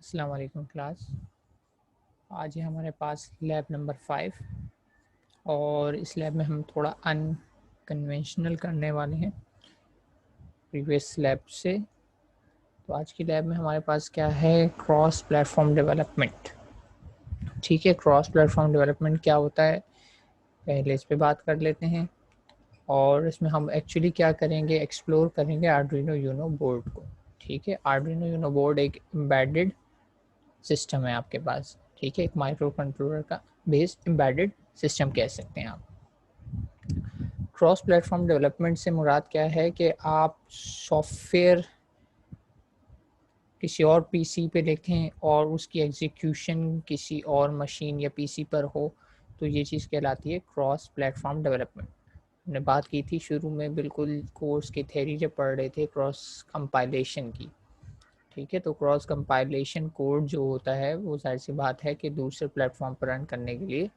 अस्सलाम वालेकुम क्लास। आज है हमारे पास लैब नंबर 5 और इस लैब में हम थोड़ा अनकन्वेंशनल करने वाले हैं प्रीवियस लैब से। तो आज की लैब में हमारे पास क्या है, क्रॉस प्लेटफॉर्म डेवलपमेंट। ठीक है, क्रॉस प्लेटफॉर्म डेवलपमेंट क्या होता है पहले इस पे बात कर लेते हैं। और इसमें हम एक्चुअली क्या करेंगे, एक्सप्लोर करेंगे आर्डुइनो यूनो बोर्ड को। ठीक है, आर्डुइनो यूनो बोर्ड एक एम्बेडेड सिस्टम है आपके पास। ठीक है, एक माइक्रो कंट्रोलर का बेस्ड एम्बेडेड सिस्टम कह सकते हैं आप। क्रॉस प्लेटफॉर्म डेवलपमेंट से मुराद क्या है कि आप सॉफ्टवेयर किसी और पीसी पे लिखें और उसकी एग्जीक्यूशन किसी और मशीन या पीसी पर हो, तो ये चीज़ कहलाती है क्रॉस प्लेटफॉर्म डेवलपमेंट। हमने बात की थी शुरू में, बिल्कुल कोर्स की थ्योरी जब पढ़ रहे थे क्रॉस कंपाइलेशन की। ठीक है, तो क्रॉस कंपाइलेशन कोड जो होता है वो जाहिर सी बात है कि दूसरे प्लेटफॉर्म पर रन करने के लिए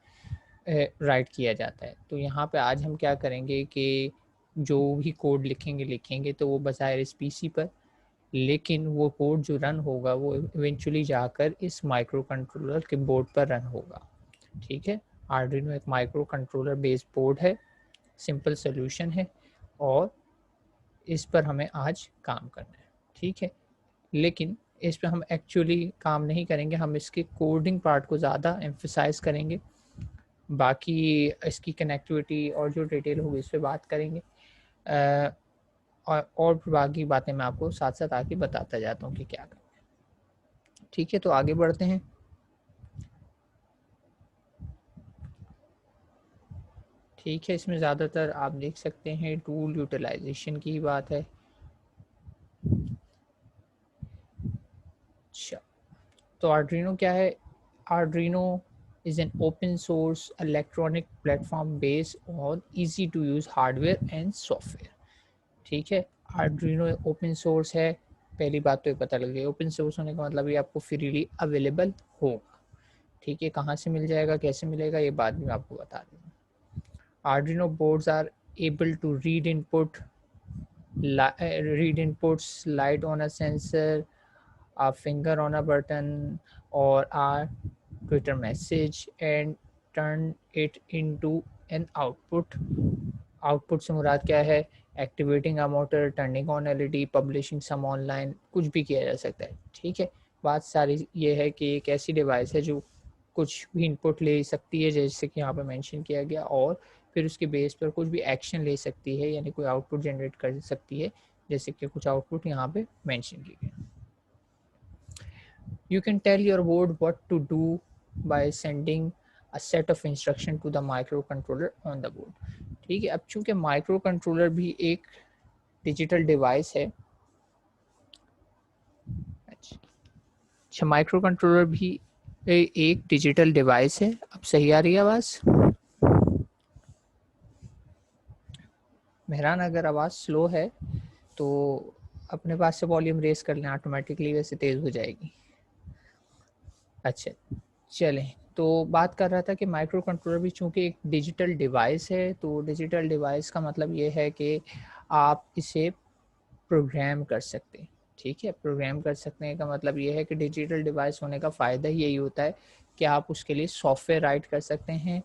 राइट किया जाता है। तो यहाँ पे आज हम क्या करेंगे कि जो भी कोड लिखेंगे तो वो बज़ाहिर इस पीसी पर, लेकिन वो कोड जो रन होगा वो इवेंचुअली जाकर इस माइक्रो कंट्रोलर के बोर्ड पर रन होगा। ठीक है, आर्डिनो एक माइक्रो कंट्रोलर बेस्ड बोर्ड है, सिंपल सोल्यूशन है और इस पर हमें आज काम करना है। ठीक है, लेकिन इस पर हम एक्चुअली काम नहीं करेंगे, हम इसके कोडिंग पार्ट को ज़्यादा एम्फसाइज करेंगे। बाकी इसकी कनेक्टिविटी और जो डिटेल होगी इस पर बात करेंगे। और बाकी बातें मैं आपको साथ साथ आगे बताता जाता हूँ कि क्या करना है। ठीक है, तो आगे बढ़ते हैं। ठीक है, इसमें ज़्यादातर आप देख सकते हैं टूल यूटिलाइजेशन की बात है। अच्छा, तो आर्डिनो क्या है? Arduino is an open source electronic platform based on easy to use hardware and software. ठीक है, आर्डिनो ओपन सोर्स है, पहली बात तो ये पता लग गई। ओपन सोर्स होने का मतलब ये आपको फ्रीली अवेलेबल होगा। ठीक है, कहाँ से मिल जाएगा, कैसे मिलेगा, ये बात भी मैं आपको बता दूँ। Arduino boards are able to read inputs, light on a sensor, a finger on a button or a Twitter message and turn it into an output. Output से मुराद क्या है? Activating a motor, turning on LED, publishing some online, कुछ भी किया जा सकता है। ठीक है, बात सारी ये है कि एक ऐसी डिवाइस है जो कुछ भी इनपुट ले सकती है जैसे कि यहाँ पे मेंशन किया गया, और फिर उसके बेस पर कुछ भी एक्शन ले सकती है, यानी कोई आउटपुट जनरेट कर सकती है, जैसे कि कुछ आउटपुट यहाँ पे मेंशन किए गए। You can tell your board what to do by sending a set of instruction to the microcontroller on the board. ठीक है, अब चूंकि माइक्रो कंट्रोलर भी एक डिजिटल डिवाइस है, अच्छा माइक्रो कंट्रोलर भी एक डिजिटल डिवाइस है। अब सही आ रही है आवाज़? मेहरान, अगर आवाज़ स्लो है तो अपने पास से वॉल्यूम रेस कर लें, ऑटोमेटिकली वैसे तेज़ हो जाएगी। अच्छा चलें, तो बात कर रहा था कि माइक्रो कंट्रोलर भी चूंकि एक डिजिटल डिवाइस है, तो डिजिटल डिवाइस का मतलब ये है कि आप इसे प्रोग्राम कर सकते हैं। ठीक है, प्रोग्राम कर सकते हैं का मतलब ये है कि डिजिटल डिवाइस होने का फ़ायदा ही यही होता है कि आप उसके लिए सॉफ्टवेयर राइट कर सकते हैं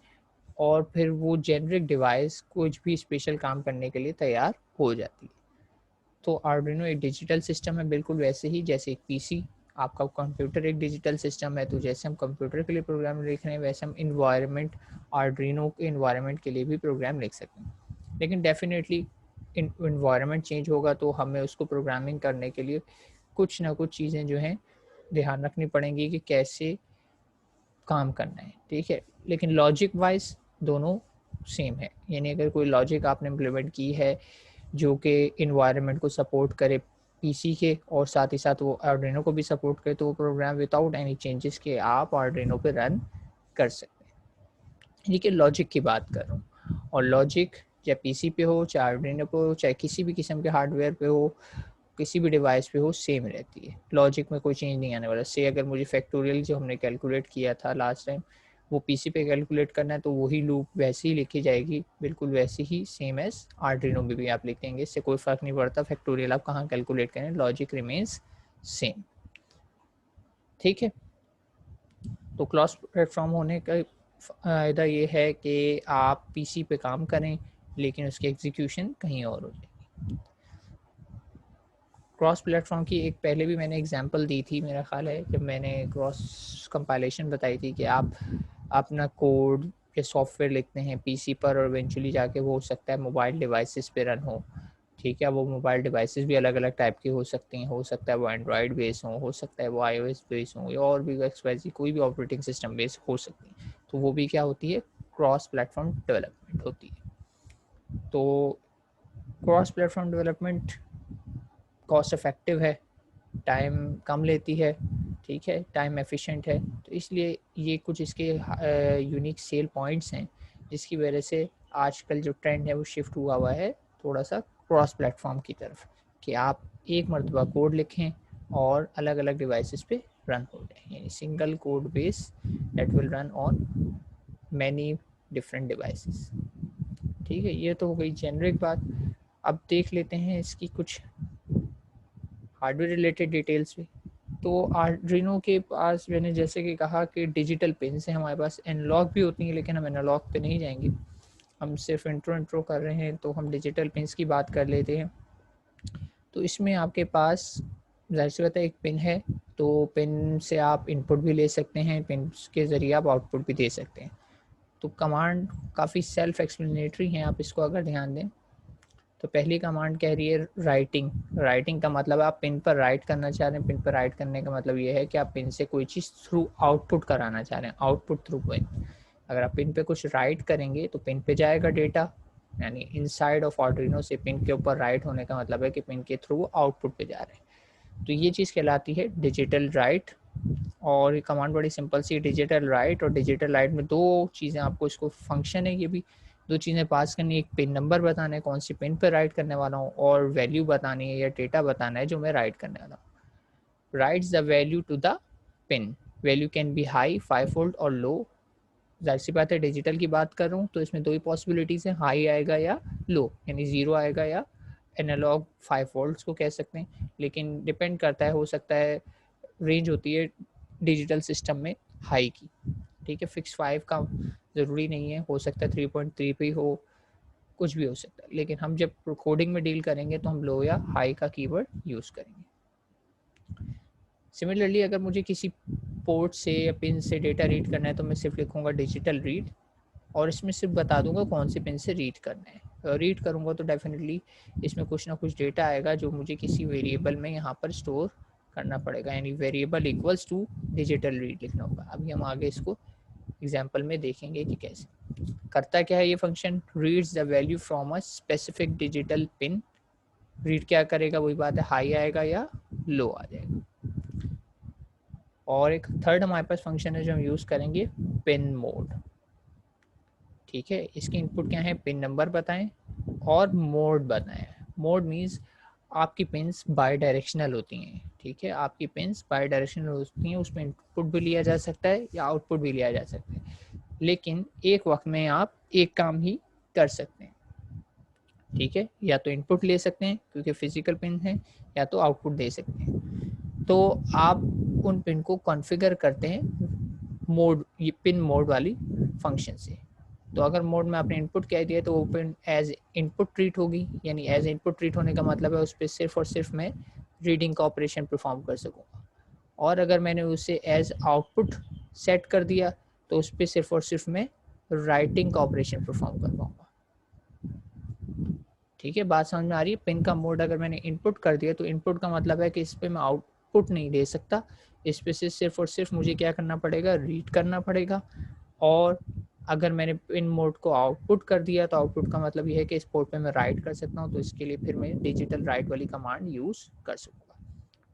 और फिर वो जेनरिक डिवाइस कुछ भी स्पेशल काम करने के लिए तैयार हो जाती है। तो आर्डिनो एक डिजिटल सिस्टम है, बिल्कुल वैसे ही जैसे एक पीसी। आपका कंप्यूटर एक डिजिटल सिस्टम है, तो जैसे हम कंप्यूटर के लिए प्रोग्राम लिख रहे हैं वैसे हम इन्वायरमेंट, आर्डिनो के इन्वायरमेंट के लिए भी प्रोग्राम लिख सकते हैं। लेकिन डेफिनेटली इन्वायरमेंट चेंज होगा तो हमें उसको प्रोग्रामिंग करने के लिए कुछ ना कुछ चीज़ें जो हैं ध्यान रखनी पड़ेंगी कि कैसे काम करना है। ठीक है, लेकिन लॉजिक वाइज दोनों सेम है, यानी अगर कोई लॉजिक आपने इम्प्लीमेंट की है जो कि इन्वायरमेंट को सपोर्ट करे पीसी के और साथ ही साथ वो आर्डिनो को भी सपोर्ट करे, तो वो प्रोग्राम विदाउट एनी चेंजेस के आप आर्डिनो पे रन कर सकते हैं। ठीक है, लॉजिक की बात कर रहा हूँ, और लॉजिक चाहे पीसी पे हो, चाहे आर्डिनो पे हो, चाहे किसी भी किस्म के हार्डवेयर पे हो, किसी भी डिवाइस पे हो, सेम रहती है। लॉजिक में कोई चेंज नहीं आने वाला। से अगर मुझे फैक्टोरियल जो हमने कैलकुलेट किया था लास्ट टाइम वो पीसी पे कैलकुलेट करना है, तो वही लूप वैसे ही लिखी जाएगी, बिल्कुल वैसे ही सेम एज आर्डिनो में भी आप लिखेंगे, इससे कोई फ़र्क नहीं पड़ता फैक्टोरियल आप कहाँ कैलकुलेट करें, लॉजिक रिमेन्स सेम। ठीक है। तो क्रॉस प्लेटफॉर्म होने का फ़ायदा ये है कि आप पीसी पे काम करें लेकिन उसकी एग्जीक्यूशन कहीं और हो जाएगी। क्रॉस प्लेटफॉर्म की एक पहले भी मैंने एग्जांपल दी थी, मेरा ख्याल है, जब मैंने क्रॉस कंपाइलेशन बताई थी कि आप अपना कोड या सॉफ्टवेयर लिखते हैं पीसी पर और इवेंचुअली जाके वो हो सकता है मोबाइल डिवाइसेस पे रन हो। ठीक है, वो मोबाइल डिवाइसेस भी अलग अलग टाइप के हो सकते हैं, हो सकता है वो एंड्रॉयड बेस हो सकता है वो आईओएस बेस हो, या और भी एक्सवाईजी कोई भी ऑपरेटिंग सिस्टम बेस हो सकती है। तो वो भी क्या होती है, क्रॉस प्लेटफॉर्म डेवलपमेंट होती है। तो cross platform development cost effective है, टाइम कम लेती है, ठीक है, टाइम एफिशिएंट है। तो इसलिए ये कुछ इसके यूनिक सेल पॉइंट्स हैं जिसकी वजह से आजकल जो ट्रेंड है वो शिफ्ट हुआ हुआ है थोड़ा सा क्रॉस प्लेटफॉर्म की तरफ, कि आप एक मरतबा कोड लिखें और अलग अलग डिवाइसेस पे रन हो जाए, यानी single code base that will run on many different devices. ठीक है, ये तो हो गई जेनरिक बात। अब देख लेते हैं इसकी कुछ हार्डवेयर रिलेटेड डिटेल्स भी। तो आर्डिनो के पास मैंने जैसे कि कहा कि डिजिटल पिन्स हैं हमारे पास, एनालॉग भी होती हैं लेकिन हम एनालॉग पे नहीं जाएंगे, हम सिर्फ इंट्रो कर रहे हैं तो हम डिजिटल पिन्स की बात कर लेते हैं। तो इसमें आपके पास ज़ाहिर सी बात है एक पिन है, तो पिन से आप इनपुट भी ले सकते हैं, पिन के ज़रिए आप आउटपुट भी दे सकते हैं। तो कमांड काफ़ी सेल्फ एक्सप्लेनेटरी हैं, आप इसको अगर ध्यान दें तो पहली कमांड कह रही है राइटिंग। राइटिंग का मतलब आप पिन पर राइट करना चाह रहे हैं, पिन पर राइट करने का मतलब ये है कि आप पिन से कोई चीज़ थ्रू आउटपुट कराना चाह रहे हैं, आउटपुट थ्रू पिन। अगर आप पिन पे कुछ राइट करेंगे तो पिन पे जाएगा डेटा, यानी इनसाइड ऑफ आर्डिनो से पिन के ऊपर राइट होने का मतलब है कि पिन के थ्रू आउटपुट पे जा रहे हैं। तो ये चीज़ कहलाती है डिजिटल राइट। और ये कमांड बड़ी सिंपल सी, डिजिटल राइट और डिजिटल राइट में दो चीज़ें आपको, इसको फंक्शन है ये भी, दो चीज़ें पास करनी है, एक पिन नंबर बताना है कौन सी पिन पर राइट करने वाला हूँ, और वैल्यू बतानी है या डेटा बताना है जो मैं राइट करने वाला हूँ। Writes the value to the pin, value can be high 5 volt और लो। जाहिर सी बात है डिजिटल की बात कर रहा हूँ तो इसमें दो ही पॉसिबिलिटीज़ हैं, हाई आएगा या लो, यानी ज़ीरो आएगा या एनालॉग 5 वोल्ट्स को कह सकते हैं। लेकिन डिपेंड करता है, हो सकता है रेंज होती है डिजिटल सिस्टम में हाई की, ठीक है, फिक्स 5 का ज़रूरी नहीं है, हो सकता है 3.3 पे हो, कुछ भी हो सकता है। लेकिन हम जब कोडिंग में डील करेंगे तो हम लो या हाई का कीवर्ड यूज़ करेंगे। सिमिलरली अगर मुझे किसी पोर्ट से या पिन से डेटा रीड करना है तो मैं सिर्फ लिखूँगा डिजिटल रीड, और इसमें सिर्फ बता दूंगा कौन से पिन से रीड करना है। रीड करूँगा तो डेफिनेटली इसमें कुछ ना कुछ डेटा आएगा जो मुझे किसी वेरिएबल में यहाँ पर स्टोर करना पड़ेगा, यानी variable equals to digital read लिखना होगा। अभी हम आगे इसको एग्जाम्पल में देखेंगे कि कैसे करता क्या है ये function. Reads the value from a specific digital pin, read क्या करेगा, वही बात है, हाई आएगा या लो आ जाएगा। और एक थर्ड हमारे पास फंक्शन है जो हम यूज़ करेंगे, पिन मोड। ठीक है, इसके इनपुट क्या है, पिन नंबर बताएं और मोड बताएं। मोड मीन्स आपकी पिन्स बाई डायरेक्शनल होती हैं, ठीक है, आपकी पिन्स बाई डायरेक्शनल होती हैं, उसमें इनपुट भी लिया जा सकता है या आउटपुट भी लिया जा सकता है, लेकिन एक वक्त में आप एक काम ही कर सकते हैं। ठीक है, या तो इनपुट ले सकते हैं क्योंकि फिजिकल पिन है, या तो आउटपुट दे सकते हैं। तो आप उन पिन को कॉन्फ़िगर करते हैं मोड, ये पिन मोड वाली फंक्शन से। तो अगर मोड में आपने इनपुट कह दिया तो वो पिन एज इनपुट ट्रीट होगी, यानी एज इनपुट ट्रीट होने का मतलब है उस पर सिर्फ और सिर्फ मैं रीडिंग का ऑपरेशन परफॉर्म कर सकूँगा। और अगर मैंने उसे एज आउटपुट सेट कर दिया तो उस पर सिर्फ और सिर्फ मैं राइटिंग का ऑपरेशन परफॉर्म कर पाऊँगा। ठीक है, बात समझ में आ रही है। पिन का मोड अगर मैंने इनपुट कर दिया तो इनपुट का मतलब है कि इस पर मैं आउटपुट नहीं दे सकता, इस पर से सिर्फ और सिर्फ मुझे क्या करना पड़ेगा, रीड करना पड़ेगा। और अगर मैंने पिन मोड को आउटपुट कर दिया तो आउटपुट का मतलब ये है कि इस पोर्ट पे मैं राइट कर सकता हूँ, तो इसके लिए फिर मैं डिजिटल राइट वाली कमांड यूज़ कर सकूँगा।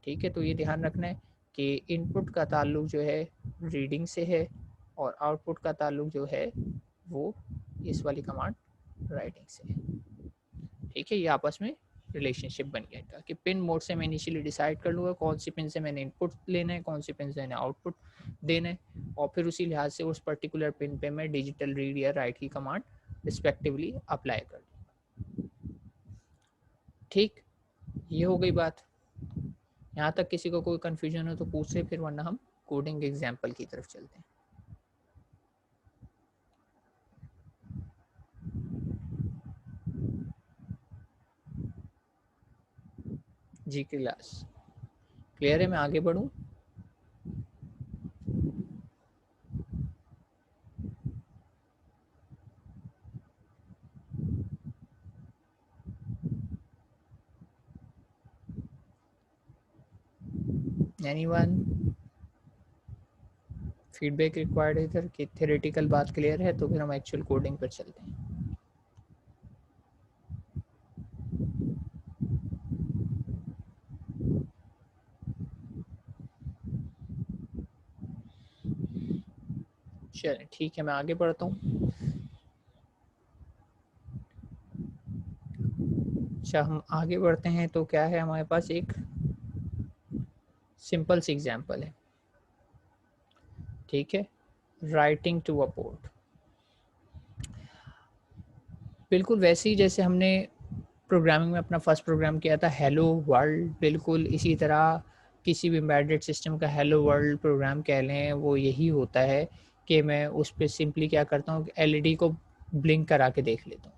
ठीक है, तो ये ध्यान रखना है कि इनपुट का ताल्लुक जो है रीडिंग से है और आउटपुट का ताल्लुक जो है वो इस वाली कमांड राइटिंग से है। ठीक है, ये आपस में रिलेशनशिप बन गया था कि पिन मोड से मैं इनिशियली डिसाइड कर लूँगा कौन सी पिन से मैंने इनपुट लेना है, कौन सी पिन से मैंने आउटपुट देना है, और फिर उसी लिहाज से उस पर्टिकुलर पिन पे मैं डिजिटल रीड या राइट की कमांड रिस्पेक्टिवली अप्लाई कर दूँगा। ठीक, ये हो गई बात। यहाँ तक किसी को कोई कन्फ्यूजन हो तो पूछ ले, फिर वरना हम कोडिंग एग्जाम्पल की तरफ चलते हैं। जी क्लास क्लियर है, मैं आगे बढ़ूं? एनीवन फीडबैक रिक्वायर्ड इधर कि थ्योरेटिकल बात क्लियर है, तो फिर हम एक्चुअल कोडिंग पर चलते हैं। चलिए ठीक है, मैं आगे बढ़ता हूँ। अच्छा, हम आगे बढ़ते हैं तो क्या है, हमारे पास एक सिंपल सी एग्जांपल है, ठीक है, राइटिंग टू अ पोर्ट। बिल्कुल वैसे ही जैसे हमने प्रोग्रामिंग में अपना फर्स्ट प्रोग्राम किया था हेलो वर्ल्ड, बिल्कुल इसी तरह किसी भी एम्बेडेड सिस्टम का हेलो वर्ल्ड प्रोग्राम कह लें, वो यही होता है कि मैं उस पर सिंपली क्या करता हूँ, एलईडी को ब्लिंक करा के देख लेता हूँ।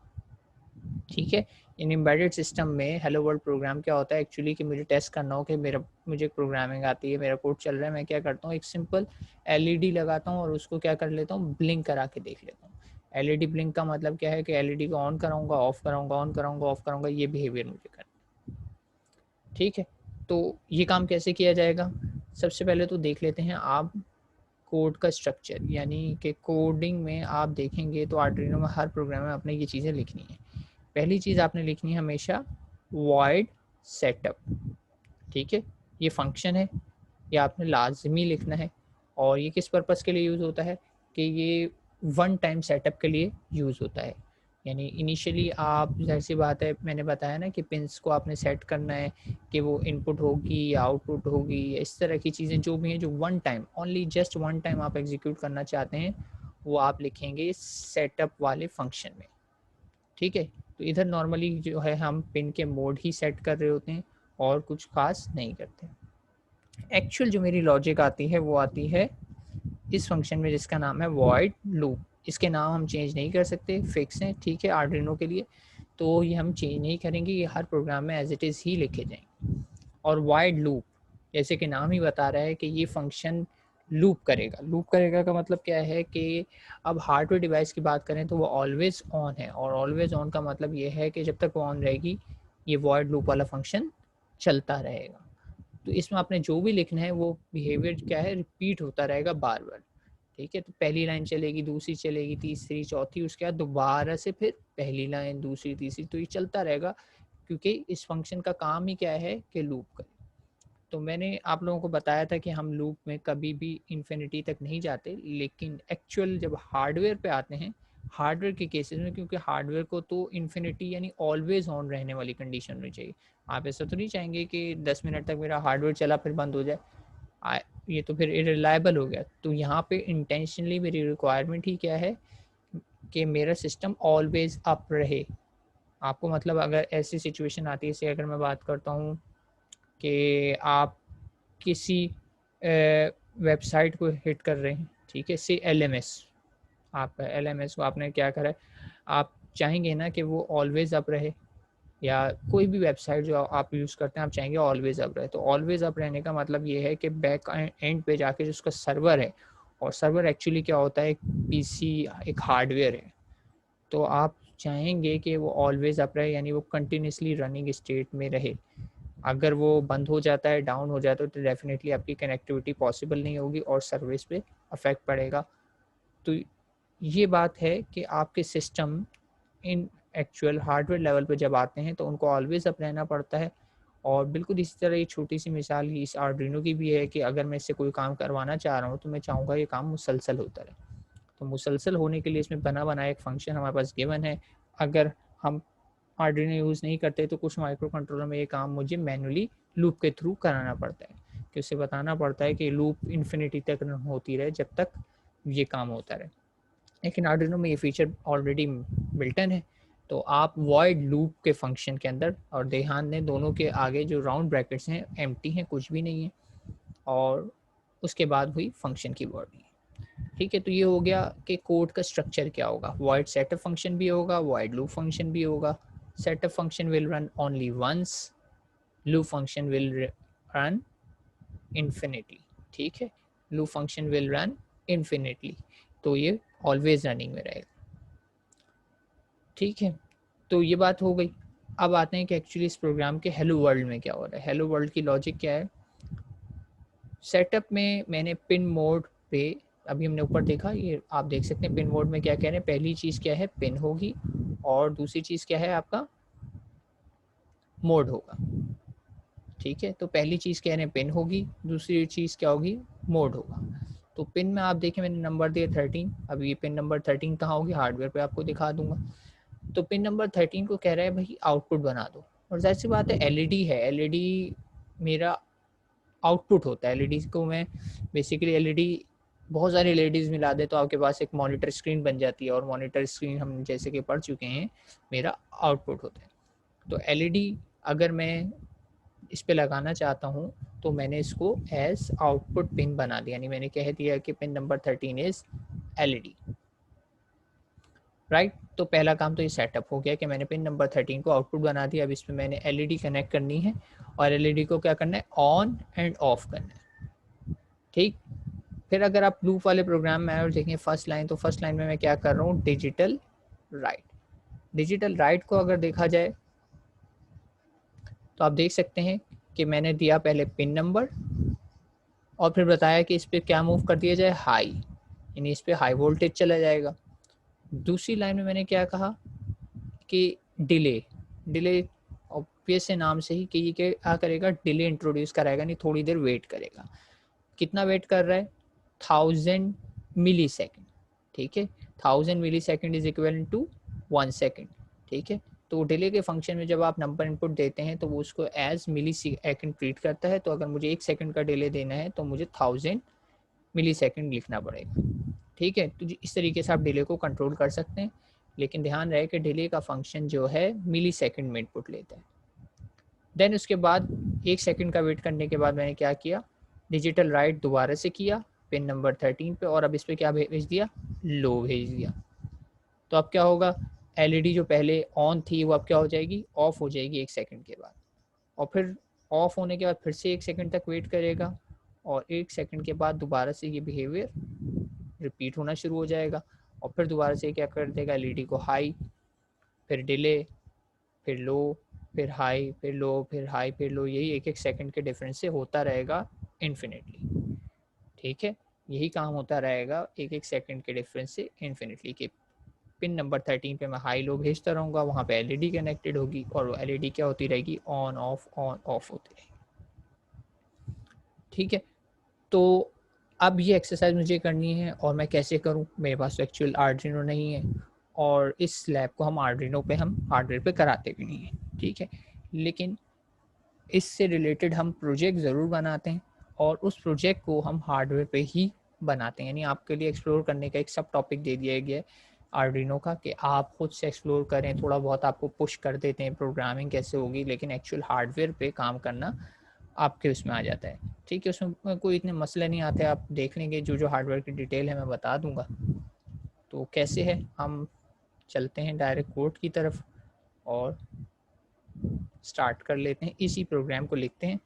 ठीक है, इन एम्बेडेड सिस्टम में हेलो वर्ल्ड प्रोग्राम क्या होता है एक्चुअली, कि मुझे टेस्ट करना हो कि मुझे प्रोग्रामिंग आती है, मेरा कोड चल रहा है, मैं क्या करता हूँ, एक सिंपल एलईडी लगाता हूँ और उसको क्या कर लेता हूँ, ब्लिंक करा के देख लेता हूँ। एलईडी ब्लिंक का मतलब क्या है कि एलईडी को ऑन कराऊंगा, ऑफ कराऊंगा, ऑन कराऊंगा, ऑफ कराऊंगा, ये बिहेवियर मुझे करना। ठीक है, तो ये काम कैसे किया जाएगा, सबसे पहले तो देख लेते हैं आप कोड का स्ट्रक्चर, यानी कि कोडिंग में आप देखेंगे तो आर्डिनो में हर प्रोग्राम में आपने ये चीज़ें लिखनी है। पहली चीज़ आपने लिखनी है हमेशा वॉइड सेटअप। ठीक है, ये फंक्शन है, ये आपने लाजमी लिखना है। और ये किस पर्पज़ के लिए यूज़ होता है, कि ये वन टाइम सेटअप के लिए यूज़ होता है। यानी इनिशियली आप, जाहिर सी बात है, मैंने बताया ना कि पिंस को आपने सेट करना है कि वो इनपुट होगी या आउटपुट होगी, इस तरह की चीज़ें जो भी हैं, जो one time, only just one time आप एग्जीक्यूट करना चाहते हैं, वो आप लिखेंगे सेटअप वाले फंक्शन में। ठीक है, तो इधर नॉर्मली जो है हम पिन के मोड ही सेट कर रहे होते हैं और कुछ खास नहीं करते। एक्चुअल जो मेरी लॉजिक आती है वो आती है इस फंक्शन में जिसका नाम है वॉइड लूप। इसके नाम हम चेंज नहीं कर सकते, फिक्स हैं, ठीक है, आर्डिनो के लिए, तो ये हम चेंज नहीं करेंगे, ये हर प्रोग्राम में एज इट इज़ ही लिखे जाएंगे। और वाइड लूप, जैसे कि नाम ही बता रहा है कि ये फंक्शन लूप करेगा। लूप करेगा का मतलब क्या है कि अब हार्डवेयर डिवाइस की बात करें तो वो ऑलवेज ऑन है, और ऑलवेज ऑन का मतलब ये है कि जब तक वो ऑन रहेगी ये वॉइड लूप वाला फंक्शन चलता रहेगा। तो इसमें आपने जो भी लिखना है वो बिहेवियर क्या है, रिपीट होता रहेगा बार बार। ठीक है, तो पहली लाइन चलेगी, दूसरी चलेगी, तीसरी, चौथी, उसके बाद दोबारा से फिर पहली लाइन, दूसरी, तीसरी, तो ये चलता रहेगा, क्योंकि इस फंक्शन का काम ही क्या है कि लूप करे। तो मैंने आप लोगों को बताया था कि हम लूप में कभी भी इन्फिनिटी तक नहीं जाते, लेकिन एक्चुअल जब हार्डवेयर पे आते हैं, हार्डवेयर के केसेस में, क्योंकि हार्डवेयर को तो इन्फिनिटी यानी ऑलवेज ऑन रहने वाली कंडीशन होनी चाहिए। आप ऐसा तो नहीं चाहेंगे कि 10 मिनट तक मेरा हार्डवेयर चला फिर बंद हो जाए, ये तो फिर इरिलायबल हो गया। तो यहाँ पे इंटेंशनली मेरी रिक्वायरमेंट ही क्या है कि मेरा सिस्टम ऑलवेज अप रहे। आपको मतलब अगर ऐसी सिचुएशन आती है, जैसे अगर मैं बात करता हूँ कि आप किसी वेबसाइट को हिट कर रहे हैं, ठीक है, से एलएमएस, आपका एलएमएस को आपने क्या करा है, आप चाहेंगे ना कि वो ऑलवेज अप रहे, या कोई भी वेबसाइट जो आप यूज़ करते हैं आप चाहेंगे ऑलवेज अप रहे। तो ऑलवेज अप रहने का मतलब ये है कि बैक एंड पे जाके जो उसका सर्वर है, और सर्वर एक्चुअली क्या होता है, एक पीसी, एक हार्डवेयर है, तो आप चाहेंगे कि वो ऑलवेज अप रहे, यानी वो कंटिन्यूसली रनिंग स्टेट में रहे। अगर वो बंद हो जाता है, डाउन हो जाता है, तो डेफिनेटली आपकी कनेक्टिविटी पॉसिबल नहीं होगी और सर्विस पे अफेक्ट पड़ेगा। तो ये बात है कि आपके system in actual hardware level पे जब आते हैं तो उनको ऑलवेज अप रहना पड़ता है। और बिल्कुल इसी तरह ये छोटी सी मिसाल इस आर्डिनो की भी है कि अगर मैं इससे कोई काम करवाना चाह रहा हूँ तो मैं चाहूँगा ये काम मुसलसल होता रहे। तो मुसलसल होने के लिए इसमें बना बनाया एक फंक्शन हमारे पास गिवन है। अगर हम आर्डिनो यूज़ नहीं करते तो कुछ माइक्रो कंट्रोलर में ये काम मुझे मैनुअली लूप के थ्रू कराना पड़ता है, कि उसे बताना पड़ता है कि लूप इन्फिनिटी तक होती रहे जब तक ये काम होता रहे। लेकिन आर्डिनो में ये फीचर ऑलरेडी बिल्टन है, तो आप वॉइड लूप के फंक्शन के अंदर, और ध्यान दें दोनों के आगे जो राउंड ब्रैकेट्स हैं एम्प्टी हैं, कुछ भी नहीं है, और उसके बाद हुई फंक्शन की बॉडी। ठीक है, तो ये हो गया कि कोड का स्ट्रक्चर क्या होगा। वॉइड सेटअप फंक्शन भी होगा, वॉइड लूप फंक्शन भी होगा। Setup function will run only once, loop function will run infinitely. ठीक है, loop function will run infinitely, तो ये ऑलवेज रनिंग में रहेगा। ठीक है, तो ये बात हो गई। अब आते हैं कि एक्चुअली इस प्रोग्राम के हेलो वर्ल्ड में क्या हो रहा है। हेलो वर्ल्ड की लॉजिक क्या है। सेटअप में मैंने पिन मोड पे, अभी हमने ऊपर देखा, ये आप देख सकते हैं पिन मोड में क्या कह रहे हैं। पहली चीज़ क्या है, पिन होगी, और दूसरी चीज़ क्या है, आपका मोड होगा। ठीक है, तो पहली चीज़ कह रहे हैं पिन होगी, दूसरी चीज़ क्या होगी, मोड होगा। तो पिन में आप देखें मैंने नंबर दिया 13। अब ये पिन नंबर 13 कहाँ होगी, हार्डवेयर पे आपको दिखा दूंगा। तो पिन नंबर 13 को कह रहा है भाई आउटपुट बना दो, और जाहिर सी बात है एलईडी है, एलईडी मेरा आउटपुट होता है। एलईडी को मैं बेसिकली एलईडी, बहुत सारी एलईडीज मिला दे तो आपके पास एक मॉनिटर स्क्रीन बन जाती है, और मॉनिटर स्क्रीन हम जैसे कि पढ़ चुके हैं मेरा आउटपुट होता है। तो एलईडी अगर मैं इस पे लगाना चाहता हूँ तो मैंने इसको एज आउटपुट पिन बना दिया, यानी मैंने कह दिया कि pin number 13 is LED. Right, तो पहला काम तो ये सेटअप हो गया कि मैंने पिन नंबर 13 को आउटपुट बना दिया। अब इसमें मैंने एलईडी कनेक्ट करनी है, और एलईडी को क्या करना है, ऑन एंड ऑफ करना है। ठीक, फिर अगर आप लूप वाले प्रोग्राम में आए और देखें फर्स्ट लाइन, तो फर्स्ट लाइन में मैं क्या कर रहा हूँ, डिजिटल राइट। डिजिटल राइट को अगर देखा जाए तो आप देख सकते हैं कि मैंने दिया पहले पिन नंबर, और फिर बताया कि इस पर क्या मूव कर दिया जाए, हाई, यानी इस पर हाई वोल्टेज चला जाएगा। दूसरी लाइन में मैंने क्या कहा कि डिले, डिले ऑब्वियस से नाम से ही कि ये क्या करेगा, डिले इंट्रोड्यूस कराएगा, नहीं थोड़ी देर वेट करेगा। कितना वेट कर रहा है, 1000 मिली सेकेंड। ठीक है, 1000 millisecond is equal to 1 second. ठीक है, तो डिले के फंक्शन में जब आप नंबर इनपुट देते हैं तो वो उसको एज मिली सेकेंड ट्रीट करता है। तो अगर मुझे 1 सेकेंड का डिले देना है तो मुझे 1000 मिली सेकेंड लिखना पड़ेगा। ठीक है, तो इस तरीके से आप डिले को कंट्रोल कर सकते हैं, लेकिन ध्यान रहे कि डिले का फंक्शन जो है मिली सेकेंड में इनपुट लेता है। देन उसके बाद 1 सेकेंड का वेट करने के बाद मैंने क्या किया, डिजिटल राइट दोबारा से किया पिन नंबर 13 पे, और अब इस पर क्या भेज दिया, लो भेज दिया। तो अब क्या होगा, एलईडी जो पहले ऑन थी वो अब क्या हो जाएगी, ऑफ हो जाएगी 1 सेकेंड के बाद। और फिर ऑफ होने के बाद फिर से 1 सेकेंड तक वेट करेगा, और 1 सेकेंड के बाद दोबारा से ये बिहेवियर रिपीट होना शुरू हो जाएगा। और फिर दोबारा से क्या कर देगा, एलईडी को हाई, फिर डिले, फिर लो, फिर हाई, फिर लो, फिर हाई, फिर लो। यही 1-1 सेकेंड के डिफरेंस से होता रहेगा इन्फिनिटली। ठीक है, यही काम होता रहेगा 1-1 सेकेंड के डिफरेंस से इन्फिनिटली। के पिन नंबर 13 पे मैं हाई लो भेजता रहूँगा, वहाँ पे एलईडी कनेक्टेड होगी, और वो एलईडी क्या होती रहेगी, ऑन ऑफ होती रहेगी। ठीक है, तो अब ये एक्सरसाइज मुझे करनी है, और मैं कैसे करूँ, मेरे पास तो एक्चुअल आर्डिनो नहीं है, और इस लैब को हम आर्डिनो पे, हम हार्डवेयर पे कराते भी नहीं हैं। ठीक है, लेकिन इससे रिलेटेड हम प्रोजेक्ट ज़रूर बनाते हैं, और उस प्रोजेक्ट को हम हार्डवेयर पे ही बनाते हैं। यानी आपके लिए एक्सप्लोर करने का एक सब टॉपिक दे दिया गया है आर्डिनो का, कि आप खुद से एक्सप्लोर करें। थोड़ा बहुत आपको पुश कर देते हैं प्रोग्रामिंग कैसे होगी, लेकिन एक्चुअल हार्डवेयर पे काम करना आपके उसमें आ जाता है। ठीक है, उसमें कोई इतने मसले नहीं आते, आप देख लेंगे जो हार्डवेयर की डिटेल है मैं बता दूंगा। तो कैसे है, हम चलते हैं डायरेक्ट कोड की तरफ और स्टार्ट कर लेते हैं, इसी प्रोग्राम को लिखते हैं।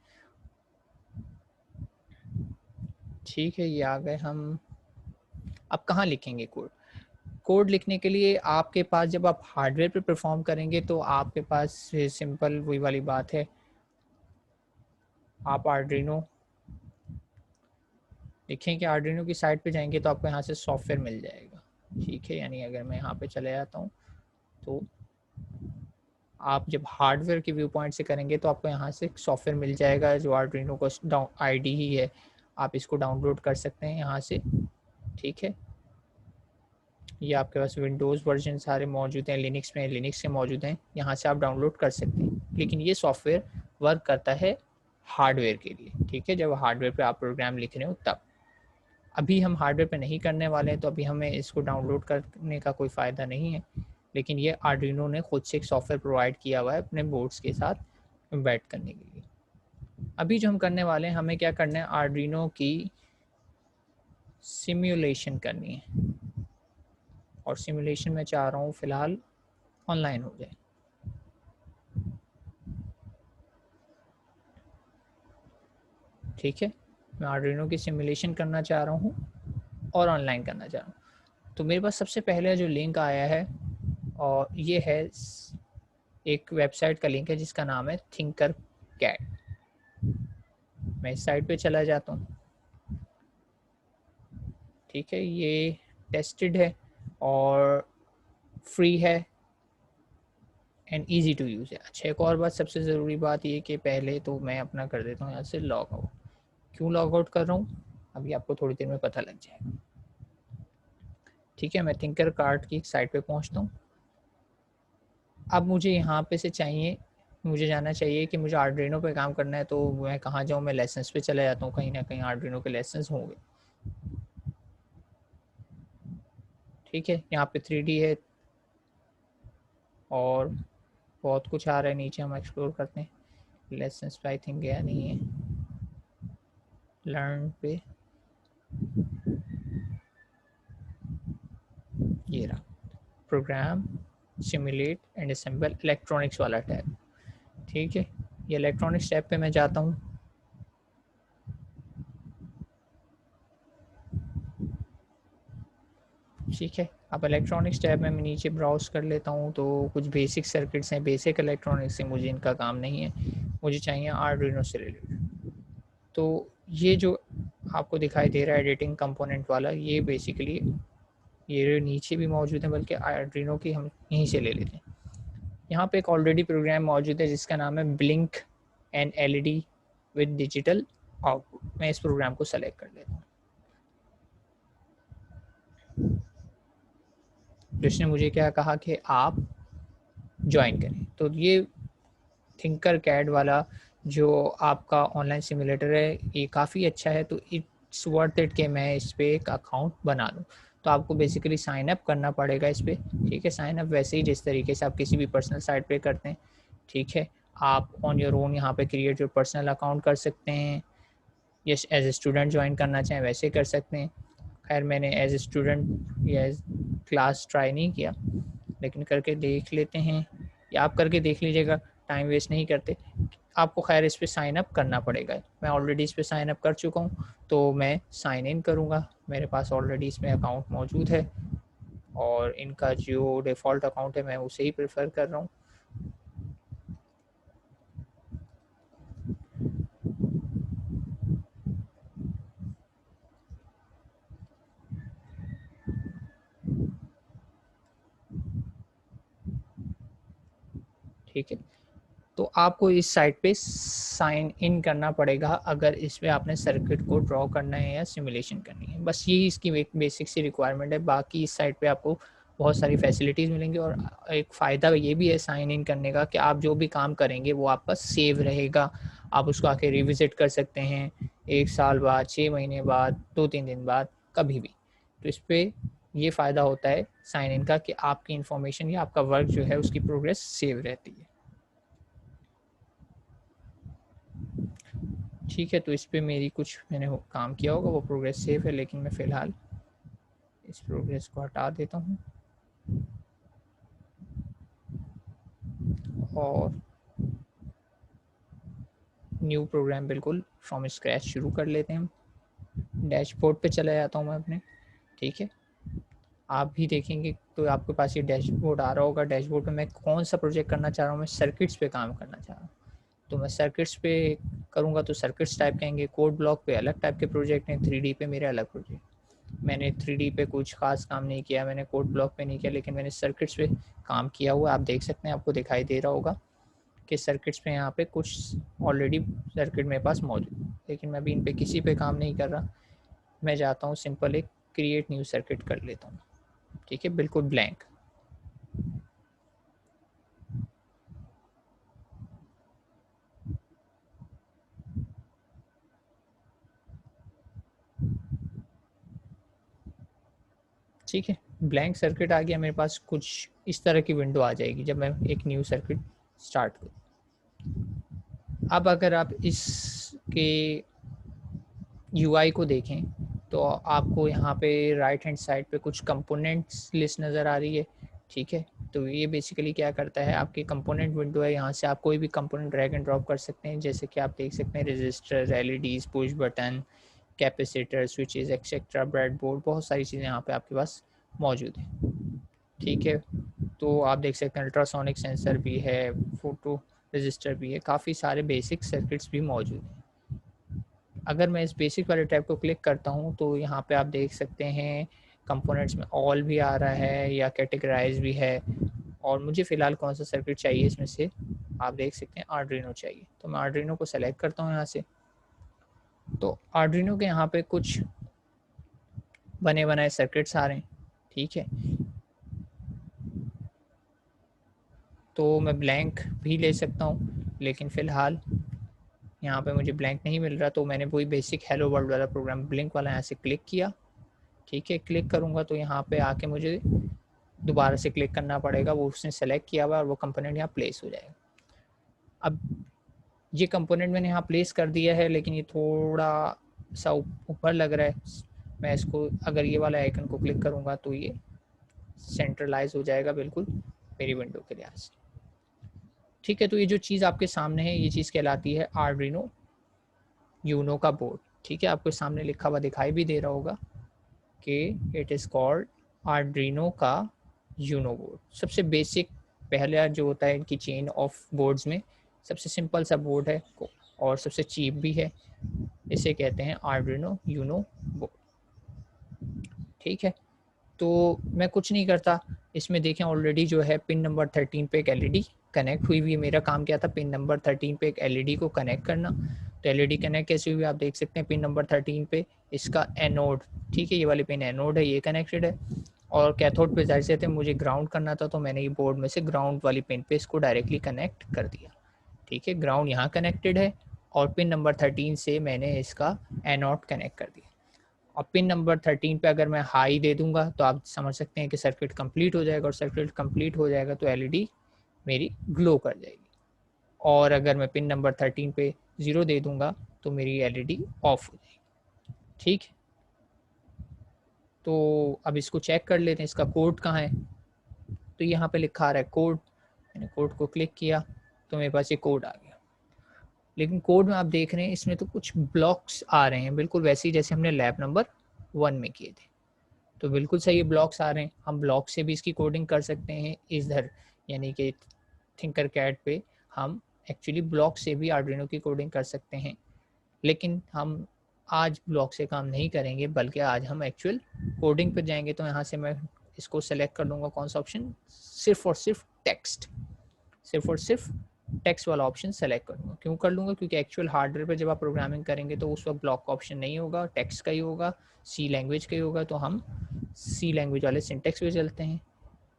ठीक है, ये आ गए हम। अब कहाँ लिखेंगे कोड, कोड लिखने के लिए आपके पास, जब आप हार्डवेयर पे परफॉर्म करेंगे तो आपके पास सिंपल वही वाली बात है, आप आर्डिनो लिखेंगे, आर्डिनो की साइट पे जाएंगे तो आपको यहाँ से सॉफ्टवेयर मिल जाएगा। ठीक है, यानी अगर मैं यहाँ पे चले जाता हूँ तो आप जब हार्डवेयर के व्यू पॉइंट से करेंगे तो आपको यहाँ से सॉफ्टवेयर मिल जाएगा जो आर्डिनो को आईडी ही है, आप इसको डाउनलोड कर सकते हैं यहाँ से। ठीक है, ये आपके पास विंडोज़ वर्जन सारे मौजूद हैं, लिनक्स में लिनक्स के मौजूद हैं, यहाँ से आप डाउनलोड कर सकते हैं। लेकिन ये सॉफ्टवेयर वर्क करता है हार्डवेयर के लिए। ठीक है, जब हार्डवेयर पे आप प्रोग्राम लिख रहे हो तब। अभी हम हार्डवेयर पे नहीं करने वाले हैं, तो अभी हमें इसको डाउनलोड करने का कोई फ़ायदा नहीं है, लेकिन ये आर्डिनो ने खुद से एक सॉफ्टवेयर प्रोवाइड किया हुआ है अपने बोर्ड्स के साथ एम्बेड करने के लिए। अभी जो हम करने वाले हैं, हमें क्या करना है, आर्डिनो की सिम्युलेशन करनी है, और सिम्युलेशन मैं चाह रहा हूँ फ़िलहाल ऑनलाइन हो जाए। ठीक है, मैं आर्डिनो की सिमुलेशन करना चाह रहा हूँ और ऑनलाइन करना चाह रहा हूँ। तो मेरे पास सबसे पहले जो लिंक आया है और ये है एक वेबसाइट का लिंक है जिसका नाम है थिंकर कैड। मैं इस साइट पे चला जाता हूँ। ठीक है, ये टेस्टेड है और फ्री है एंड इजी टू यूज़ है। अच्छा, एक और बात, सबसे ज़रूरी बात ये कि पहले तो मैं अपना कर देता हूँ यहाँ से लॉग आउट। क्यों लॉग आउट कर रहा हूँ अभी आपको थोड़ी देर में पता लग जाएगा। ठीक है, मैं थिंकर कार्ड की साइट पे पहुँचता हूँ। अब मुझे यहाँ पे से चाहिए, मुझे जानना चाहिए कि मुझे आर्डिनो पे काम करना है, तो मैं कहाँ जाऊँ? मैं लेसन्स पे चला जाता हूँ, कहीं ना कहीं आर्डिनो के लेसन्स होंगे। ठीक है, यहाँ पे 3D है और बहुत कुछ आ रहा है नीचे, हम एक्सप्लोर करते हैं। लेसन्स पे आई थिंक गया नहीं है। लर्न पे ये रहा, program simulate and assemble electronics वाला टैब। ठीक है, ये इलेक्ट्रॉनिक्स टैब पे मैं जाता हूँ। ठीक है, अब इलेक्ट्रॉनिक्स टैब में मैं नीचे ब्राउज कर लेता हूँ, तो कुछ बेसिक सर्किट्स हैं, बेसिक इलेक्ट्रॉनिक्स से मुझे इनका काम नहीं है, मुझे चाहिए आर्डिनो से रिलेटेड। तो ये जो आपको दिखाई दे रहा है एडिटिंग कंपोनेंट वाला, ये बेसिकली ये नीचे भी मौजूद है, बल्कि आर्डिनो की हम यहीं से ले लेते हैं। यहाँ पे एक ऑलरेडी प्रोग्राम मौजूद है जिसका नाम है blink and LED with digital output. मैं इस प्रोग्राम को सेलेक्ट कर लेता हूँ। तो इसने मुझे क्या कहा कि आप ज्वाइन करें। तो ये थिंकर कैड वाला जो आपका ऑनलाइन सिमुलेटर है, ये काफ़ी अच्छा है, तो इट्स वर्थ इट कि मैं इस पर एक अकाउंट बना लूँ। तो आपको बेसिकली साइन अप करना पड़ेगा इस पर। ठीक है, साइन अप वैसे ही जिस तरीके से आप किसी भी पर्सनल साइट पे करते हैं। ठीक है, आप ऑन योर ओन यहाँ पे क्रिएट योर पर्सनल अकाउंट कर सकते हैं, yes as a student join करना चाहें वैसे कर सकते हैं। खैर मैंने एज ए स्टूडेंट या एज क्लास ट्राई नहीं किया, लेकिन करके देख लेते हैं, या आप करके देख लीजिएगा, टाइम वेस्ट नहीं करते। आपको खैर इस पर साइन अप करना पड़ेगा। मैं ऑलरेडी इस पर साइन अप कर चुका हूँ, तो मैं साइन इन करूँगा। मेरे पास ऑलरेडी इसमें अकाउंट मौजूद है और इनका जो डिफ़ॉल्ट अकाउंट है मैं उसे ही प्रेफर कर रहा हूँ। ठीक है, तो आपको इस साइट पे साइन इन करना पड़ेगा अगर इस पर आपने सर्किट को ड्रॉ करना है या सिमुलेशन करनी है। बस यही इसकी एक बेसिक सी रिक्वायरमेंट है। बाकी इस साइट पे आपको बहुत सारी फैसिलिटीज़ मिलेंगी, और एक फ़ायदा ये भी है साइन इन करने का कि आप जो भी काम करेंगे वो आपका सेव रहेगा। आप उसको आके रिविज़िट कर सकते हैं 1 साल बाद, 6 महीने बाद, 2-3 दिन बाद, कभी भी। तो इस पर ये फ़ायदा होता है साइन इन का कि आपकी इन्फॉर्मेशन या आपका वर्क जो है उसकी प्रोग्रेस सेव रहती है। ठीक है, तो इस पे मेरी कुछ मैंने काम किया होगा, वो प्रोग्रेस सेव है, लेकिन मैं फ़िलहाल इस प्रोग्रेस को हटा देता हूँ और न्यू प्रोग्राम बिल्कुल फ्रॉम स्क्रैच शुरू कर लेते हैं। डैशबोर्ड पे चला जाता हूँ मैं अपने। ठीक है, आप भी देखेंगे तो आपके पास ये डैशबोर्ड आ रहा होगा। डैशबोर्ड पे मैं कौन सा प्रोजेक्ट करना चाह रहा हूँ, मैं सर्किट्स पे काम करना चाह रहा हूँ, तो मैं सर्किट्स पे करूँगा तो सर्किट्स टाइप कहेंगे। कोड ब्लॉक पे अलग टाइप के प्रोजेक्ट हैं, 3D पे मेरे अलग प्रोजेक्ट। मैंने 3D पे कुछ खास काम नहीं किया, मैंने कोड ब्लॉक पे नहीं किया, लेकिन मैंने सर्किट्स पे काम किया हुआ। आप देख सकते हैं, आपको दिखाई दे रहा होगा कि सर्किट्स पे यहाँ पे कुछ ऑलरेडी सर्किट मेरे पास मौजूद, लेकिन मैं अभी इन पे किसी पे काम नहीं कर रहा। मैं जाता हूँ सिंपल एक क्रिएट न्यू सर्किट कर लेता हूँ। ठीक है, बिल्कुल ब्लैंक। ठीक है, ब्लैंक सर्किट आ गया मेरे पास। कुछ इस तरह की विंडो आ जाएगी जब मैं एक न्यू सर्किट स्टार्ट करूँ। अब अगर आप इसके यूआई को देखें तो आपको यहाँ पे राइट हैंड साइड पे कुछ कंपोनेंट्स लिस्ट नज़र आ रही है, ठीक है। तो ये बेसिकली क्या करता है, आपकी कंपोनेंट विंडो है, यहाँ से आप कोई भी कंपोनेंट ड्रैग एंड ड्रॉप कर सकते हैं। जैसे कि आप देख सकते हैं register, LEDs, push button, capacitor, switches etcetera, breadboard, बहुत सारी चीज़ें यहाँ पे आपके पास मौजूद है, ठीक है। तो आप देख सकते हैं अल्ट्रासोनिक सेंसर भी है, फोटो रजिस्टर भी है, काफ़ी सारे बेसिक सर्किट्स भी मौजूद हैं। अगर मैं इस बेसिक वाले टैब को क्लिक करता हूँ तो यहाँ पे आप देख सकते हैं कंपोनेंट्स में ऑल भी आ रहा है या कैटेगराइज भी है, और मुझे फ़िलहाल कौन सा सर्किट चाहिए इसमें से आप देख सकते हैं आर्डिनो चाहिए, तो मैं आर्डिनो को सेलेक्ट करता हूँ यहाँ से। तो आर्डिनो के यहाँ पे कुछ बने बनाए सर्किट्स आ रहे हैं, ठीक है। तो मैं ब्लैंक भी ले सकता हूँ, लेकिन फ़िलहाल यहाँ पे मुझे ब्लैंक नहीं मिल रहा, तो मैंने वही बेसिक हेलो वर्ल्ड वाला प्रोग्राम ब्लिंक वाला यहाँ से क्लिक किया, ठीक है। क्लिक करूँगा तो यहाँ पे आके मुझे दोबारा से क्लिक करना पड़ेगा, वो उसने सेलेक्ट किया हुआ और वो कंपोनेंट यहाँ प्लेस हो जाएगा। अब ये कंपोनेंट मैंने यहाँ प्लेस कर दिया है, लेकिन ये थोड़ा सा ऊपर लग रहा है। मैं इसको अगर ये वाला आइकन को क्लिक करूँगा तो ये सेंट्रलाइज हो जाएगा बिल्कुल मेरी विंडो के लिहाज से, ठीक है। तो ये जो चीज़ आपके सामने है ये चीज़ कहलाती है आर्डिनो यूनो का बोर्ड, ठीक है। आपको सामने लिखा हुआ दिखाई भी दे रहा होगा कि इट इज़ कॉल्ड आर्डिनो का यूनो बोर्ड। सबसे बेसिक पहला जो होता है इनकी चेन ऑफ बोर्ड्स में सबसे सिंपल सा बोर्ड है और सबसे चीप भी है, इसे कहते हैं आर्डिनो यूनो बोर्ड, ठीक है। तो मैं कुछ नहीं करता, इसमें देखें ऑलरेडी जो है पिन नंबर 13 पे एक एलईडी कनेक्ट हुई हुई है। मेरा काम क्या था, पिन नंबर 13 पे एक एलईडी को कनेक्ट करना। तो एलईडी कनेक्ट कैसे हुई आप देख सकते हैं, पिन नंबर 13 पे इसका एनोड, ठीक है, ये वाली पिन एनोड है, ये कनेक्टेड है। और कैथोड पे जाहिर से थे मुझे ग्राउंड करना था, तो मैंने ये बोर्ड में से ग्राउंड वाली पिन पे इसको डायरेक्टली कनेक्ट कर दिया, ठीक है। ग्राउंड यहाँ कनेक्टेड है और पिन नंबर 13 से मैंने इसका एनोड कनेक्ट कर दिया। और पिन नंबर 13 पे अगर मैं हाई दे दूंगा तो आप समझ सकते हैं कि सर्किट कंप्लीट हो जाएगा, और सर्किट कंप्लीट हो जाएगा तो एलईडी मेरी ग्लो कर जाएगी। और अगर मैं पिन नंबर 13 पे 0 दे दूंगा तो मेरी एलईडी ऑफ हो जाएगी, ठीक है। तो अब इसको चेक कर लेते हैं, इसका कोड कहाँ है। तो यहाँ पे लिखा आ रहा है कोड, मैंने कोड को क्लिक किया तो मेरे पास ये कोड आ गया। लेकिन कोड में आप देख रहे हैं इसमें तो कुछ ब्लॉक्स आ रहे हैं, बिल्कुल वैसे ही जैसे हमने लैब नंबर 1 में किए थे। तो बिल्कुल सही ब्लॉक्स आ रहे हैं, हम ब्लॉक से भी इसकी कोडिंग कर सकते हैं इधर, यानी कि थिंकर कैड पे हम एक्चुअली ब्लॉक से भी आर्डिनो की कोडिंग कर सकते हैं। लेकिन हम आज ब्लॉक से काम नहीं करेंगे, बल्कि आज हम एक्चुअल कोडिंग पर जाएंगे। तो यहाँ से मैं इसको सेलेक्ट कर लूँगा, कौन सा ऑप्शन, सिर्फ और सिर्फ टेक्स्ट, सिर्फ और सिर्फ टेक्स्ट वाला ऑप्शन सेलेक्ट करूँगा। क्यों कर लूँगा, क्योंकि एक्चुअल हार्डवेयर पे जब आप प्रोग्रामिंग करेंगे तो उस वक्त ब्लॉक का ऑप्शन नहीं होगा, टेक्स्ट का ही होगा, सी लैंग्वेज का ही होगा। तो हम सी लैंग्वेज वाले सिंटेक्स पे चलते हैं।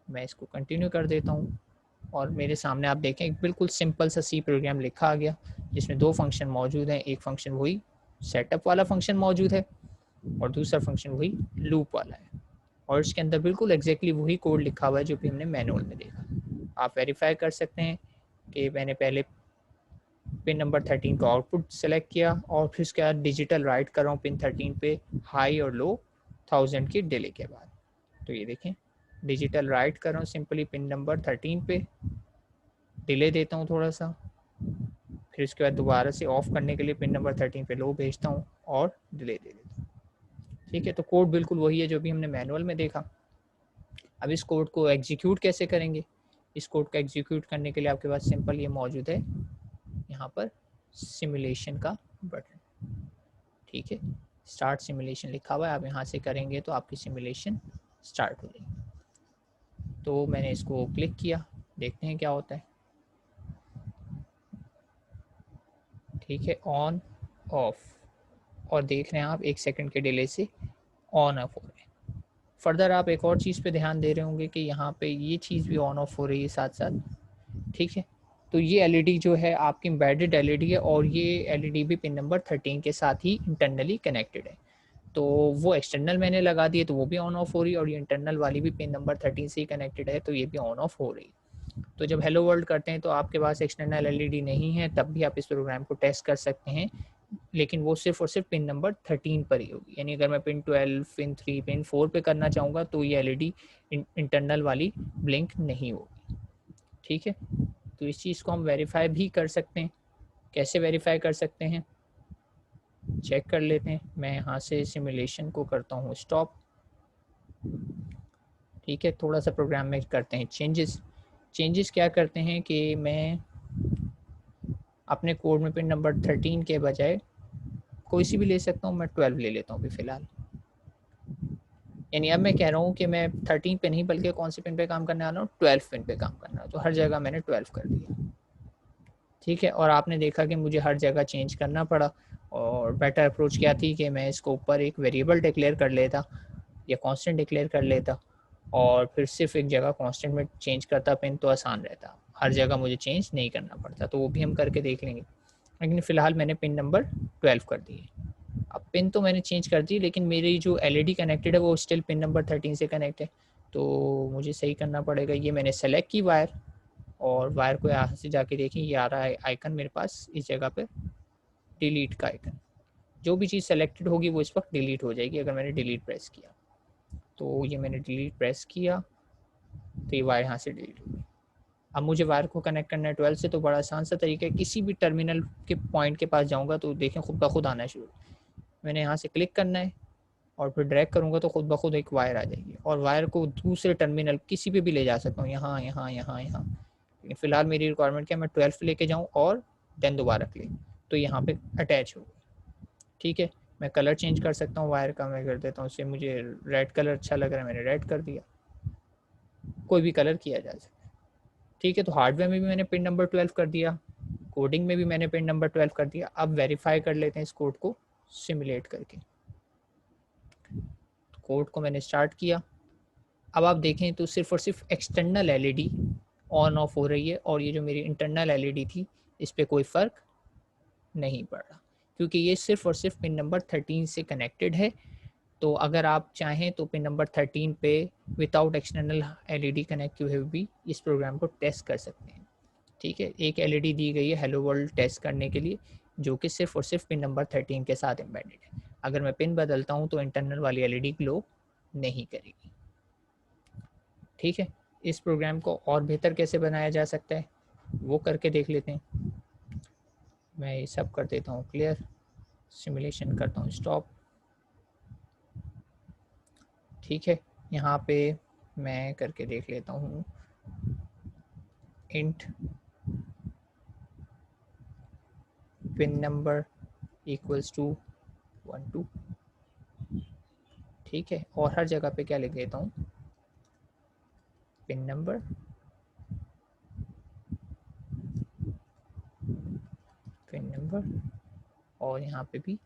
मैं इसको कंटिन्यू कर देता हूँ और मेरे सामने आप देखें एक बिल्कुल सिंपल सा सी प्रोग्राम लिखा आ गया, जिसमें 2 फंक्शन मौजूद हैं। एक फंक्शन वही सेटअप वाला फंक्शन मौजूद है और दूसरा फंक्शन वही लूप वाला है, और इसके अंदर बिल्कुल एग्जैक्टली वही कोड लिखा हुआ है जो कि हमने मैनुअल में देखा। आप वेरीफाई कर सकते हैं कि मैंने पहले पिन नंबर 13 का आउटपुट सेलेक्ट किया और फिर उसके बाद डिजिटल राइट कर रहा हूँ पिन 13 पे हाई और लो 1000 की डिले के बाद। तो ये देखें डिजिटल राइट कर रहा हूँ सिंपली पिन नंबर 13 पे, डिले देता हूँ थोड़ा सा, फिर उसके बाद दोबारा से ऑफ करने के लिए पिन नंबर 13 पे लो भेजता हूँ और डिले दे देता हूँ, ठीक है। तो कोड बिल्कुल वही है जो भी हमने मैनुअल में देखा। अब इस कोड को एग्जीक्यूट कैसे करेंगे, इस कोड को एग्जीक्यूट करने के लिए आपके पास सिंपल ये मौजूद है यहाँ पर सिमुलेशन का बटन, ठीक है। स्टार्ट सिमुलेशन लिखा हुआ है, आप यहाँ से करेंगे तो आपकी सिमुलेशन स्टार्ट हो जाएगी। तो मैंने इसको क्लिक किया, देखते हैं क्या होता है, ठीक है। ऑन ऑफ, और देख रहे हैं आप 1 सेकंड के डिले से ऑन ऑफ हो रहे हैं। फर्दर आप एक और चीज़ पे ध्यान दे रहे होंगे कि यहाँ पे ये चीज़ भी ऑन ऑफ हो रही है साथ साथ, ठीक है। तो ये एलईडी जो है आपकी एम्बेडेड एलईडी है और ये एलईडी भी पिन नंबर 13 के साथ ही इंटरनली कनेक्टेड है। तो वो एक्सटर्नल मैंने लगा दिए तो वो भी ऑन ऑफ हो रही है, और ये इंटरनल वाली भी पिन नंबर 13 से ही कनेक्टेड है तो ये भी ऑन ऑफ हो रही है। तो जब हेलो वर्ल्ड करते हैं तो आपके पास एक्सटर्नल एलईडी नहीं है, तब भी आप इस प्रोग्राम को टेस्ट कर सकते हैं लेकिन वो सिर्फ और सिर्फ पिन नंबर 13 पर ही होगी। यानी अगर मैं पिन 12, पिन 3, पिन 4 पे करना चाहूँगा तो ये एलईडी इंटरनल वाली ब्लिंक नहीं होगी। ठीक है, तो इस चीज़ को हम वेरीफाई भी कर सकते हैं। कैसे वेरीफाई कर सकते हैं, चेक कर लेते हैं। मैं यहाँ से सिमुलेशन को करता हूँ स्टॉप। ठीक है, थोड़ा सा प्रोग्राम में करते हैं चेंजेस क्या करते हैं कि मैं अपने कोड में पिन नंबर 13 के बजाय कोई सी भी ले सकता हूँ, मैं 12 ले लेता हूँ अभी फ़िलहाल। यानी अब मैं कह रहा हूँ कि मैं 13 पे नहीं बल्कि कौन से पिन पे काम करने वाला हूँ, 12 पिन पे काम करना है। तो हर जगह मैंने 12 कर दिया। ठीक है, और आपने देखा कि मुझे हर जगह चेंज करना पड़ा। और बेटर अप्रोच क्या थी कि मैं इसको ऊपर एक वेरिएबल डिक्लेयर कर लेता या कांस्टेंट डिक्लेयर कर लेता और फिर सिर्फ एक जगह कांस्टेंट में चेंज करता पिन, तो आसान रहता, हर जगह मुझे चेंज नहीं करना पड़ता। तो वो भी हम करके देख लेंगे। लेकिन फ़िलहाल मैंने पिन नंबर 12 कर दी है। अब पिन तो मैंने चेंज कर दी, लेकिन मेरी जो एलईडी कनेक्टेड है वो स्टिल पिन नंबर 13 से कनेक्ट है। तो मुझे सही करना पड़ेगा। ये मैंने सेलेक्ट की वायर, और वायर को यहाँ से जाके देखें, ये आ रहा है आइकन मेरे पास इस जगह पे, डिलीट का आइकन। जो भी चीज़ सेलेक्टेड होगी वो इस वक्त डिलीट हो जाएगी अगर मैंने डिलीट प्रेस किया। तो ये मैंने डिलीट प्रेस किया तो ये वायर यहाँ से डिलीट हो गई। अब मुझे वायर को कनेक्ट करना है 12 से, तो बड़ा आसान सा तरीका है, किसी भी टर्मिनल के पॉइंट के पास जाऊँगा तो देखें खुद ब खुद आना शुरू। मैंने यहाँ से क्लिक करना है और फिर ड्रैग करूँगा तो खुद ब खुद एक वायर आ जाएगी, और वायर को दूसरे टर्मिनल किसी पे भी ले जा सकता हूँ, यहाँ यहाँ यहाँ यहाँ। लेकिन फ़िलहाल मेरी रिक्वायरमेंट क्या है, मैं 12 लेके जाऊँ और देन दोबारा क्लिक, तो यहाँ पे अटैच हो। ठीक है, मैं कलर चेंज कर सकता हूँ वायर का। मैं कर देता हूँ, उससे मुझे रेड कलर अच्छा लग रहा है, मैंने रेड कर दिया। कोई भी कलर किया जा सकता है। ठीक है, तो हार्डवेयर में भी मैंने पिन नंबर 12 कर दिया, कोडिंग में भी मैंने पिन नंबर 12 कर दिया। अब वेरीफाई कर लेते हैं इस कोड को सिमुलेट करके। तो कोड को मैंने स्टार्ट किया। अब आप देखें तो सिर्फ और सिर्फ एक्सटर्नल एलईडी ऑन ऑफ हो रही है, और ये जो मेरी इंटरनल एलईडी थी इस पर कोई फ़र्क नहीं पड़ रहा, क्योंकि ये सिर्फ और सिर्फ पिन नंबर 13 से कनेक्टेड है। तो अगर आप चाहें तो पिन नंबर 13 पे विदाउट एक्सटर्नल एलईडी कनेक्ट किए हुए भी इस प्रोग्राम को टेस्ट कर सकते हैं। ठीक है, एक एलईडी दी गई है हेलो वर्ल्ड टेस्ट करने के लिए, जो कि सिर्फ और सिर्फ पिन नंबर 13 के साथ एम्बेडेड है। अगर मैं पिन बदलता हूँ तो इंटरनल वाली एलईडी ग्लो नहीं करेगी। ठीक है, इस प्रोग्राम को और बेहतर कैसे बनाया जा सकता है वो करके देख लेते हैं। मैं ये सब कर देता हूँ क्लियर, सिमुलेशन करता हूँ स्टॉप। ठीक है, यहाँ पे मैं करके देख लेता हूँ int pin number equals to 12। ठीक है, और हर जगह पे क्या लिख देता हूँ, पिन नंबर और यहाँ पे भी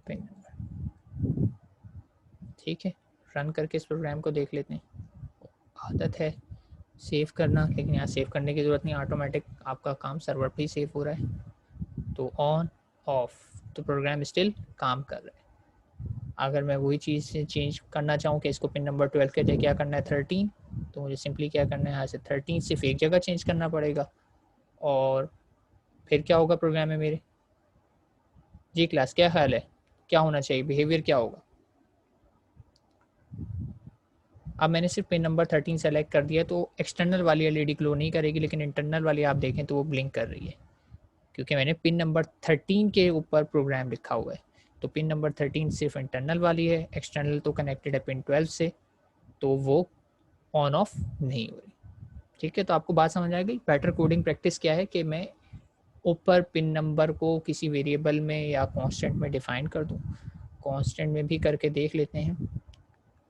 पिन नंबर। ठीक है, रन करके इस प्रोग्राम को देख लेते हैं। आदत है सेव करना, लेकिन यहाँ सेव करने की ज़रूरत नहीं, ऑटोमेटिक आपका काम सर्वर पे ही सेव हो रहा है। तो ऑन ऑफ, तो प्रोग्राम स्टिल काम कर रहा है। अगर मैं वही चीज़ से चेंज करना चाहूँ कि इसको पिन नंबर 12 के जगह क्या करना है 13, तो मुझे सिंपली क्या करना है, यहाँ से 13 सिर्फ एक जगह चेंज करना पड़ेगा। और फिर क्या होगा प्रोग्राम में मेरे, जी क्लास क्या ख्याल है, क्या होना चाहिए, बिहेवियर क्या होगा। अब मैंने सिर्फ पिन नंबर 13 सेलेक्ट कर दिया, तो एक्सटर्नल वाली एलईडी ग्लो नहीं करेगी, लेकिन इंटरनल वाली आप देखें तो वो ब्लिंक कर रही है, क्योंकि मैंने पिन नंबर 13 के ऊपर प्रोग्राम लिखा हुआ है। तो पिन नंबर 13 सिर्फ इंटरनल वाली है, एक्सटर्नल तो कनेक्टेड है पिन 12 से, तो वो ऑन ऑफ नहीं हो रही। ठीक है, तो आपको बात समझ आ गई। बेटर कोडिंग प्रैक्टिस क्या है कि मैं ऊपर पिन नंबर को किसी वेरिएबल में या कांस्टेंट में डिफाइन कर दूं। कांस्टेंट में भी करके देख लेते हैं,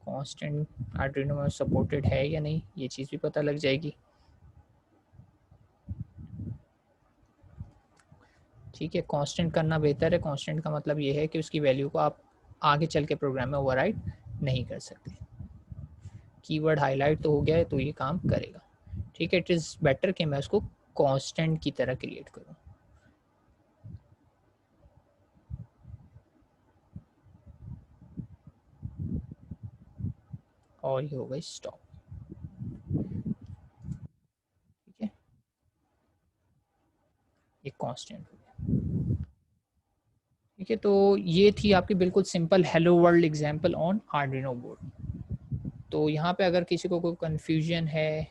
कांस्टेंट आर्डिनो में सपोर्टेड है या नहीं, ये चीज़ भी पता लग जाएगी। ठीक है, कांस्टेंट करना बेहतर है। कांस्टेंट का मतलब ये है कि उसकी वैल्यू को आप आगे चल के प्रोग्राम में ओवरराइड नहीं कर सकते। कीवर्ड हाईलाइट तो हो गया है, तो ये काम करेगा। ठीक है, इट इज़ बेटर कि मैं उसको कांस्टेंट की तरह क्रिएट करूँ। और ये हो गई स्टॉप। ठीक है, ये कांस्टेंट हो गया। ठीक है, तो ये थी आपकी बिल्कुल simple hello world example on Arduino board. तो यहाँ पे अगर किसी को कोई कन्फ्यूजन है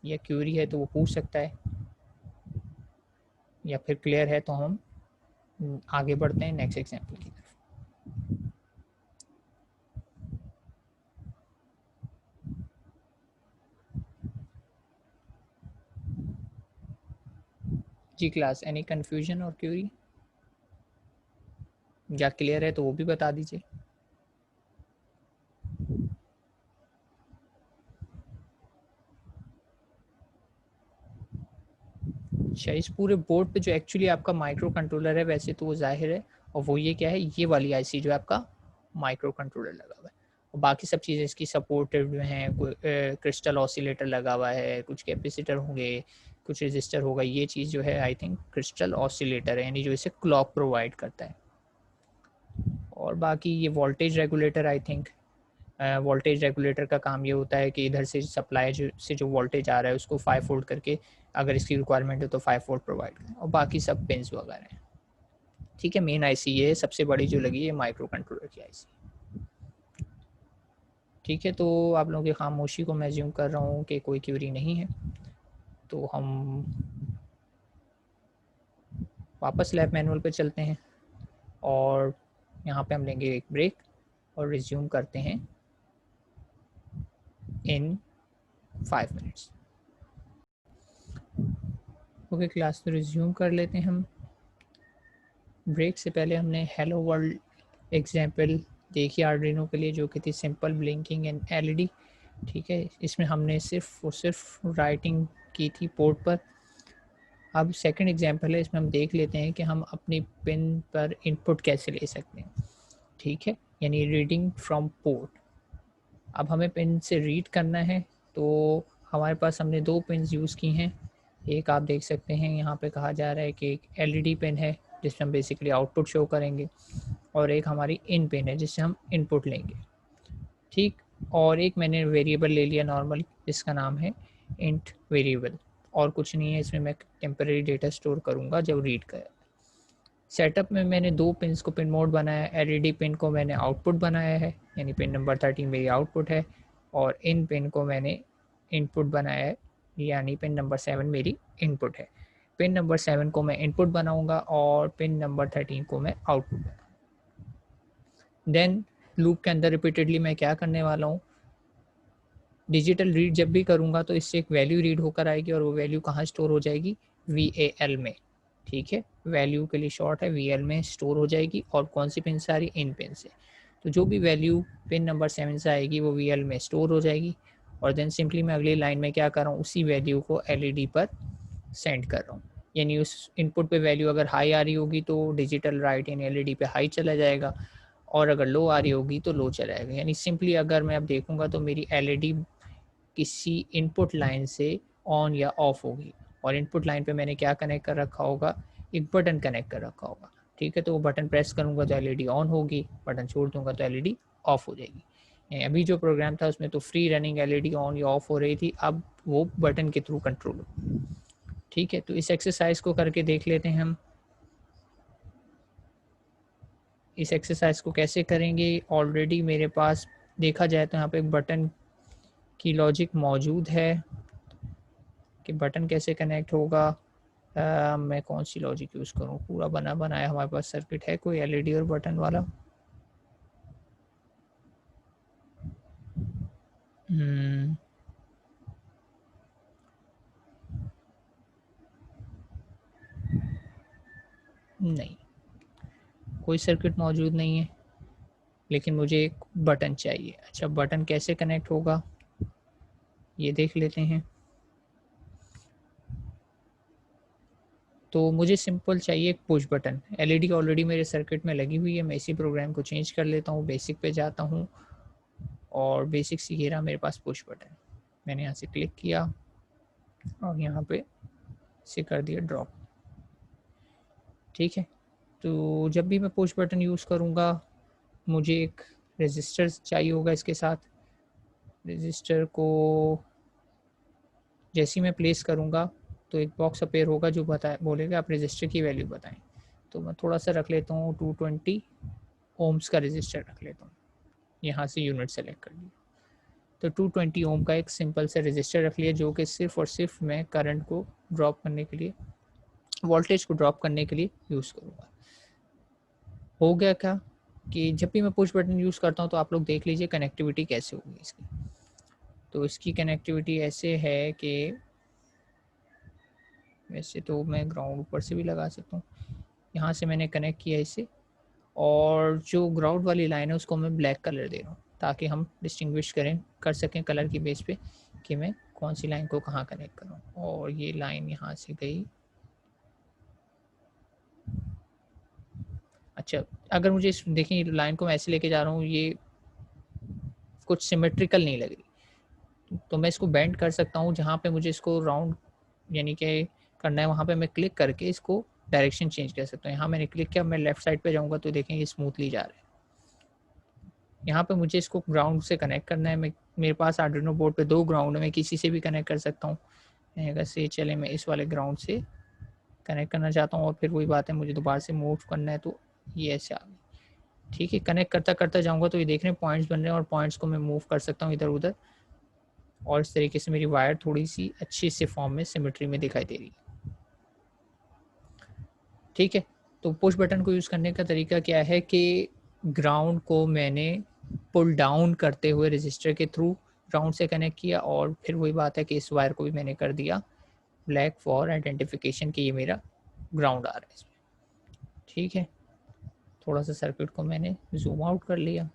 या क्यूरी है तो वो पूछ सकता है, या फिर क्लियर है तो हम आगे बढ़ते हैं नेक्स्ट एग्जांपल की तरफ। जी क्लास, एनी कन्फ्यूजन और क्यूरी, या क्लियर है तो वो भी बता दीजिए। अच्छा, इस पूरे बोर्ड पे जो एक्चुअली आपका माइक्रो कंट्रोलर है वैसे तो वो जाहिर है, और वो ये क्या है, ये वाली आईसी जो है आपका माइक्रो कंट्रोलर लगा हुआ है, और बाकी सब चीज़ें इसकी सपोर्टेड हैं, कोई क्रिस्टल ऑसिलेटर लगा हुआ है, कुछ कैपेसिटर होंगे, कुछ रजिस्टर होगा। ये चीज़ जो है आई थिंक क्रिस्टल ऑसिलेटर है, यानी जो इसे क्लॉक प्रोवाइड करता है। और बाकी ये voltage regulator, I think voltage regulator का काम ये होता है कि इधर से सप्लाई से जो वोल्टेज आ रहा है उसको 5 वोल्ट करके, अगर इसकी रिक्वायरमेंट है तो 5 वोल्ट प्रोवाइड करें, और बाकी सब पिंस वगैरह हैं। ठीक है, मेन आईसी ये है, सबसे बड़ी जो लगी है माइक्रो कंट्रोलर की आईसी। ठीक है, तो आप लोगों की खामोशी को मैं ज्यूम कर रहा हूँ कि कोई क्यूरी नहीं है, तो हम वापस लैब मैनुअल पे चलते हैं, और यहाँ पे हम लेंगे एक ब्रेक और रिज्यूम करते हैं इन 5 मिनट्स। ओके क्लास, तो रिज्यूम कर लेते हैं हम। ब्रेक से पहले हमने हेलो वर्ल्ड एग्जाम्पल देखी आर्डिनो के लिए, जो कि थी सिंपल ब्लिंकिंग एंड एलईडी। ठीक है, इसमें हमने सिर्फ और सिर्फ राइटिंग की थी पोर्ट पर। अब सेकंड एग्जाम्पल है, इसमें हम देख लेते हैं कि हम अपनी पिन पर इनपुट कैसे ले सकते हैं। ठीक है, यानी रीडिंग फ्रॉम पोर्ट। अब हमें पिन से रीड करना है, तो हमारे पास हमने 2 पिन्स यूज़ की हैं। एक आप देख सकते हैं यहाँ पे कहा जा रहा है कि एक एलईडी पिन है जिसमें हम बेसिकली आउटपुट शो करेंगे, और एक हमारी इन पिन है जिससे हम इनपुट लेंगे। ठीक, और एक मैंने वेरिएबल ले लिया नॉर्मल, जिसका नाम है इंट वेरिएबल, और कुछ नहीं है इसमें, मैं टेम्परेरी डेटा स्टोर करूँगा जब रीड कर। सेटअप में मैंने 2 पिन्स को पिन मोड बनाया, एलईडी पिन को मैंने आउटपुट बनाया है, यानी पिन नंबर 13 मेरी आउटपुट है, और इन पिन को मैंने इनपुट बनाया है, यानी पिन नंबर 7 मेरी इनपुट है। पिन नंबर 7 को मैं इनपुट बनाऊंगा और पिन नंबर 13 को मैं आउटपुट बनाऊंगा। देन लूप के अंदर रिपीटेडली मैं क्या करने वाला हूँ, डिजिटल रीड जब भी करूँगा तो इससे एक वैल्यू रीड होकर आएगी, और वो वैल्यू कहाँ स्टोर हो जाएगी, VAL में। ठीक है, वैल्यू के लिए शॉर्ट है, VAL में स्टोर हो जाएगी, और कौन सी पिन से आ रही, इन पिन से। तो जो भी वैल्यू पिन नंबर 7 से आएगी वो VAL में स्टोर हो जाएगी, और देन सिंपली मैं अगली लाइन में क्या कर रहा हूँ, उसी वैल्यू को LED पर सेंड कर रहा हूँ। यानी उस इनपुट पे वैल्यू अगर हाई आ रही होगी तो डिजिटल राइट यानी LED पे हाई चला जाएगा, और अगर लो आ रही होगी तो लो चला जाएगा। यानी सिंपली अगर मैं अब देखूंगा तो मेरी LED किसी इनपुट लाइन से ऑन या ऑफ होगी, और इनपुट लाइन पे मैंने क्या कनेक्ट कर रखा होगा, एक बटन कनेक्ट कर रखा होगा। ठीक है, तो वो बटन प्रेस करूंगा तो LED ऑन होगी, बटन छोड़ दूंगा तो LED ऑफ हो जाएगी। अभी जो प्रोग्राम था उसमें तो फ्री रनिंग LED ऑन या ऑफ हो रही थी, अब वो बटन के थ्रू कंट्रोल हो। ठीक है, तो इस एक्सरसाइज को करके देख लेते हैं हम। इस एक्सरसाइज को कैसे करेंगे, ऑलरेडी मेरे पास देखा जाए तो यहाँ पे एक बटन की लॉजिक मौजूद है कि बटन कैसे कनेक्ट होगा। मैं कौन सी लॉजिक यूज़ करूँ, पूरा बनाया हमारे पास सर्किट है कोई LED और बटन वाला। नहीं, कोई सर्किट मौजूद नहीं है, लेकिन मुझे एक बटन चाहिए। अच्छा, बटन कैसे कनेक्ट होगा ये देख लेते हैं। तो मुझे सिंपल चाहिए एक पुश बटन। LED ऑलरेडी मेरे सर्किट में लगी हुई है, मैं इसी प्रोग्राम को चेंज कर लेता हूँ, बेसिक पे जाता हूँ, और बेसिक से ये रहा मेरे पास पुश बटन। मैंने यहाँ से क्लिक किया और यहाँ पे से कर दिया ड्रॉप। ठीक है, तो जब भी मैं पुश बटन यूज़ करूँगा मुझे एक रजिस्टर चाहिए होगा इसके साथ। रजिस्टर को जैसे ही मैं प्लेस करूँगा तो एक बॉक्स अपेयर होगा जो बोलेगा आप रजिस्टर की वैल्यू बताएं। तो मैं थोड़ा सा रख लेता हूँ 220 ओम्स का रजिस्टर रख लेता हूँ, यहाँ से यूनिट सेलेक्ट कर लिया। तो 220 ओम का एक सिंपल से रजिस्टर रख लिया, जो कि सिर्फ और सिर्फ मैं करंट को ड्रॉप करने के लिए, वोल्टेज को ड्रॉप करने के लिए यूज़ करूँगा। हो गया क्या कि जब भी मैं पुश बटन यूज़ करता हूँ तो आप लोग देख लीजिए कनेक्टिविटी कैसे होगी इसकी। तो इसकी कनेक्टिविटी ऐसे है कि वैसे तो मैं ग्राउंड ऊपर से भी लगा सकता हूँ, यहाँ से मैंने कनेक्ट किया इसे, और जो ग्राउंड वाली लाइन है उसको मैं ब्लैक कलर दे रहा हूँ ताकि हम डिस्टिंग्विश कर सकें कलर की बेस पे कि मैं कौन सी लाइन को कहाँ कनेक्ट करूँ। और ये लाइन यहाँ से गई। अच्छा, अगर मुझे देखिए लाइन को मैं ऐसे लेके जा रहा हूँ, ये कुछ सिमेट्रिकल नहीं लग रही, तो मैं इसको बेंड कर सकता हूँ। जहाँ पे मुझे इसको राउंड यानी कि करना है वहाँ पे मैं क्लिक करके इसको डायरेक्शन चेंज कर सकता हूँ। यहाँ मैंने क्लिक किया, मैं लेफ्ट साइड पे जाऊँगा तो देखें ये स्मूथली जा रहा है। यहाँ पे मुझे इसको ग्राउंड से कनेक्ट करना है। मेरे पास आर्डिनो बोर्ड पे 2 ग्राउंड है, मैं किसी से भी कनेक्ट कर सकता हूँ। अगर से चले मैं इस वाले ग्राउंड से कनेक्ट करना चाहता हूँ और फिर वही बात है मुझे दोबारा से मूव करना है, तो ये ऐसे आ गई। ठीक है, कनेक्ट करता करता जाऊँगा तो ये देख रहे हैं पॉइंट्स बन रहे हैं और पॉइंट्स को मैं मूव कर सकता हूँ इधर उधर, और इस तरीके से मेरी वायर थोड़ी सी अच्छी से फॉर्म में सिमेट्री में दिखाई दे रही है। ठीक है, तो पुश बटन को यूज़ करने का तरीका क्या है कि ग्राउंड को मैंने पुल डाउन करते हुए रजिस्टर के थ्रू ग्राउंड से कनेक्ट किया, और फिर वही बात है कि इस वायर को भी मैंने कर दिया ब्लैक फॉर आइडेंटिफिकेशन कि ये मेरा ग्राउंड आ रहा है इसमें। ठीक है, थोड़ा सा सर्किट को मैंने जूम आउट कर लिया।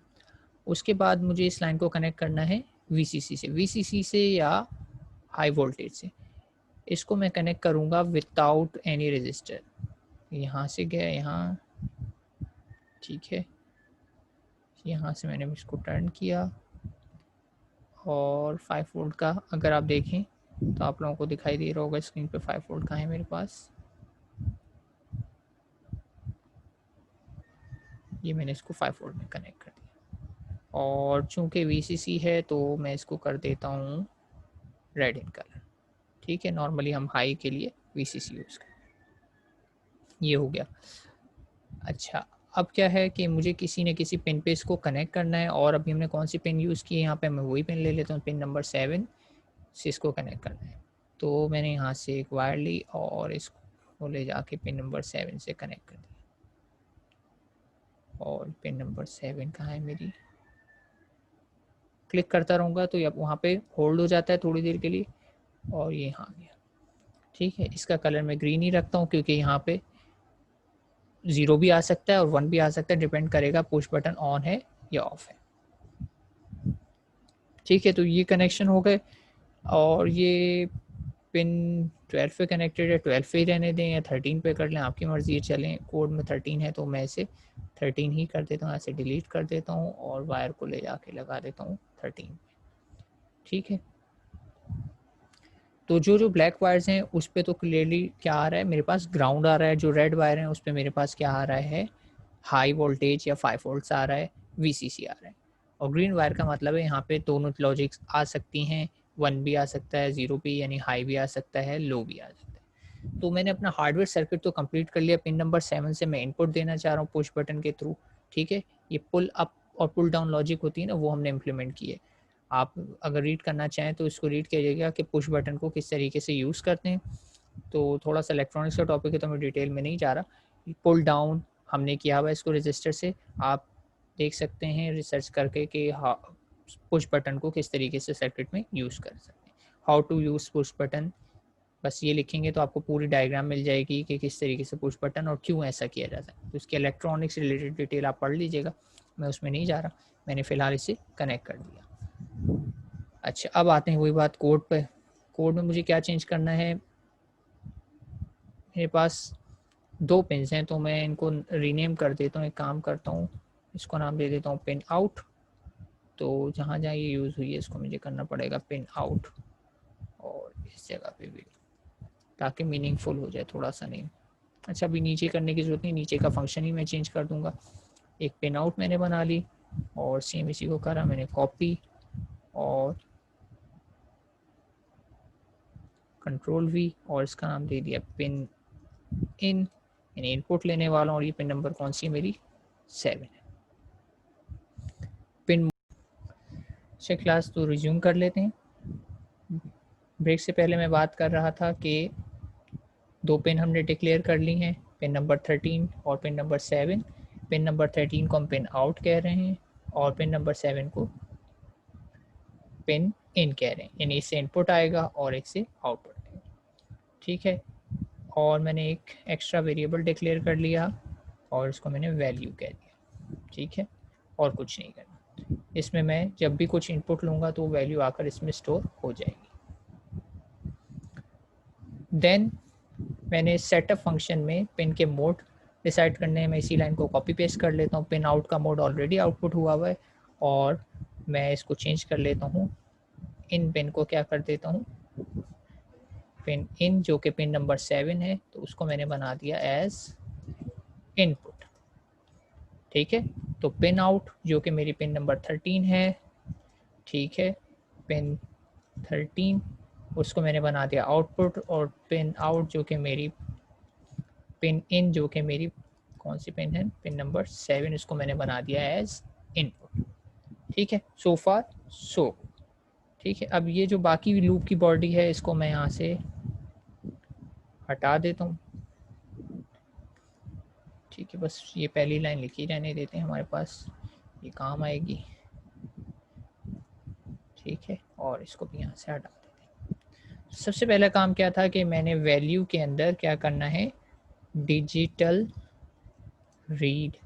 उसके बाद मुझे इस लाइन को कनेक्ट करना है वीसीसी से या हाई वोल्टेज से। इसको मैं कनेक्ट करूँगा विदाउट एनी रजिस्टर। यहाँ से गया यहाँ, ठीक है, यहाँ से मैंने इसको टर्न किया और 5 वोल्ट का अगर आप देखें तो आप लोगों को दिखाई दे रहा होगा स्क्रीन पे 5 वोल्ट का है मेरे पास। ये मैंने इसको 5 वोल्ट में कनेक्ट कर दिया, और चूंकि वीसीसी है तो मैं इसको कर देता हूँ रेड इन कलर। ठीक है, नॉर्मली हम हाई के लिए वीसीसी यूज़ करते हैं। ये हो गया। अच्छा, अब क्या है कि मुझे किसी न किसी पिन पे इसको कनेक्ट करना है, और अभी हमने कौन सी पिन यूज़ की है, यहाँ पे मैं वही पिन ले लेता हूँ, पिन नंबर 7 से इसको कनेक्ट करना है। तो मैंने यहाँ से एक वायर ली और इसको ले जाके पिन नंबर 7 से कनेक्ट कर दिया। और पिन नंबर 7 कहाँ है मेरी, क्लिक करता रहूँगा तो अब वहाँ पे होल्ड हो जाता है थोड़ी देर के लिए, और ये यहाँ आ गया। ठीक है, इसका कलर मैं ग्रीन ही रखता हूँ क्योंकि यहाँ पे 0 भी आ सकता है और 1 भी आ सकता है, डिपेंड करेगा पुश बटन ऑन है या ऑफ है। ठीक है, तो ये कनेक्शन हो गए, और ये पिन 12 पे कनेक्टेड है, 12 पे ही रहने दें या 13 पे कर लें, आपकी मर्ज़ी है। चलें, कोड में 13 है तो मैं इसे 13 ही कर देता हूँ, ऐसे डिलीट कर देता हूँ और वायर को ले जाके लगा देता हूँ 13। ठीक है, तो जो जो ब्लैक वायर्स हैं उस पर तो क्लियरली क्या आ रहा है, मेरे पास ग्राउंड आ रहा है। जो रेड वायर है उस पर मेरे पास क्या आ रहा है, हाई वोल्टेज या 5 वोल्ट्स आ रहा है, वीसीसी आ रहा है। और ग्रीन वायर का मतलब है यहाँ पे दोनों लॉजिक्स आ सकती हैं, 1 भी आ सकता है, 0 भी यानी हाई भी आ सकता है, लो भी आ सकता है। तो मैंने अपना हार्डवेयर सर्किट तो कंप्लीट कर लिया। पिन नंबर 7 से मैं इनपुट देना चाह रहा हूँ पुश बटन के थ्रू। ठीक है, ये पुल अप और पुल डाउन लॉजिक होती है ना, वो हमने इम्प्लीमेंट की है। आप अगर रीड करना चाहें तो इसको रीड कीजिएगा कि पुश बटन को किस तरीके से यूज़ करते हैं। तो थोड़ा सा इलेक्ट्रॉनिक्स का टॉपिक है तो मैं डिटेल में नहीं जा रहा। पुल डाउन हमने किया हुआ इसको रजिस्टर से, आप देख सकते हैं रिसर्च करके कि पुश बटन को किस तरीके से सर्किट में यूज़ कर सकते हैं। How to use push button, बस ये लिखेंगे तो आपको पूरी डायग्राम मिल जाएगी कि किस तरीके से पुश बटन और क्यों ऐसा किया जाता है। तो इसके इलेक्ट्रॉनिक्स से रिलेटेड डिटेल आप पढ़ लीजिएगा, मैं उसमें नहीं जा रहा, मैंने फ़िलहाल इसे कनेक्ट कर दिया। अच्छा, अब आते हैं वही बात कोड पे। कोड में मुझे क्या चेंज करना है, मेरे पास 2 पिन्स हैं तो मैं इनको रीनेम कर देता हूँ। एक काम करता हूँ, इसको नाम दे देता हूँ पिन आउट। तो जहाँ जहाँ ये यूज़ हुई है इसको मुझे करना पड़ेगा पिन आउट, और इस जगह पे भी, ताकि मीनिंगफुल हो जाए थोड़ा सा नेम। अच्छा, अभी नीचे करने की ज़रूरत नहीं, नीचे का फंक्शन ही मैं चेंज कर दूँगा। एक पिन आउट मैंने बना ली और सेम इसी को करा मैंने कॉपी और कंट्रोल V, और इसका नाम दे दिया पिन इन यानी इनपुट लेने वाला हूँ और ये पिन नंबर कौन सी है मेरी 7 है। पिन से क्लास तो रिज्यूम कर लेते हैं। ब्रेक से पहले मैं बात कर रहा था कि 2 पिन हमने डिक्लेयर कर ली हैं, पिन नंबर 13 और पिन नंबर 7। पिन नंबर 13 को हम पिन आउट कह रहे हैं और पिन नंबर 7 को पिन इन कह रहे हैं, यानी इससे इनपुट आएगा और एक से आउटपुट आएगा। ठीक है, और मैंने एक एक्स्ट्रा वेरिएबल डिक्लेयर कर लिया और इसको मैंने वैल्यू कह दिया। ठीक है, और कुछ नहीं करना। इसमें मैं जब भी कुछ इनपुट लूँगा तो वैल्यू आकर इसमें स्टोर हो जाएगी। देन मैंने सेटअप फंक्शन में पिन के मोड डिसाइड करने हैं। मैं इसी लाइन को कॉपी पेस्ट कर लेता हूँ। पिन आउट का मोड ऑलरेडी आउटपुट हुआ हुआ है और मैं इसको चेंज कर लेता हूँ। इन पिन को क्या कर देता हूँ, पिन इन जो कि पिन नंबर 7 है, तो उसको मैंने बना दिया एज इनपुट। ठीक है, तो पिन आउट जो कि मेरी पिन नंबर 13 है, ठीक है, पिन 13 उसको मैंने बना दिया आउटपुट, और पिन आउट जो कि मेरी पिन इन जो कि मेरी कौन सी पिन है, पिन नंबर 7, इसको मैंने बना दिया एज इनपुट। ठीक है, सो फार सो। ठीक है, अब ये जो बाकी लूप की बॉडी है इसको मैं यहाँ से हटा देता हूँ। ठीक है, बस ये पहली लाइन लिखी रहने देते हैं, हमारे पास ये काम आएगी। ठीक है, और इसको भी यहाँ से हटा देते हैं। सबसे पहला काम क्या था कि मैंने वैल्यू के अंदर क्या करना है, डिजिटल रीड,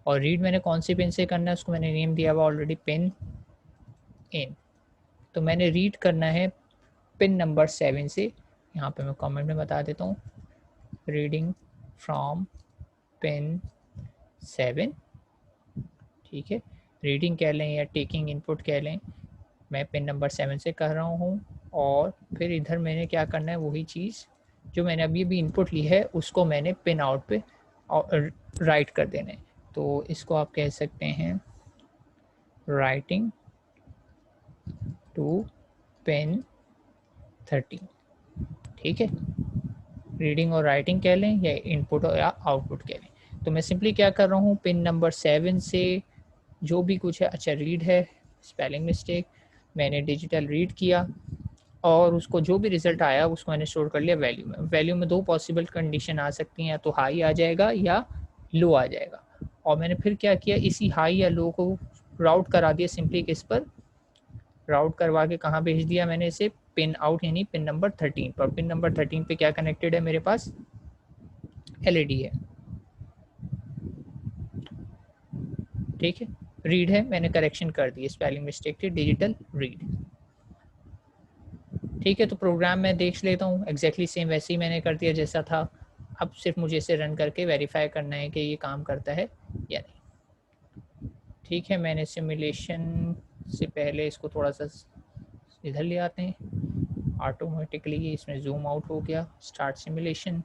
और रीड मैंने कौन सी पिन से करना है उसको मैंने नेम दिया हुआ ऑलरेडी, पिन इन। तो मैंने रीड करना है पिन नंबर 7 से। यहाँ पे मैं कमेंट में बता देता हूँ, रीडिंग फ्रॉम पिन 7। ठीक है, रीडिंग कह लें या टेकिंग इनपुट कह लें, मैं पिन नंबर 7 से कर रहा हूँ। और फिर इधर मैंने क्या करना है, वही चीज़ जो मैंने अभी भी इनपुट ली है उसको मैंने पिन आउट पे राइट कर देना है। तो इसको आप कह सकते हैं राइटिंग टू पिन 13। ठीक है, रीडिंग और राइटिंग कह लें या इनपुट या आउटपुट कह लें। तो मैं सिंपली क्या कर रहा हूँ, पिन नंबर 7 से जो भी कुछ है, अच्छा रीड है, स्पेलिंग मिस्टेक, मैंने डिजिटल रीड किया और उसको जो भी रिजल्ट आया उसको मैंने स्टोर कर लिया वैल्यू में। वैल्यू में 2 पॉसिबल कंडीशन आ सकती हैं, या तो हाई आ जाएगा या लो आ जाएगा। और मैंने फिर क्या किया, इसी हाई या लो को राउट करा दिया सिंपली किस पर, राउट करवा के कहाँ भेज दिया मैंने इसे, पिन आउट यानी पिन नंबर 13 पर। पिन नंबर 13 पे क्या कनेक्टेड है मेरे पास, एलईडी है। ठीक है, रीड है, मैंने करेक्शन कर दी, स्पेलिंग मिस्टेक थी, डिजिटल रीड। ठीक है, तो प्रोग्राम मैं देख लेता हूँ, एग्जैक्टली सेम वैसे ही मैंने कर दिया जैसा था। अब सिर्फ मुझे इसे रन करके वेरीफाई करना है कि ये काम करता है या नहीं। ठीक है, मैंने सिमुलेशन से पहले इसको थोड़ा सा इधर ले आते हैं, ऑटोमेटिकली इसमें जूम आउट हो गया। Start simulation,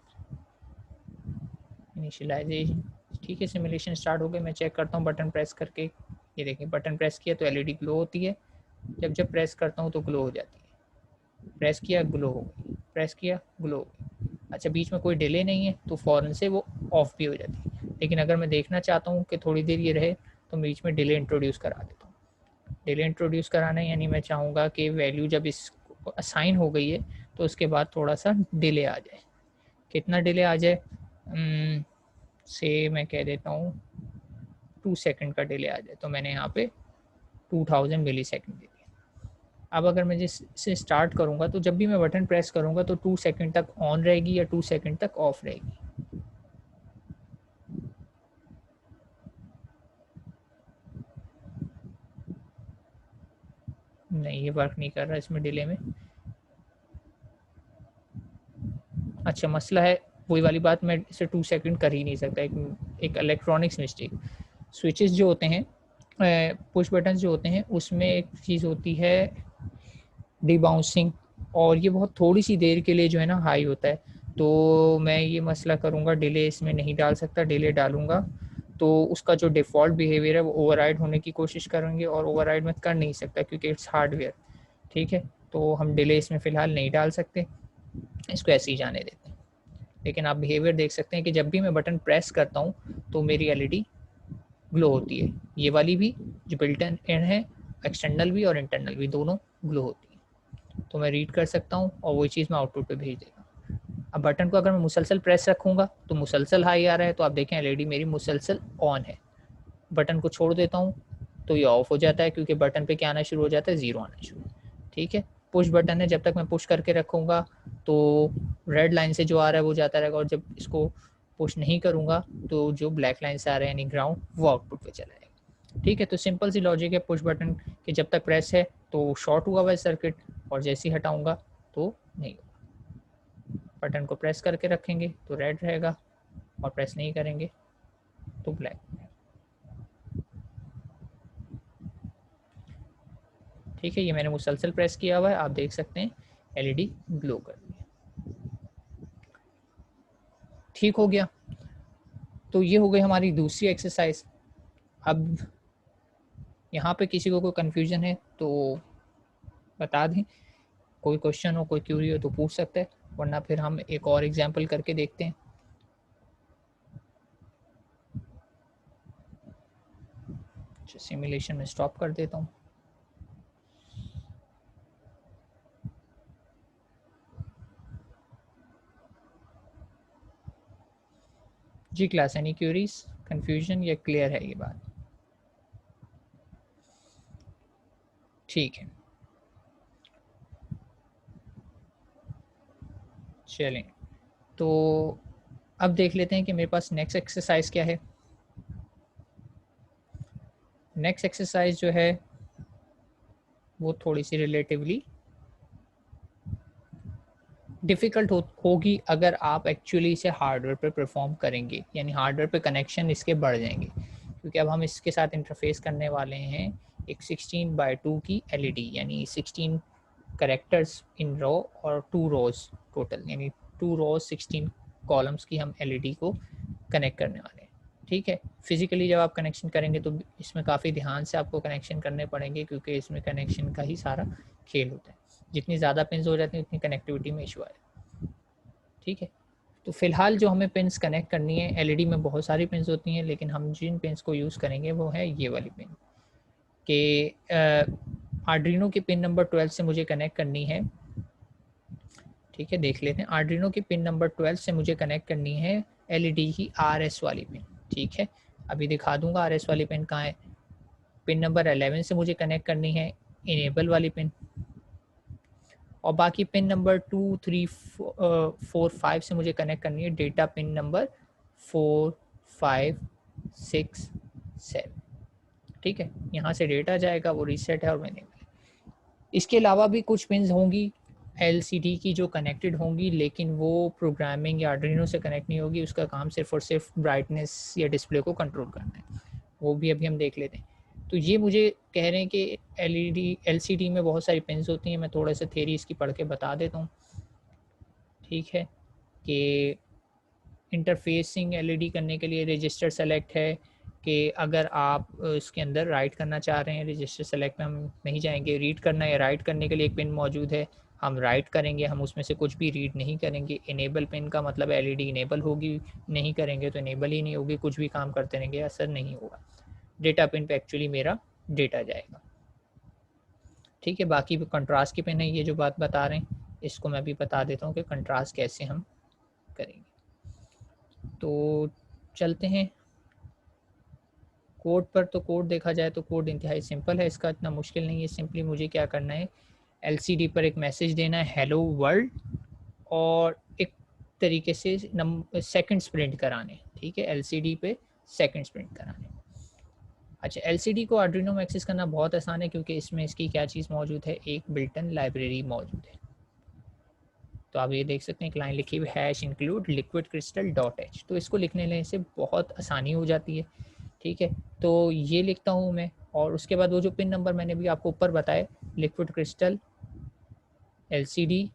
initialization. ठीक है, सिमुलेशन स्टार्ट हो गया। मैं चेक करता हूँ बटन प्रेस करके, ये देखिए बटन प्रेस किया तो एलईडी ग्लो होती है, जब प्रेस करता हूँ तो ग्लो हो जाती है। प्रेस किया ग्लो हो गई, प्रेस किया ग्लो हो गई। अच्छा, बीच में कोई डिले नहीं है तो फ़ौरन से वो ऑफ भी हो जाती है। लेकिन अगर मैं देखना चाहता हूँ कि थोड़ी देर ये रहे तो बीच में डिले इंट्रोड्यूस करा देता हूँ। डिले इंट्रोड्यूस कराना यानी मैं चाहूँगा कि वैल्यू जब इस असाइन हो गई है तो उसके बाद थोड़ा सा डिले आ जाए। कितना डिले आ जाए, से मैं कह देता हूँ 2 सेकंड का डिले आ जाए, तो मैंने यहाँ पे 2000 मिली सेकेंड दे दिया। अब अगर मैं जिससे स्टार्ट करूँगा तो जब भी मैं बटन प्रेस करूँगा तो 2 सेकंड तक ऑन रहेगी या 2 सेकंड तक ऑफ रहेगी। नहीं, ये वर्क नहीं कर रहा इसमें डिले में। अच्छा, मसला है वही वाली बात, मैं इसे 2 सेकंड कर ही नहीं सकता। एक इलेक्ट्रॉनिक्स मिस्टेक, स्विचेस जो होते हैं, पुश बटन जो होते हैं, उसमें एक चीज़ होती है डिबाउंसिंग, और ये बहुत थोड़ी सी देर के लिए जो है ना हाई होता है। तो मैं ये मसला करूँगा, डिले इसमें नहीं डाल सकता। डिले डालूँगा तो उसका जो डिफ़ॉल्ट बिहेवियर है वो ओवरराइड होने की कोशिश करेंगे, और ओवरराइड मैं कर नहीं सकता क्योंकि इट्स हार्डवेयर। ठीक है, तो हम डिले इसमें फ़िलहाल नहीं डाल सकते, इसको ऐसे ही जाने देते हैं। लेकिन आप बिहेवियर देख सकते हैं कि जब भी मैं बटन प्रेस करता हूँ तो मेरी एलईडी ग्लो होती है। ये वाली भी जो बिल्ट इन है, एक्सटर्नल भी और इंटरनल भी, दोनों ग्लो होती है। तो मैं रीड कर सकता हूँ और वही चीज़ मैं आउटपुट पे भेज देगा। अब बटन को अगर मैं मुसलसल प्रेस रखूँगा तो मुसलसल हाई आ रहा है, तो आप देखें एलईडी मेरी मुसलसल ऑन है। बटन को छोड़ देता हूँ तो ये ऑफ हो जाता है, क्योंकि बटन पे क्या आना शुरू हो जाता है, ज़ीरो आना शुरू। ठीक है, पुश बटन है, जब तक मैं पुश करके रखूँगा तो रेड लाइन से जो आ रहा है वो जाता रहेगा, और जब इसको पुश नहीं करूँगा तो जो ब्लैक लाइन से आ रहा है यानी ग्राउंड, वो आउटपुट पे चला जाएगा। ठीक है, तो सिंपल सी लॉजिक है पुश बटन कि जब तक प्रेस है तो शॉर्ट हुआ हुआ है सर्किट, और जैसे ही हटाऊँगा तो नहीं होगा। बटन को प्रेस करके रखेंगे तो रेड रहेगा, और प्रेस नहीं करेंगे तो ब्लैक। ठीक है, ये मैंने मुसलसल प्रेस किया हुआ है, आप देख सकते हैं एलईडी ग्लो कर रही है। ठीक हो गया, तो ये हो गई हमारी दूसरी एक्सरसाइज। अब यहाँ पे किसी को कोई कन्फ्यूजन है तो बता दें, कोई क्वेश्चन हो, कोई क्यूरी हो तो पूछ सकते हैं, वरना फिर हम एक और एग्जाम्पल करके देखते हैं। सिमुलेशन में स्टॉप कर देता हूँ। जी क्लास, एनी क्यूरीज, कन्फ्यूजन या क्लियर है ये बात? ठीक है, चलें तो अब देख लेते हैं कि मेरे पास नेक्स्ट एक्सरसाइज क्या है। नेक्स्ट एक्सरसाइज जो है वो थोड़ी सी रिलेटिवली डिफ़िकल्ट होगी अगर आप एक्चुअली इसे हार्डवेयर पे परफॉर्म करेंगे, यानी हार्डवेयर पे कनेक्शन इसके बढ़ जाएंगे, क्योंकि अब हम इसके साथ इंटरफेस करने वाले हैं एक 16:2 की एलईडी, यानी 16 करेक्टर्स इन रो और 2 रोज टोटल, यानी 2 रोज 16 कॉलम्स की हम एलईडी को कनेक्ट करने वाले हैं। ठीक है, फिजिकली जब आप कनेक्शन करेंगे तो इसमें काफ़ी ध्यान से आपको कनेक्शन करने पड़ेंगे, क्योंकि इसमें कनेक्शन का ही सारा खेल होता है। जितनी ज़्यादा पिन्स हो जाती हैं उतनी कनेक्टिविटी में इशू आएगा। ठीक है, तो फिलहाल जो हमें पिन्स कनेक्ट करनी है, एलईडी में बहुत सारी पिन्स होती हैं, लेकिन हम जिन पिन्स को यूज़ करेंगे वो है ये वाली पिन के आर्डिनो की पिन नंबर 12 से मुझे कनेक्ट करनी है। ठीक है, देख लेते हैं, आर्डिनो की पिन नंबर 12 से मुझे कनेक्ट करनी है एलईडी की आरएस वाली पिन। ठीक है, अभी दिखा दूंगा आरएस वाली पिन कहाँ है। पिन नंबर 11 से मुझे कनेक्ट करनी है इनेबल वाली पिन, और बाकी पिन नंबर 2, 3, 4, 5 से मुझे कनेक्ट करनी है डेटा पिन नंबर 4, 5, 6, 7। ठीक है, यहाँ से डेटा जाएगा, वो रीसेट है और मैंने, इसके अलावा भी कुछ पिन्स होंगी एलसीडी की जो कनेक्टेड होंगी, लेकिन वो प्रोग्रामिंग या आर्डिनो से कनेक्ट नहीं होगी, उसका काम सिर्फ और सिर्फ ब्राइटनेस या डिस्प्ले को कंट्रोल करना है, वो भी अभी हम देख लेते हैं। तो ये मुझे कह रहे हैं कि एलसीडी में बहुत सारी पिन्स होती हैं, मैं थोड़ा सा थ्योरी इसकी पढ़ के बता देता हूँ। ठीक है, कि इंटरफेसिंग एलईडी करने के लिए रजिस्टर सेलेक्ट है, कि अगर आप इसके अंदर राइट करना चाह रहे हैं, रजिस्टर सेलेक्ट में हम नहीं जाएंगे, रीड करना या राइट करने के लिए एक पिन मौजूद है, हम राइट करेंगे, हम उसमें से कुछ भी रीड नहीं करेंगे। इनेबल पिन का मतलब एलईडी इनेबल होगी, नहीं करेंगे तो इनेबल ही नहीं होगी, कुछ भी काम करते रहेंगे असर नहीं होगा। डेटा पिन पे एक्चुअली मेरा डेटा जाएगा। ठीक है, बाकी कंट्रास्ट की पिन है, ये जो बात बता रहे हैं इसको मैं भी बता देता हूँ कि कंट्रास्ट कैसे हम करेंगे। तो चलते हैं कोड पर। तो कोड देखा जाए तो कोड इंतहाई सिंपल है, इसका इतना मुश्किल नहीं है। सिंपली मुझे क्या करना है, एलसीडी पर एक मैसेज देना है हेलो वर्ल्ड, और एक तरीके से सेकंड्स प्रिंट कराने। ठीक है, एलसीडी पे सेकंड्स प्रिंट कराने। अच्छा, एलसीडी को आर्डिनो में एक्सेस करना बहुत आसान है, क्योंकि इसमें इसकी क्या चीज़ मौजूद है, एक बिल्टन लाइब्रेरी मौजूद है। तो आप ये देख सकते हैं, एक लाइन लिखी हुई hash include liquid crystal dot H, तो इसको लिखने लेने से बहुत आसानी हो जाती है। ठीक है, तो ये लिखता हूँ मैं, और उसके बाद वो जो पिन नंबर मैंने भी आपको ऊपर बताए, लिक्विड क्रिस्टल एलसीडी,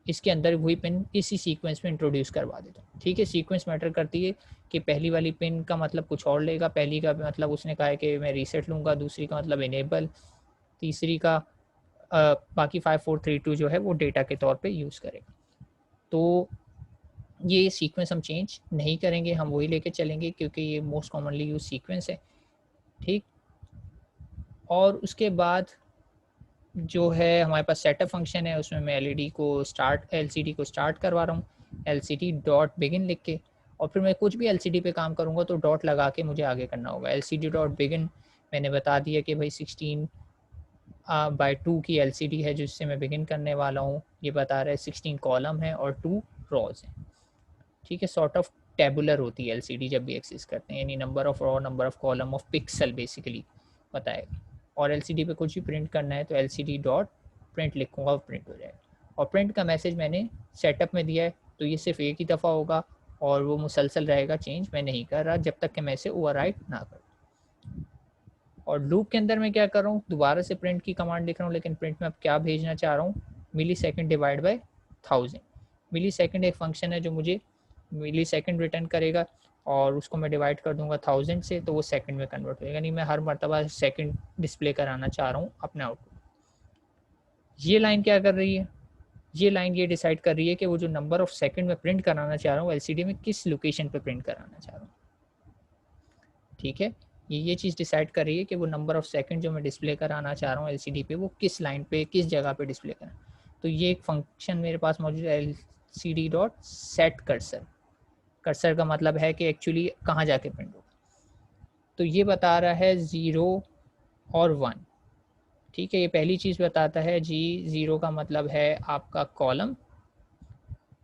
इसके अंदर वही पिन इसी सीक्वेंस में इंट्रोड्यूस करवा देता हूँ। ठीक है, सीक्वेंस मैटर करती है कि पहली वाली पिन का मतलब कुछ और लेगा, पहली का मतलब उसने कहा है कि मैं रीसेट लूँगा, दूसरी का मतलब इनेबल, तीसरी का बाकी 5, 4, 3, 2 जो है वो डेटा के तौर पे यूज़ करेगा। तो ये सीक्वेंस हम चेंज नहीं करेंगे, हम वही लेके चलेंगे क्योंकि ये मोस्ट कॉमनली यूज सीक्वेंस है, ठीक। और उसके बाद जो है हमारे पास सेटअप फंक्शन है, उसमें मैं एलसीडी को स्टार्ट करवा रहा हूँ एलसीडी डॉट बिगिन लिख के, और फिर मैं कुछ भी एलसीडी पे काम करूँगा तो डॉट लगा के मुझे आगे करना होगा। एलसीडी डॉट बिगिन मैंने बता दिया कि भाई 16/2 की एलसीडी है जिससे मैं बिगिन करने वाला हूँ। ये बता रहा है 16 कॉलम है और 2 रॉज हैं, ठीक है। सॉर्ट ऑफ टेबुलर होती है एलसीडी जब भी एक्सेस करते हैं, यानी number of raw, number of column of pixel basically बताएगा। और एलसीडी पे कुछ भी प्रिंट करना है तो एलसीडी डॉट प्रिंट लिखूंगा और प्रिंट हो जाएगा। और प्रिंट का मैसेज मैंने सेटअप में दिया है तो ये सिर्फ एक ही दफ़ा होगा और वो मुसलसल रहेगा, चेंज मैं नहीं कर रहा जब तक कि मैं इसे ओवरराइट ना करूँ। और लूप के अंदर मैं क्या कर रहा हूँ, दोबारा से प्रिंट की कमांड लिख रहा हूँ, लेकिन प्रिंट में अब क्या भेजना चाह रहा हूँ, millisecond divide by 1000। Millisecond एक फंक्शन है जो मुझे मिली सेकेंड रिटर्न करेगा और उसको मैं डिवाइड कर दूंगा 1000 से तो वो सेकंड में कन्वर्ट होगा, यानी मैं हर मरतबा सेकंड डिस्प्ले कराना चाह रहा हूँ अपने आउटपुट। ये लाइन क्या कर रही है, ये लाइन ये डिसाइड कर रही है कि वो जो नंबर ऑफ सेकंड में प्रिंट कराना चाह रहा हूँ एलसीडी में किस लोकेशन पे प्रिंट कराना चाह रहा हूँ, ठीक है। ये चीज़ डिसाइड कर रही है कि वो नंबर ऑफ सेकंड जो मैं डिस्प्ले कराना चाह रहा हूँ एलसीडी पे वो किस लाइन पे किस जगह पे डिस्प्ले करा। तो ये एक फंक्शन मेरे पास मौजूद है LCD dot set cursor. Cursor का मतलब है कि एक्चुअली कहाँ जाके प्रिंट होगा। तो ये बता रहा है 0 और 1, ठीक है। ये पहली चीज़ बताता है जी, 0 का मतलब है आपका कॉलम,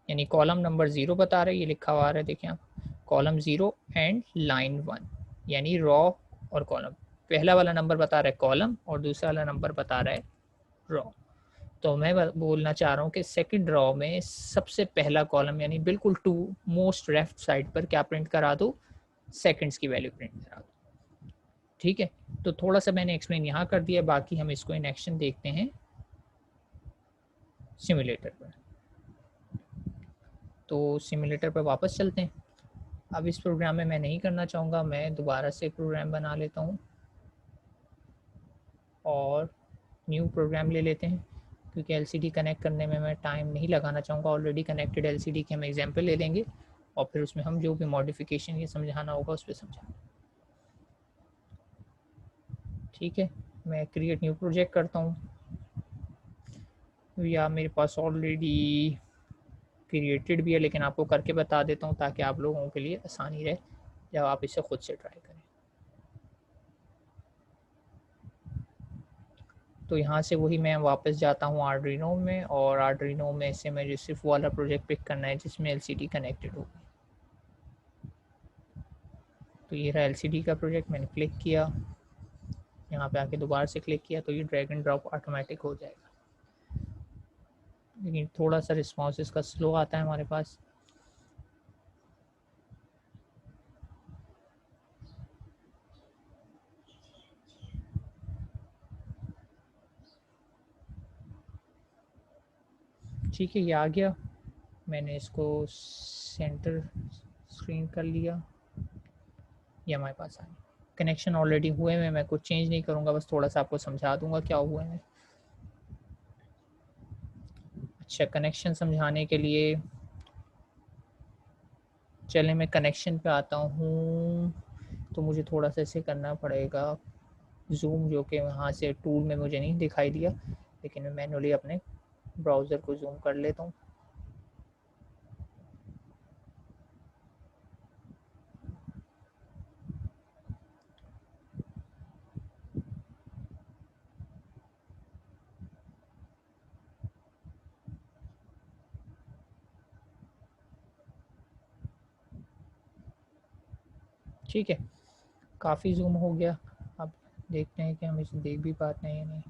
यानी कॉलम नंबर 0 बता रहा है, ये लिखा हुआ है देखिए आप, कॉलम 0 एंड लाइन 1, यानी रॉ और कॉलम। पहला वाला नंबर बता रहा है कॉलम और दूसरा वाला नंबर बता रहा है रॉ। तो मैं बोलना चाह रहा हूँ कि सेकंड रॉ में सबसे पहला कॉलम यानी बिल्कुल टू मोस्ट लेफ्ट साइड पर क्या प्रिंट करा दो, सेकंड्स की वैल्यू प्रिंट करा दो, ठीक है। तो थोड़ा सा मैंने एक्सप्लेन यहाँ कर दिया, बाकी हम इसको इन एक्शन देखते हैं सिमुलेटर पर। तो सिमुलेटर पर वापस चलते हैं। अब इस प्रोग्राम में मैं नहीं करना चाहूँगा, मैं दोबारा से प्रोग्राम बना लेता हूँ और न्यू प्रोग्राम ले लेते हैं, क्योंकि एलसीडी कनेक्ट करने में मैं टाइम नहीं लगाना चाहूँगा। ऑलरेडी कनेक्टेड एलसीडी की हम एग्जांपल ले लेंगे और फिर उसमें हम जो भी मॉडिफिकेशन ये समझाना होगा उस पर समझाना, ठीक है। मैं क्रिएट न्यू प्रोजेक्ट करता हूँ, या मेरे पास ऑलरेडी क्रिएटेड भी है लेकिन आपको करके बता देता हूँ ताकि आप लोगों के लिए आसानी रहे जब आप इसे खुद से ट्राई करें। तो यहाँ से वही मैं वापस जाता हूँ आर्डिनो में, और आर्डिनो में से मुझे सिर्फ वाला प्रोजेक्ट पिक करना है जिसमें एलसीडी कनेक्टेड होगी। तो ये रहा एलसीडी का प्रोजेक्ट, मैंने क्लिक किया, यहाँ पे आके दोबारा से क्लिक किया तो ये ड्रैग एंड ड्रॉप ऑटोमेटिक हो जाएगा, लेकिन थोड़ा सा रिस्पॉन्स इसका स्लो आता है हमारे पास। ठीक है, ये आ गया, मैंने इसको सेंटर स्क्रीन कर लिया, ये हमारे पास आ गया। कनेक्शन ऑलरेडी हुए हैं, मैं कुछ चेंज नहीं करूँगा, बस थोड़ा सा आपको समझा दूंगा क्या हुआ है। अच्छा, कनेक्शन समझाने के लिए चले मैं कनेक्शन पे आता हूँ, तो मुझे थोड़ा सा ऐसे करना पड़ेगा जूम, जो कि वहाँ से टूल में मुझे नहीं दिखाई दिया, लेकिन मैं मैनुअली अपने ब्राउज़र को जूम कर लेता हूँ। ठीक है, काफ़ी जूम हो गया, अब देखते हैं कि हम इसे देख भी पाते हैं या नहीं।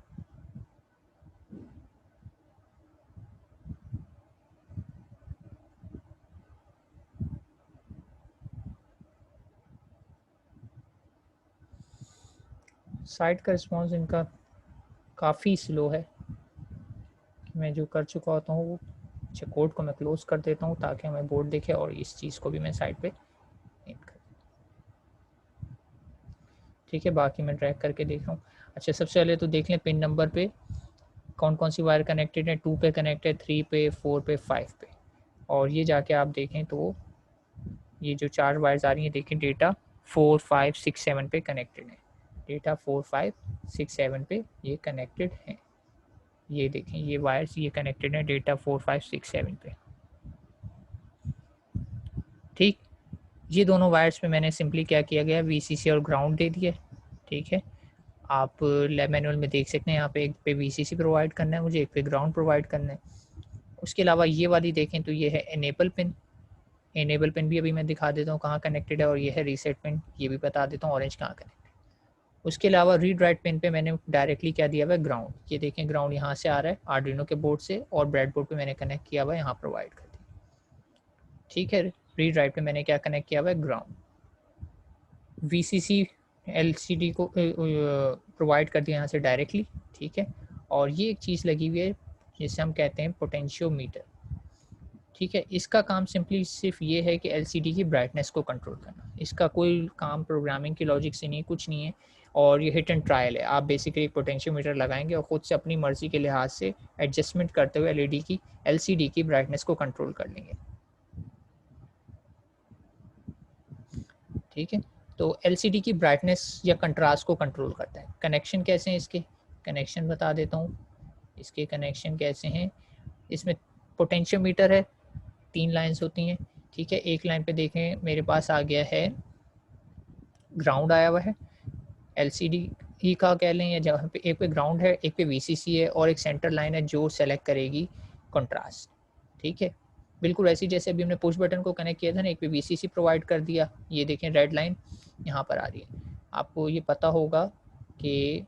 साइट का रिस्पॉन्स इनका काफ़ी स्लो है, मैं जो कर चुका होता हूँ वो, अच्छा कोड को मैं क्लोज कर देता हूँ ताकि हमें बोर्ड दिखे, और इस चीज़ को भी मैं साइड पे कर, ठीक है। बाकी मैं ड्रैग करके देख रहा हूँ। अच्छा, सबसे पहले तो देख लें पिन नंबर पे कौन कौन सी वायर कनेक्टेड है, 2 पे कनेक्टेड, 3 पे, 4 पे, 5 पे। और ये जाके आप देखें तो ये जो 4 वायर्स आ रही हैं, देखें डेटा 4, 5, 6, 7 पे कनेक्टेड है। डेटा 4, 5, 6, 7 पे ये कनेक्टेड हैं। ये देखें ये वायर्स ये कनेक्टेड हैं डेटा 4, 5, 6, 7 पे। ठीक, ये दोनों वायर्स पे मैंने सिंपली क्या किया गया, वीसीसी और ग्राउंड दे दिया। ठीक है, आप लैब मैनुअल में देख सकते हैं, यहाँ पे एक पे वीसीसी प्रोवाइड करना है मुझे, एक पे ग्राउंड प्रोवाइड करना है। उसके अलावा ये वाली देखें तो ये है एनेबल पिन। एनेबल पिन भी अभी मैं दिखा देता हूँ कहाँ कनेक्टेड है, और ये है रीसेट पिन, ये भी बता देता हूँ ऑरेंज कहाँ कनेक्टेड। उसके अलावा रीड राइट पिन पे मैंने डायरेक्टली क्या दिया हुआ है, ग्राउंड। ये देखें ग्राउंड यहाँ से आ रहा है आर्डिनो के बोर्ड से, और ब्रेडबोर्ड पे मैंने कनेक्ट किया हुआ है, यहाँ प्रोवाइड कर दिया। ठीक है, रीड राइट पे मैंने क्या कनेक्ट किया हुआ है, ग्राउंड। वीसीसी एलसीडी को प्रोवाइड कर दिया यहाँ से डायरेक्टली। ठीक है, और ये एक चीज़ लगी हुई है जिसे हम कहते हैं पोटेंशियोमीटर। ठीक है, इसका काम सिंपली सिर्फ ये है कि एलसीडी की ब्राइटनेस को कंट्रोल करना। इसका कोई काम प्रोग्रामिंग की लॉजिक से नहीं, कुछ नहीं है, और ये हिट एंड ट्रायल है। आप बेसिकली एक पोटेंशियोमीटर लगाएंगे और ख़ुद से अपनी मर्ज़ी के लिहाज से एडजस्टमेंट करते हुए एलसीडी की ब्राइटनेस को कंट्रोल कर लेंगे। ठीक है, तो एलसीडी की ब्राइटनेस या कंट्रास्ट को कंट्रोल करता है। कनेक्शन कैसे हैं इसके, कनेक्शन बता देता हूँ। इसके कनेक्शन कैसे हैं, इसमें पोटेंशियोमीटर है, 3 लाइन्स होती हैं। ठीक है, एक लाइन पे देखें मेरे पास आ गया है ग्राउंड आया हुआ है, एलसीडी ही का कह लें, या जहाँ पे एक पे ग्राउंड है, एक पे वीसीसी है, और एक सेंटर लाइन है जो सेलेक्ट करेगी कंट्रास्ट। ठीक है, बिल्कुल ऐसी जैसे अभी हमने पुश बटन को कनेक्ट किया था ना, एक पे वीसीसी प्रोवाइड कर दिया। ये देखें रेड लाइन यहाँ पर आ रही है। आपको ये पता होगा कि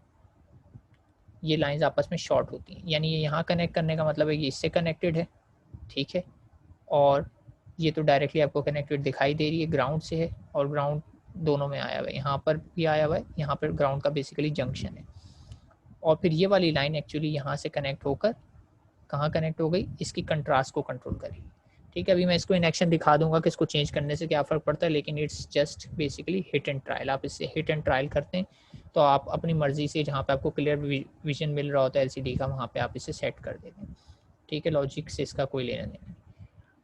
ये लाइंस आपस में शॉर्ट होती हैं, यानी ये यहाँ कनेक्ट करने का मतलब है ये इससे कनेक्टेड है। ठीक है, और ये तो डायरेक्टली आपको कनेक्टेड दिखाई दे रही है, ग्राउंड से है, और ग्राउंड दोनों में आया हुआ है, यहाँ पर भी आया हुआ है, यहाँ पर ग्राउंड का बेसिकली जंक्शन है। और फिर ये वाली लाइन एक्चुअली यहाँ से कनेक्ट होकर कहाँ कनेक्ट हो गई, इसकी कंट्रास्ट को कंट्रोल करेगी। ठीक है, अभी मैं इसको इन एक्शन दिखा दूंगा कि इसको चेंज करने से क्या फ़र्क पड़ता है, लेकिन it's just basically hit and trial. आप इससे हिट एंड ट्रायल करते हैं तो आप अपनी मर्ज़ी से जहाँ पे आपको क्लियर विजन मिल रहा होता है एलसीडी का, वहाँ पे आप इसे सेट कर देते हैं। ठीक है, लॉजिक से इसका कोई लेना देना नहीं।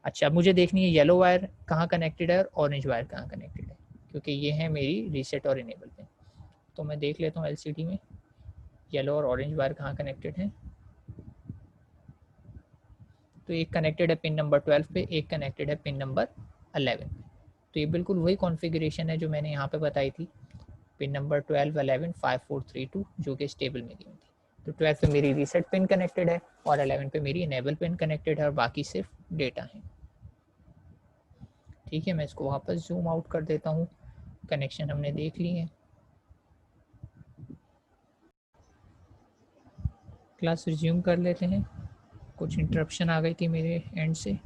अच्छा, मुझे देखनी है येलो वायर कहाँ कनेक्टेड है और ऑरेंज वायर कहाँ कनेक्टेड है, क्योंकि ये है मेरी रीसेट और इनेबल पे। तो मैं देख लेता हूँ एलसीडी में येलो और ऑरेंज वायर कहाँ कनेक्टेड है। तो एक कनेक्टेड है पिन नंबर 12 पे, एक कनेक्टेड है पिन नंबर 11 पे। तो ये बिल्कुल वही कॉन्फ़िगरेशन है जो मैंने यहाँ पे बताई थी, पिन नंबर 12, 11, 5, 4, 3, 2, जो कि इस टेबल में दी हुई थी। तो 12 पे मेरी रीसेट पिन कनेक्टेड है और 11 पे मेरी इनेबल पिन कनेक्टेड है, और बाकी सिर्फ डेटा है। ठीक है, मैं इसको वापस जूम आउट कर देता हूँ। कनेक्शन हमने देख लिए हैं। क्लास रिज्यूम कर लेते हैं, कुछ इंटरप्शन आ गई थी मेरे एंड से।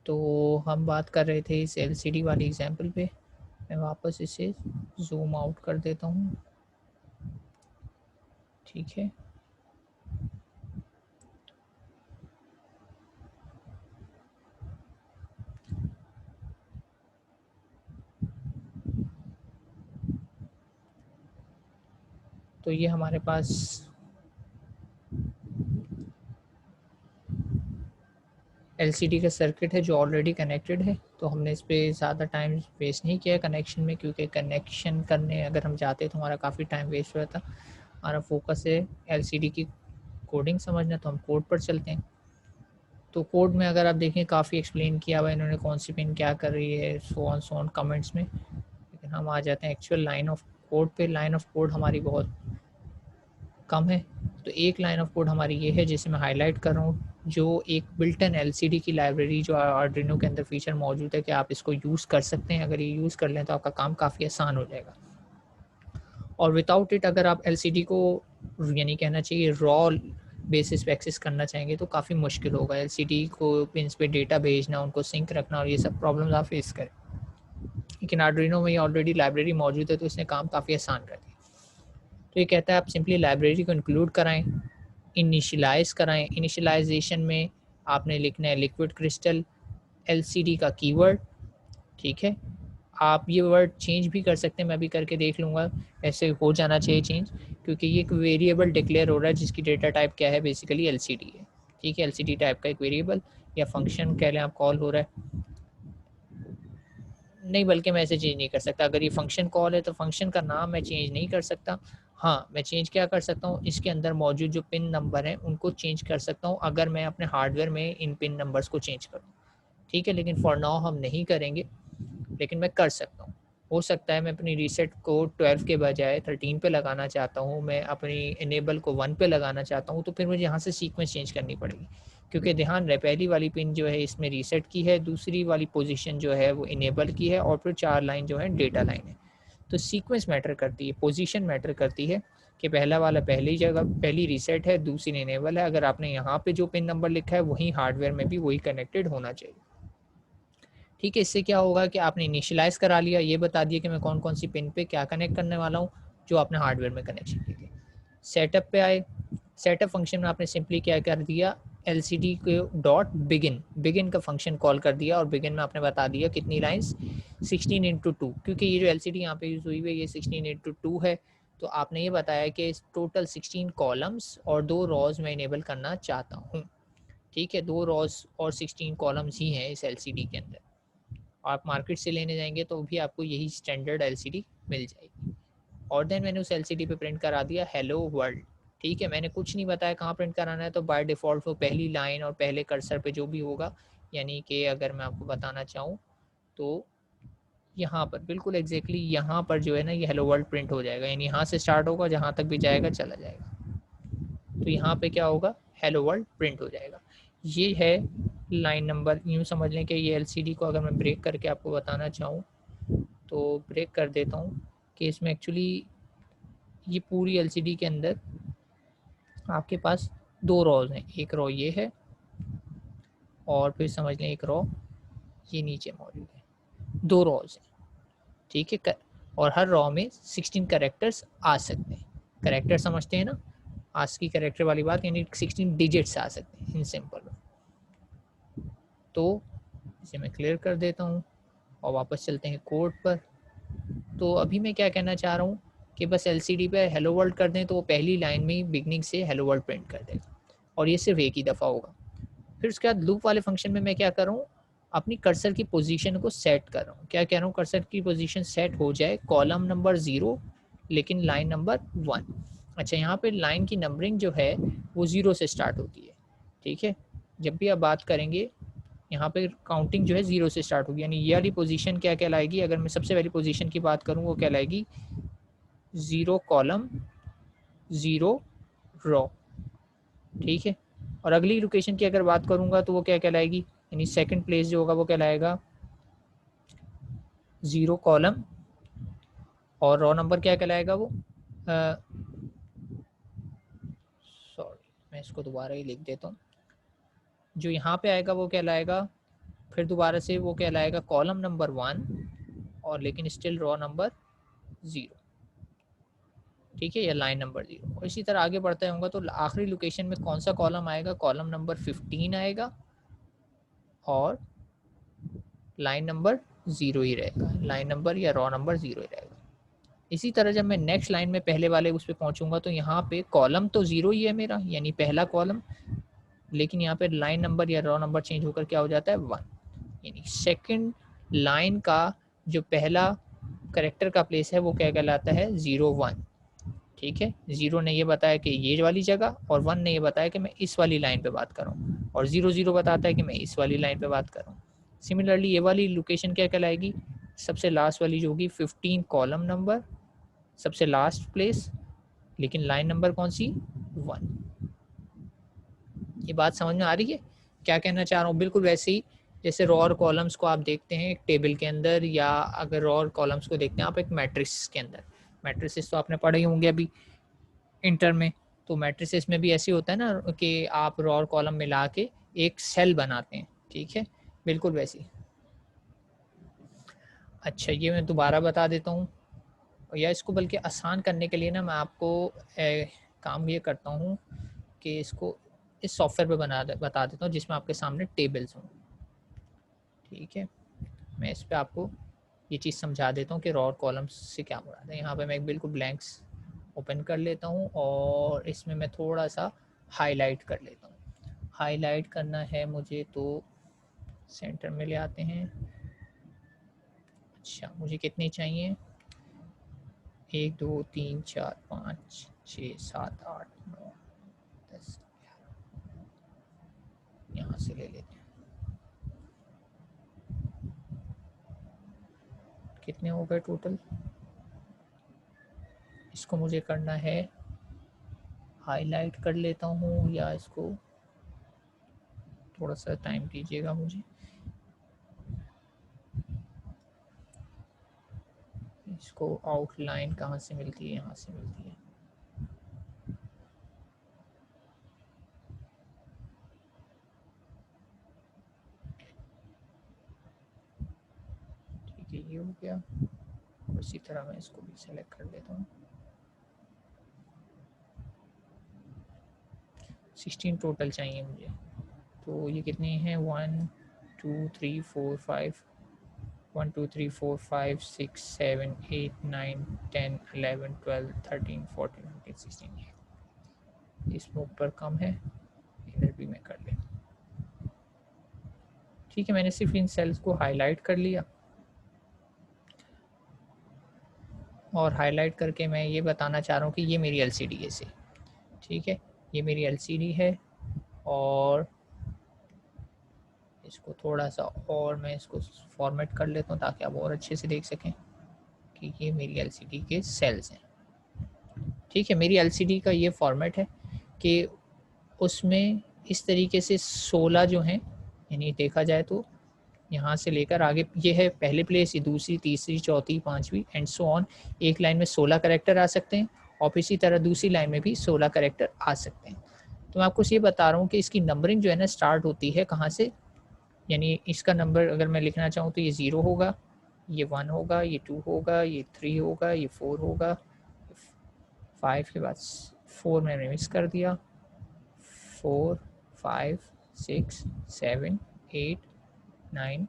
तो हम बात कर रहे थे इस एलसीडी वाली एग्जांपल पे। मैं वापस इसे जूम आउट कर देता हूँ। ठीक है, तो ये हमारे पास एलसीडी का सर्किट है जो ऑलरेडी कनेक्टेड है। तो हमने इस पर ज़्यादा टाइम वेस्ट नहीं किया कनेक्शन में, क्योंकि कनेक्शन करने अगर हम जाते तो हमारा काफ़ी टाइम वेस्ट हुआ था। हमारा फोकस है एलसीडी की कोडिंग समझना, तो हम कोड पर चलते हैं। तो कोड में अगर आप देखें काफ़ी एक्सप्लेन किया हुआ है इन्होंने, कौन सी पिन क्या कर रही है, सो ऑन कमेंट्स में। लेकिन हम आ जाते हैं एक्चुअल लाइन ऑफ कोड पे। लाइन ऑफ कोड हमारी बहुत कम है। तो एक लाइन ऑफ कोड हमारी ये है जिसे मैं हाईलाइट कर रहा हूँ, जो एक बिल्टन एलसीडी की लाइब्रेरी जो आर्डिनो के अंदर फीचर मौजूद है कि आप इसको यूज़ कर सकते हैं। अगर ये यूज़ कर लें तो आपका काम काफ़ी आसान हो जाएगा। और विदाउट इट अगर आप एलसीडी को यानी कहना चाहिए रॉ बेसिस पे एक्सेस करना चाहेंगे तो काफ़ी मुश्किल होगा। एलसीडी को पिन्स पे डेटा भेजना, उनको सिंक रखना, और ये सब प्रॉब्लम्स आप फेस करें। लेकिन आर्डिनो में ऑलरेडी लाइब्रेरी मौजूद है तो इसने काम काफ़ी आसान कर दिया। तो ये कहता है आप सिंपली लाइब्रेरी को इंक्लूड कराएं, इनिशियलाइज़ कराएं। इनिशियलाइजेशन में आपने लिखना है लिक्विड क्रिस्टल एलसीडी का कीवर्ड। ठीक है, आप ये वर्ड चेंज भी कर सकते हैं, मैं भी करके देख लूँगा। ऐसे हो जाना चाहिए चेंज, क्योंकि ये एक वेरिएबल डिक्लेयर हो रहा है जिसकी डेटा टाइप क्या है, बेसिकली एलसीडी है। ठीक है, एलसीडी टाइप का एक वेरिएबल। या फंक्शन कह लें आप कॉल हो रहा है, नहीं बल्कि मैं ऐसे चेंज नहीं कर सकता। अगर ये फंक्शन कॉल है तो फंक्शन का नाम मैं चेंज नहीं कर सकता। हाँ, मैं चेंज क्या कर सकता हूँ, इसके अंदर मौजूद जो पिन नंबर हैं उनको चेंज कर सकता हूँ अगर मैं अपने हार्डवेयर में इन पिन नंबर्स को चेंज करूँ। ठीक है, लेकिन फॉर नाउ हम नहीं करेंगे, लेकिन मैं कर सकता हूँ। हो सकता है मैं अपनी रीसेट को 12 के बजाय 13 पे लगाना चाहता हूँ, मैं अपनी इनेबल को 1 पे लगाना चाहता हूँ, तो फिर मुझे यहाँ से सीक्वेंस चेंज करनी पड़ेगी। क्योंकि ध्यान रहे पहली वाली पिन जो है इसमें रीसेट की है, दूसरी वाली पोजीशन जो है वो इनेबल की है, और फिर 4 लाइन जो है डेटा लाइन है। तो सीक्वेंस मैटर करती है, पोजीशन मैटर करती है कि पहला वाला पहली जगह पहली रीसेट है, दूसरी इनेबल है। अगर आपने यहाँ पे जो पिन नंबर लिखा है वही हार्डवेयर में भी वही कनेक्टेड होना चाहिए। ठीक है, इससे क्या होगा कि आपने इनिशियलाइज करा लिया, ये बता दिया कि मैं कौन कौन सी पिन पे क्या कनेक्ट करने वाला हूँ जो आपने हार्डवेयर में कनेक्शन की थी। सेटअप पे आए, सेटअप फंक्शन में आपने सिंपली क्या कर दिया, LCD को डॉट बिगिन का फंक्शन कॉल कर दिया, और बिगिन में आपने बता दिया कितनी लाइंस 16x2, क्योंकि ये जो LCD यहाँ पे यूज़ हुई है ये 16x2 है, तो आपने ये बताया कि टोटल 16 कॉलम्स और 2 रॉज में इनेबल करना चाहता हूँ। ठीक है, 2 रॉज और 16 कॉलम्स ही हैं इस LCD के अंदर। आप मार्केट से लेने जाएंगे तो भी आपको यही स्टैंडर्ड LCD मिल जाएगी। और देन मैंने उस LCD पे प्रिंट करा दिया हेलो वर्ल्ड। ठीक है, मैंने कुछ नहीं बताया कहाँ प्रिंट कराना है, तो बाय डिफ़ॉल्ट वो पहली लाइन और पहले कर्सर पे जो भी होगा, यानी कि अगर मैं आपको बताना चाहूँ तो यहाँ पर बिल्कुल एग्जैक्टली यहाँ पर जो है ना ये हेलो वर्ल्ड प्रिंट हो जाएगा, यानी यहाँ से स्टार्ट होगा जहाँ तक भी जाएगा चला जाएगा। तो यहाँ पे क्या होगा, हेलो वर्ल्ड प्रिंट हो जाएगा। ये है लाइन नंबर। यूँ समझ लें कि ये LCD को अगर मैं ब्रेक करके आपको बताना चाहूँ तो ब्रेक कर देता हूँ कि इसमें एक्चुअली ये पूरी LCD के अंदर आपके पास 2 रॉज हैं, एक रॉ ये है और फिर समझ लें एक रॉ ये नीचे मौजूद है, 2 रॉज हैं। ठीक है, और हर रॉ में 16 कैरेक्टर्स आ सकते हैं। कैरेक्टर समझते हैं ना, आज की कैरेक्टर वाली बात, यानी 16 डिजिट्स आ सकते हैं इन सिंपल में। तो इसे मैं क्लियर कर देता हूँ और वापस चलते हैं कोड पर। तो अभी मैं क्या कहना चाह रहा हूँ कि बस LCD पे हेलो वर्ल्ड कर दें तो वो पहली लाइन में ही बिगनिंग से हेलो वर्ल्ड प्रिंट कर देगा, और ये सिर्फ एक ही दफ़ा होगा। फिर उसके बाद लूप वाले फंक्शन में मैं क्या कर रहा हूँ, अपनी कर्सर की पोजीशन को सेट कर रहा हूँ। क्या कह रहा हूँ, कर्सर की पोजीशन सेट हो जाए कॉलम नंबर 0 लेकिन लाइन नंबर 1। अच्छा, यहाँ पे लाइन की नंबरिंग जो है वो 0 से स्टार्ट होती है। ठीक है, जब भी आप बात करेंगे यहाँ पे काउंटिंग जो है 0 से स्टार्ट होगी, यानी ये वाली पोजीशन क्या कहलाएगी, अगर मैं सबसे पहली पोजीशन की बात करूँ वो कहलाएगी 0 कॉलम 0 रॉ। ठीक है, और अगली लोकेशन की अगर बात करूँगा तो वो क्या कहलाएगी, यानी सेकंड प्लेस जो होगा वो कहलाएगा 0 कॉलम और रॉ नंबर क्या कहलाएगा वो, सॉरी मैं इसको दोबारा ही लिख देता हूँ, जो यहाँ पे आएगा वो कहलाएगा फिर दोबारा से वो कहलाएगा कॉलम नंबर 1 और लेकिन स्टिल रॉ नंबर 0। ठीक है, या लाइन नंबर 0, और इसी तरह आगे बढ़ता होगा तो आखिरी लोकेशन में कौन सा कॉलम आएगा, कॉलम नंबर 15 आएगा और लाइन नंबर 0 ही रहेगा, लाइन नंबर या रॉ नंबर 0 ही रहेगा। इसी तरह जब मैं नेक्स्ट लाइन में पहले वाले उस पर पहुंचूंगा तो यहाँ पे कॉलम तो 0 ही है मेरा, यानी पहला कॉलम, लेकिन यहाँ पे लाइन नंबर या रॉ नंबर चेंज होकर क्या हो जाता है 1, यानी सेकंड लाइन का जो पहला करेक्टर का प्लेस है वो क्या कहलाता है 0 1। ठीक है, 0 ने ये बताया कि ये वाली जगह, और 1 ने ये बताया कि मैं इस वाली लाइन पे बात कर रहा हूँ, और 0 बताता है कि मैं इस वाली लाइन पे बात कर रहा हूँ। सिमिलरली ये वाली लोकेशन क्या कहलाएगी, सबसे लास्ट वाली जो होगी 15 कॉलम नंबर, सबसे लास्ट प्लेस, लेकिन लाइन नंबर कौन सी 1। ये बात समझ में आ रही है क्या कहना चाह रहा हूँ, बिल्कुल वैसे ही जैसे रॉ और कॉलम्स को आप देखते हैं एक टेबल के अंदर, या अगर रॉ और कॉलम्स को देखते हैं आप एक मैट्रिक्स के अंदर। मैट्रिसेस तो आपने पढ़े ही होंगे अभी इंटर में, तो मैट्रिसेस में भी ऐसे होता है ना कि आप रॉ और कॉलम मिला के एक सेल बनाते हैं। ठीक है, बिल्कुल वैसे ही। अच्छा, ये मैं दोबारा बता देता हूँ, या इसको बल्कि आसान करने के लिए ना मैं आपको काम ये करता हूँ कि इसको इस सॉफ्टवेयर पे बता देता हूँ जिसमें आपके सामने टेबल्स हों। ठीक है, मैं इस पर आपको ये चीज़ समझा देता हूँ कि रॉ और कॉलम्स से क्या मुराद है। यहाँ पे मैं एक बिल्कुल ब्लैंक्स ओपन कर लेता हूँ और इसमें मैं थोड़ा सा हाईलाइट कर लेता हूँ। हाईलाइट करना है मुझे तो सेंटर में ले आते हैं। अच्छा, मुझे कितने चाहिए? 1 2 3 4 5 6 7 8 9 10, यहाँ से ले लेते हैं। कितने हो गए टोटल? इसको मुझे करना है, हाईलाइट कर लेता हूँ, या इसको थोड़ा सा टाइम दीजिएगा मुझे। इसको आउटलाइन कहाँ से मिलती है? यहाँ से मिलती है। ठीक है, ये हो गया। और इसी तरह मैं इसको भी सेलेक्ट कर लेता हूँ। 16 टोटल चाहिए मुझे। तो ये कितने हैं? 1 2 3 4 5 1 2 3 4 5 6 7 8 9 10 11 12 13 14 15 16। इसमें ऊपर कम है, इधर भी मैं कर ले। ठीक है, मैंने सिर्फ इन सेल्स को हाईलाइट कर लिया, और हाईलाइट करके मैं ये बताना चाह रहा हूँ कि ये मेरी एलसीडी है से। ठीक है, ये मेरी एलसीडी है, और इसको थोड़ा सा और मैं इसको फॉर्मेट कर लेता हूँ ताकि आप और अच्छे से देख सकें कि ये मेरी एलसीडी के सेल्स हैं। ठीक है, मेरी एलसीडी का ये फॉर्मेट है कि उसमें इस तरीके से 16 जो हैं, यानी देखा जाए तो यहाँ से लेकर आगे ये है पहले प्लेस, ये दूसरी, तीसरी, चौथी, पांचवी एंड सो ऑन। एक लाइन में 16 कैरेक्टर आ सकते हैं, और इसी तरह दूसरी लाइन में भी 16 कैरेक्टर आ सकते हैं। तो मैं आपको ये बता रहा हूँ कि इसकी नंबरिंग जो है ना स्टार्ट होती है कहाँ से, यानी इसका नंबर अगर मैं लिखना चाहूँ तो ये 0 होगा, ये 1 होगा, ये 2 होगा, ये 3 होगा, ये 4 होगा, 5 के बाद 4 मैंने मिस कर दिया, 4 5 6 7 8 9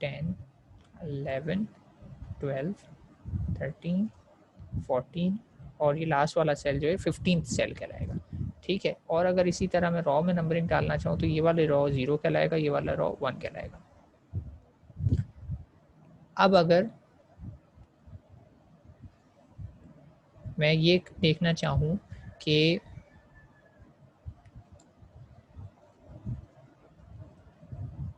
10 11 12 13 14, और ये लास्ट वाला सेल जो है 15th सेल कहलाएगा। ठीक है, और अगर इसी तरह मैं रॉ में नंबरिंग डालना चाहूँ तो ये वाला रॉ 0 कहलाएगा, ये वाला रॉ 1 कहलाएगा। अब अगर मैं ये देखना चाहूँ कि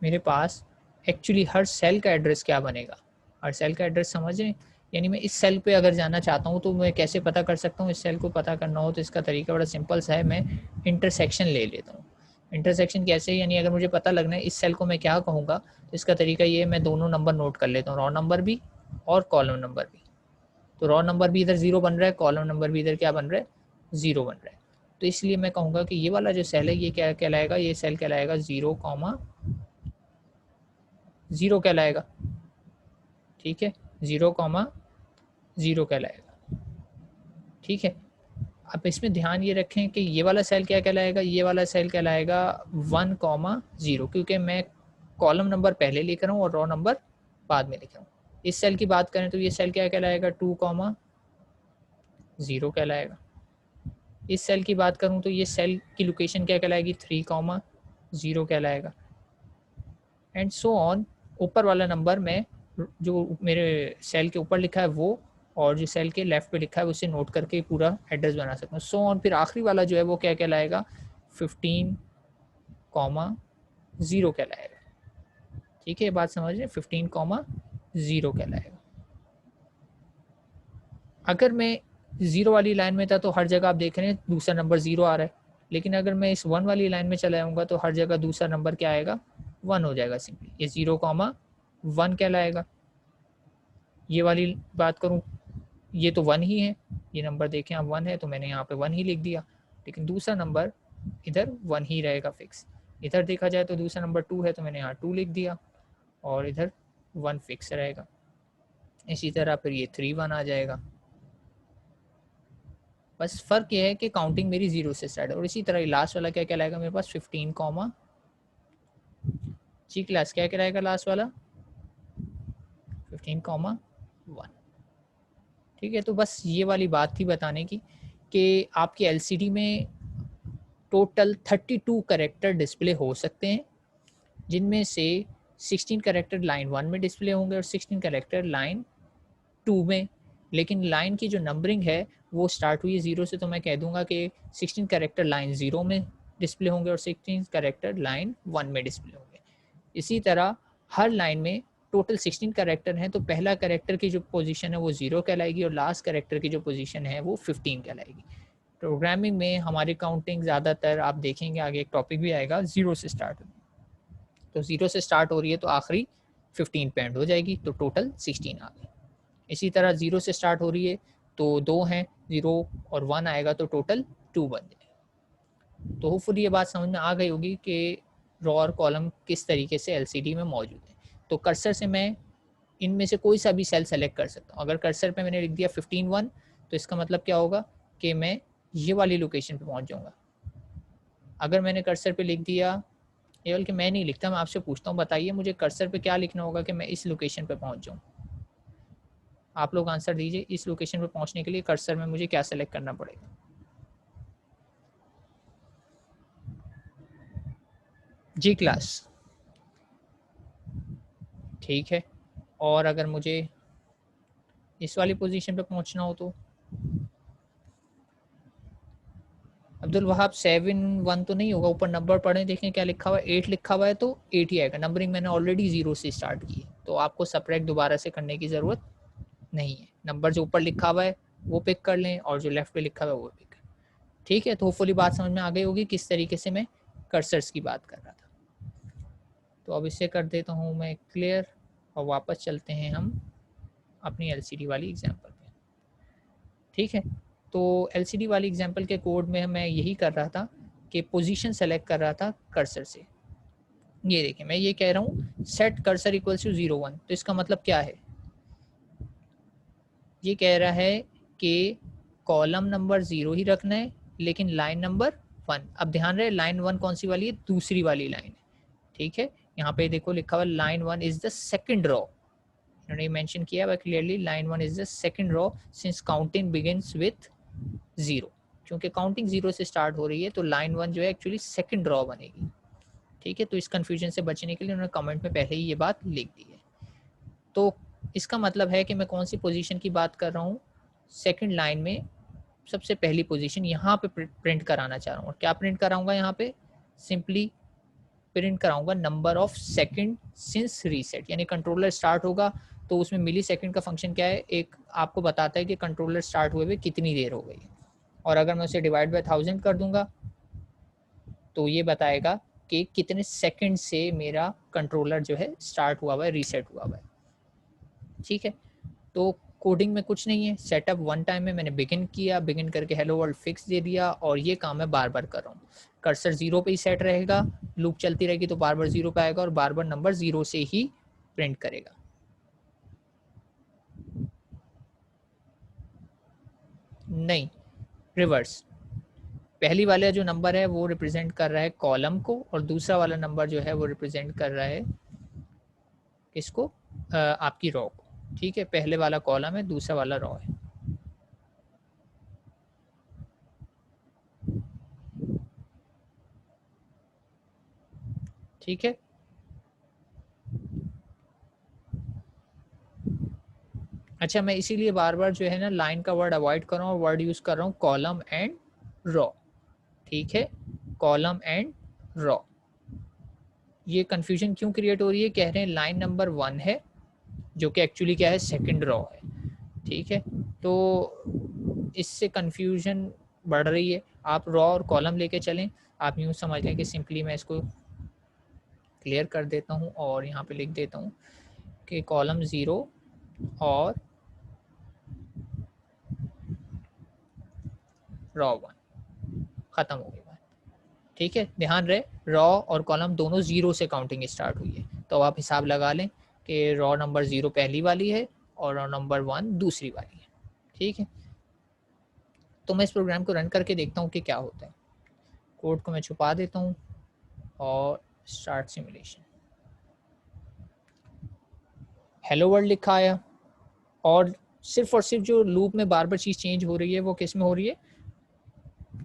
मेरे पास एक्चुअली हर सेल का एड्रेस क्या बनेगा, हर सेल का एड्रेस समझें, यानी मैं इस सेल पे अगर जाना चाहता हूँ तो मैं कैसे पता कर सकता हूँ? इस सेल को पता करना हो तो इसका तरीका बड़ा सिंपल सा है, मैं इंटरसेक्शन ले लेता हूँ। इंटरसेक्शन कैसे? यानी अगर मुझे पता लगना है इस सेल को मैं क्या कहूँगा, तो इसका तरीका ये है, मैं दोनों नंबर नोट कर लेता हूँ, रॉ नंबर भी और कॉलम नंबर भी। तो रॉ नंबर भी इधर 0 बन रहा है, कॉलम नंबर भी इधर क्या बन रहा है? 0 बन रहा है। तो इसलिए मैं कहूँगा कि ये वाला जो सेल है ये क्या कहलाएगा? ये सेल कहलाएगा 0, 0 कहलाएगा। ठीक है, 0, 0 कहलाएगा। ठीक है, अब इसमें ध्यान ये रखें कि ये वाला सेल क्या कहलाएगा? ये वाला सेल कहलाएगा 1, 0, क्योंकि मैं कॉलम नंबर पहले लिख रहा हूँ और रॉ नंबर बाद में लिख रहा हूँ। इस सेल की बात करें तो ये सेल क्या कहलाएगा? 2, 0 कहलाएगा। इस सेल की बात करूँ तो ये सेल की लोकेशन क्या कहलाएगी? 3, 0 कहलाएगा, एंड सो ऑन। ऊपर वाला नंबर मैं जो मेरे सेल के ऊपर लिखा है वो, और जो सेल के लेफ्ट पे लिखा है उसे नोट करके पूरा एड्रेस बना सकता हूँ। सो ऑन, फिर आखिरी वाला जो है वो क्या कहलाएगा? 15, 0 कहलाएगा। ठीक है, ये बात समझ रहे? 15, 0 कहलाएगा। अगर मैं 0 वाली लाइन में था तो हर जगह आप देख रहे हैं दूसरा नंबर 0 आ रहा है, लेकिन अगर मैं इस 1 वाली लाइन में चला जाऊँगा तो हर जगह दूसरा नंबर क्या आएगा? 1 हो जाएगा सिंपली। ये 0, 1 कहलाएगा। ये वाली बात करूँ, ये तो 1 ही है, ये नंबर देखें आप 1 है तो मैंने यहाँ पे 1 ही लिख दिया, लेकिन दूसरा नंबर इधर 1 ही रहेगा फिक्स। इधर देखा जाए तो दूसरा नंबर 2 है तो मैंने यहाँ 2 लिख दिया, और इधर 1 फिक्स रहेगा। इसी तरह फिर ये 3, 1 आ जाएगा। बस फ़र्क ये है कि काउंटिंग मेरी 0 से स्टार्ट है। और इसी तरह लास्ट वाला क्या कहलाएगा मेरे पास? 15, जी क्लास क्या कहलाएगा लास्ट वाला? 15, 1। ठीक है, तो बस ये वाली बात थी बताने की कि आपकी एलसीडी में टोटल 32 कैरेक्टर डिस्प्ले हो सकते हैं, जिनमें से 16 कैरेक्टर लाइन 1 में डिस्प्ले होंगे और 16 कैरेक्टर लाइन 2 में। लेकिन लाइन की जो नंबरिंग है वो स्टार्ट हुई है 0 से, तो मैं कह दूंगा कि 16 कैरेक्टर लाइन 0 में डिस्प्ले होंगे और 16 कैरेक्टर लाइन 1 में डिस्प्ले होंगे। इसी तरह हर लाइन में टोटल 16 कैरेक्टर हैं, तो पहला कैरेक्टर की जो पोजीशन है वो 0 कहलाएगी और लास्ट कैरेक्टर की जो पोजीशन है वो 15 कहलाएगी। प्रोग्रामिंग में हमारी काउंटिंग ज़्यादातर आप देखेंगे, आगे एक टॉपिक भी आएगा, 0 से स्टार्ट होगी। तो 0 से स्टार्ट हो रही है तो आखिरी 15 पे एंड हो जाएगी, तो टोटल 16 आ गई। इसी तरह 0 से स्टार्ट हो रही है तो 2 हैं, 0 और 1 आएगा तो टोटल 2 बन जाएगा। तो होपफुली ये बात समझ में आ गई होगी कि रॉ और कॉलम किस तरीके से एलसीडी में मौजूद है। तो कर्सर से मैं इनमें से कोई सा भी सेल सेलेक्ट कर सकता हूँ। अगर कर्सर पे मैंने लिख दिया 15 1, तो इसका मतलब क्या होगा कि मैं ये वाली लोकेशन पे पहुँच जाऊँगा। अगर मैंने कर्सर पे लिख दिया, ये बल्कि मैं नहीं लिखता, मैं आपसे पूछता हूँ, बताइए मुझे कर्सर पे क्या लिखना होगा कि मैं इस लोकेशन पे पहुँच जाऊँ। आप लोग आंसर दीजिए, इस लोकेशन पे पहुँचने के लिए कर्सर में मुझे क्या सेलेक्ट करना पड़ेगा। जी क्लास, ठीक है। और अगर मुझे इस वाली पोजीशन पे पहुंचना हो तो अब्दुल वहाब 7 1 तो नहीं होगा, ऊपर नंबर पढ़े देखें क्या लिखा हुआ है, 8 लिखा हुआ है तो 8 ही आएगा। नंबरिंग मैंने ऑलरेडी 0 से स्टार्ट की है, तो आपको सब्ट्रैक्ट दोबारा से करने की ज़रूरत नहीं है। नंबर जो ऊपर लिखा हुआ है वो पिक कर लें और जो लेफ्ट पे लिखा हुआ है वो पिक कर। ठीक है, तो होपफुली बात समझ में आ गई होगी किस तरीके से मैं कर्सर्स की बात कर रहा था। तो अब इसे कर देता हूँ मैं क्लियर और वापस चलते हैं हम अपनी एलसीडी वाली एग्जांपल पे। ठीक है, तो एलसीडी वाली एग्जांपल के कोड में मैं यही कर रहा था कि पोजीशन सेलेक्ट कर रहा था कर्सर से। ये देखिए मैं ये कह रहा हूँ सेट कर्सर इक्वल्स टू 0 1, तो इसका मतलब क्या है, ये कह रहा है कि कॉलम नंबर 0 ही रखना है लेकिन लाइन नंबर 1। अब ध्यान रहे लाइन 1 कौन सी वाली है, दूसरी वाली लाइन है। ठीक है, यहाँ पे देखो लिखा हुआ line 1 is the second row, इन्होंने मेंशन किया हुआ clearly, line 1 is the second row since counting begins with 0। क्योंकि काउंटिंग 0 से स्टार्ट हो रही है तो लाइन 1 जो है एक्चुअली सेकंड रो बनेगी। ठीक है, तो इस कंफ्यूजन से बचने के लिए उन्होंने कमेंट में पहले ही ये बात लिख दी है। तो इसका मतलब है कि मैं कौन सी पोजीशन की बात कर रहा हूँ, सेकंड लाइन में सबसे पहली पोजीशन यहाँ पे प्रिंट कराना चाह रहा हूँ। क्या प्रिंट कराऊंगा यहाँ पे, सिंपली प्रिंट कराऊंगा number of second since reset, यानी कंट्रोलर स्टार्ट होगा तो उसमें मिली सेकंड का फंक्शन क्या है, एक आपको बताता है कि कंट्रोलर स्टार्ट हुए हुए कितनी देर हो गई है। और अगर मैं उसे डिवाइड बाय 1000 कर दूंगा तो ये बताएगा कि कितने सेकंड से मेरा कंट्रोलर जो है स्टार्ट हुआ हुआ है, रीसेट हुआ हुआ है। ठीक है, तो कोडिंग में कुछ नहीं है, सेटअप वन टाइम में मैंने बिगिन किया, बिगिन करके हेलो वर्ल्ड फिक्स दे दिया और ये काम मैं बार बार कर रहा हूँ। कर्सर 0 पे ही सेट रहेगा, लूप चलती रहेगी तो बार बार 0 पे आएगा और बार बार नंबर 0 से ही प्रिंट करेगा। नहीं, रिवर्स, पहली वाला जो नंबर है वो रिप्रेजेंट कर रहा है कॉलम को और दूसरा वाला नंबर जो है वो रिप्रेजेंट कर रहा है किसको, आपकी रो को। ठीक है, पहले वाला कॉलम है, दूसरा वाला रो है। ठीक है, अच्छा मैं इसीलिए बार बार जो है ना लाइन का वर्ड अवॉइड कर रहा हूँ और वर्ड यूज कर रहा हूँ कॉलम एंड रो। ठीक है, कॉलम एंड रो। ये कंफ्यूजन क्यों क्रिएट हो रही है, कह रहे हैं लाइन नंबर 1 है जो कि एक्चुअली क्या है, सेकंड रो है। ठीक है, तो इससे कंफ्यूजन बढ़ रही है। आप रो और कॉलम लेके चलें, आप यूँ समझ लें कि सिंपली मैं इसको क्लियर कर देता हूँ और यहाँ पे लिख देता हूँ कि कॉलम 0 और रो 1, ख़त्म हो गई बात। ठीक है, ध्यान रहे रॉ और कॉलम दोनों 0 से काउंटिंग स्टार्ट हुई है, तो आप हिसाब लगा लें कि रॉ नंबर 0 पहली वाली है और रॉ नंबर 1 दूसरी वाली है। ठीक है, तो मैं इस प्रोग्राम को रन करके देखता हूँ कि क्या होता है। कोड को मैं छुपा देता हूँ और स्टार्ट सिमुलेशन, हेलो वर्ल्ड लिखा आया और सिर्फ जो लूप में बार बार चीज़ चेंज हो रही है वो किस में हो रही है,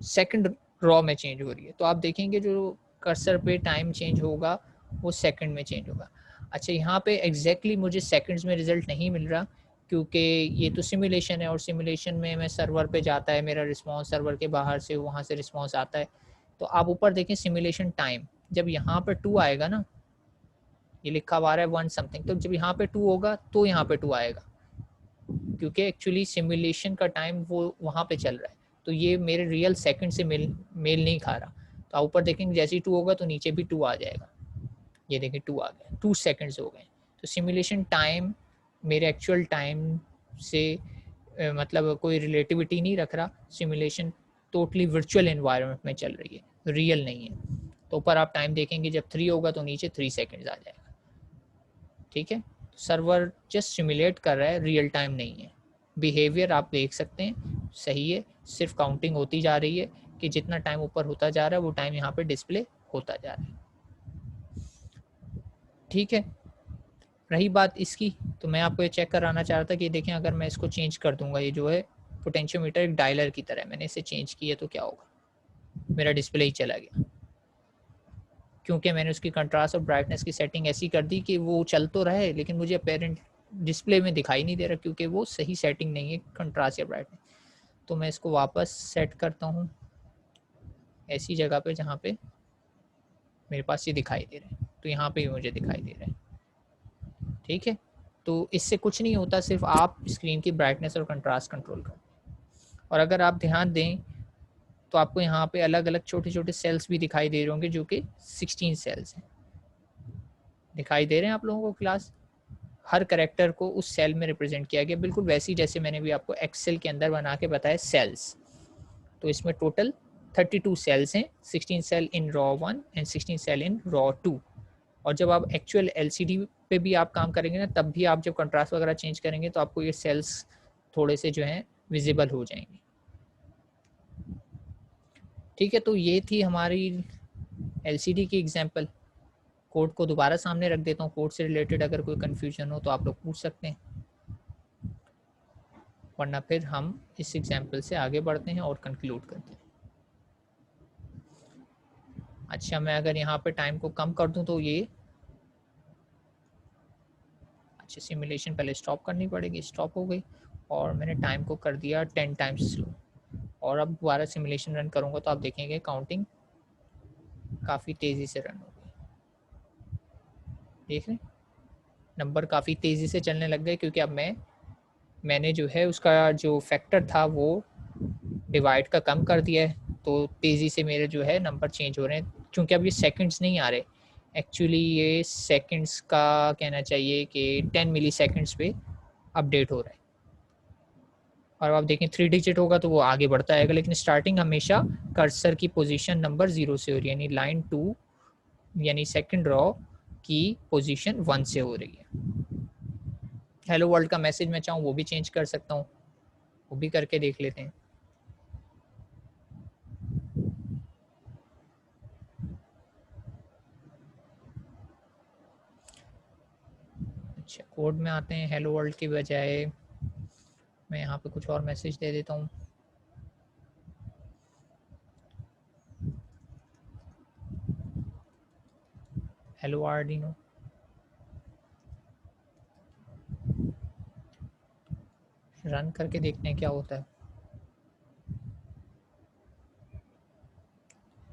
सेकंड रॉ में चेंज हो रही है। तो आप देखेंगे जो कर्सर पे टाइम चेंज होगा वो सेकंड में चेंज होगा। अच्छा, यहाँ पे एग्जैक्टली मुझे सेकंड्स में रिजल्ट नहीं मिल रहा क्योंकि ये तो सिमुलेशन है और सिमुलेशन में मैं सर्वर पे जाता है मेरा रिस्पॉन्स, सर्वर के बाहर से वहाँ से रिस्पॉन्स आता है। तो आप ऊपर देखें सिमुलेशन टाइम, जब यहाँ पर 2 आएगा ना, ये लिखा हुआ है 1 समथिंग, तो जब यहाँ पे 2 होगा तो यहाँ पे 2 आएगा क्योंकि एक्चुअली सिमुलेशन का टाइम वो वहाँ पे चल रहा है। तो ये मेरे रियल सेकंड से मेल नहीं खा रहा। तो आप ऊपर देखेंगे जैसे ही 2 होगा तो नीचे भी 2 आ जाएगा। ये देखिए 2 आ गया, 2 सेकंड्स हो गए। तो सिमुलेशन टाइम मेरे एक्चुअल टाइम से मतलब कोई रिलेटिविटी नहीं रख रहा। सिमुलेशन टोटली वर्चुअल एनवायरनमेंट में चल रही है, रियल नहीं है। तो ऊपर आप टाइम देखेंगे जब 3 होगा तो नीचे 3 सेकंड्स आ जाएगा। ठीक है, सर्वर जस्ट सिमुलेट कर रहा है, रियल टाइम नहीं है। बिहेवियर आप देख सकते हैं सही है, सिर्फ काउंटिंग होती जा रही है कि जितना टाइम ऊपर होता जा रहा है वो टाइम यहाँ पे डिस्प्ले होता जा रहा है। ठीक है, रही बात इसकी, तो मैं आपको ये चेक कराना चाह रहा था कि देखें अगर मैं इसको चेंज कर दूंगा, ये जो है पोटेंशियोमीटर एक डायलर की तरह है, मैंने इसे चेंज किया तो क्या होगा, मेरा डिस्प्ले ही चला गया क्योंकि मैंने उसकी कंट्रास्ट और ब्राइटनेस की सेटिंग ऐसी कर दी कि वो चल तो रहे लेकिन मुझे अपेरेंट डिस्प्ले में दिखाई नहीं दे रहा क्योंकि वो सही सेटिंग नहीं है कंट्रास्ट या ब्राइटनेस। तो मैं इसको वापस सेट करता हूँ ऐसी जगह पे जहाँ पे मेरे पास ये दिखाई दे रहा है, तो यहाँ पे भी मुझे दिखाई दे रहा है। ठीक है, तो इससे कुछ नहीं होता, सिर्फ आप स्क्रीन की ब्राइटनेस और कंट्रास्ट कंट्रोल करते हैं। और अगर आप ध्यान दें तो आपको यहाँ पे अलग अलग छोटे छोटे सेल्स भी दिखाई दे रहे होंगे जो कि 16 सेल्स हैं। दिखाई दे रहे हैं आप लोगों को क्लास? हर करेक्टर को उस सेल में रिप्रेजेंट किया गया, बिल्कुल वैसी जैसे मैंने भी आपको एक्सेल के अंदर बना के बताया सेल्स। तो इसमें टोटल 32 सेल्स हैं, 16 cell in row 1 and 16 cell in row 2। और जब आप एक्चुअल एलसीडी पे भी आप काम करेंगे ना, तब भी आप जब कंट्रास्ट वगैरह चेंज करेंगे तो आपको ये सेल्स थोड़े से जो हैं विजिबल हो जाएंगे। ठीक है, तो ये थी हमारी एलसीडी की एग्जांपल। कोड को दोबारा सामने रख देता हूँ, कोड से रिलेटेड अगर कोई कन्फ्यूजन हो तो आप लोग पूछ सकते हैं, वरना फिर हम इस एग्जांपल से आगे बढ़ते हैं और कंक्लूड करते हैं। अच्छा, मैं अगर यहाँ पे टाइम को कम कर दूँ तो ये, अच्छा सिमुलेशन पहले स्टॉप करनी पड़ेगी, स्टॉप हो गई और मैंने टाइम को कर दिया 10 टाइम्स स्लो। और अब दोबारा सिमुलेशन रन करूँगा तो आप देखेंगे काउंटिंग काफ़ी तेज़ी से रन हो गई। देख रहे हैं नंबर काफ़ी तेज़ी से चलने लग गए क्योंकि अब मैंने जो है उसका जो फैक्टर था वो डिवाइड का कम कर दिया है, तो तेज़ी से मेरे जो है नंबर चेंज हो रहे हैं क्योंकि अब ये सेकंड्स नहीं आ रहे, एक्चुअली ये सेकंड्स का कहना चाहिए कि 10 मिली सेकेंड्स पे अपडेट हो रहा है। और आप देखें 3 डिजिट होगा तो वो आगे बढ़ता आएगा, लेकिन स्टार्टिंग हमेशा कर्सर की पोजीशन नंबर 0 से हो रही है, यानी लाइन 2 यानी सेकंड रॉ की पोजीशन 1 से हो रही है। हेलो वर्ल्ड का मैसेज मैं चाहूँ वो भी चेंज कर सकता हूँ, वो भी करके देख लेते हैं। अच्छा, कोड में आते हैं, हेलो वर्ल्ड की बजाय मैं यहाँ पे कुछ और मैसेज दे देता हूँ। हेलो आर्डिनो, रन करके देखते हैं क्या होता है।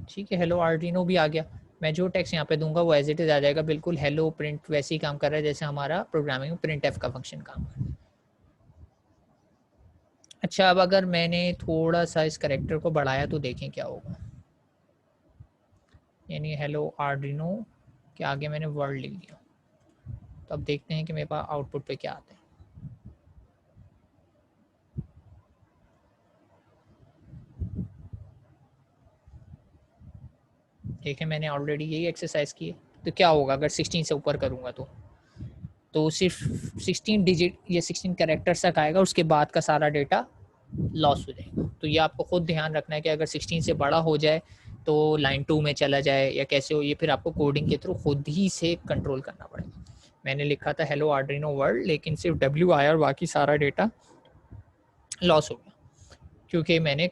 ठीक है, हेलो आर्डिनो भी आ गया। मैं जो टेक्स्ट यहाँ पे दूंगा वो एज इट इज आ जाएगा, बिल्कुल हेलो प्रिंट वैसे ही काम कर रहा है जैसे हमारा प्रोग्रामिंग में प्रिंट एफ का फंक्शन काम कर रहा है। अच्छा, अब अगर मैंने थोड़ा सा इस करेक्टर को बढ़ाया तो देखें क्या होगा, यानी हेलो आर्डिनो के आगे मैंने वर्ड लिख दिया, तो अब देखते हैं कि मेरे पास आउटपुट पे क्या आता है। देखें मैंने ऑलरेडी यही एक्सरसाइज की है, तो क्या होगा अगर 16 से ऊपर करूँगा तो सिर्फ 16 डिजिट या 16 कैरेक्टर्स तक आएगा, उसके बाद का सारा डेटा लॉस हो जाएगा। तो ये आपको खुद ध्यान रखना है कि अगर 16 से बड़ा हो जाए तो लाइन 2 में चला जाए या कैसे हो, ये फिर आपको कोडिंग के थ्रू खुद ही से कंट्रोल करना पड़ेगा। मैंने लिखा था हेलो आर्डिनो वर्ल्ड, लेकिन सिर्फ W आया और बाकी सारा डेटा लॉस हो गया क्योंकि मैंने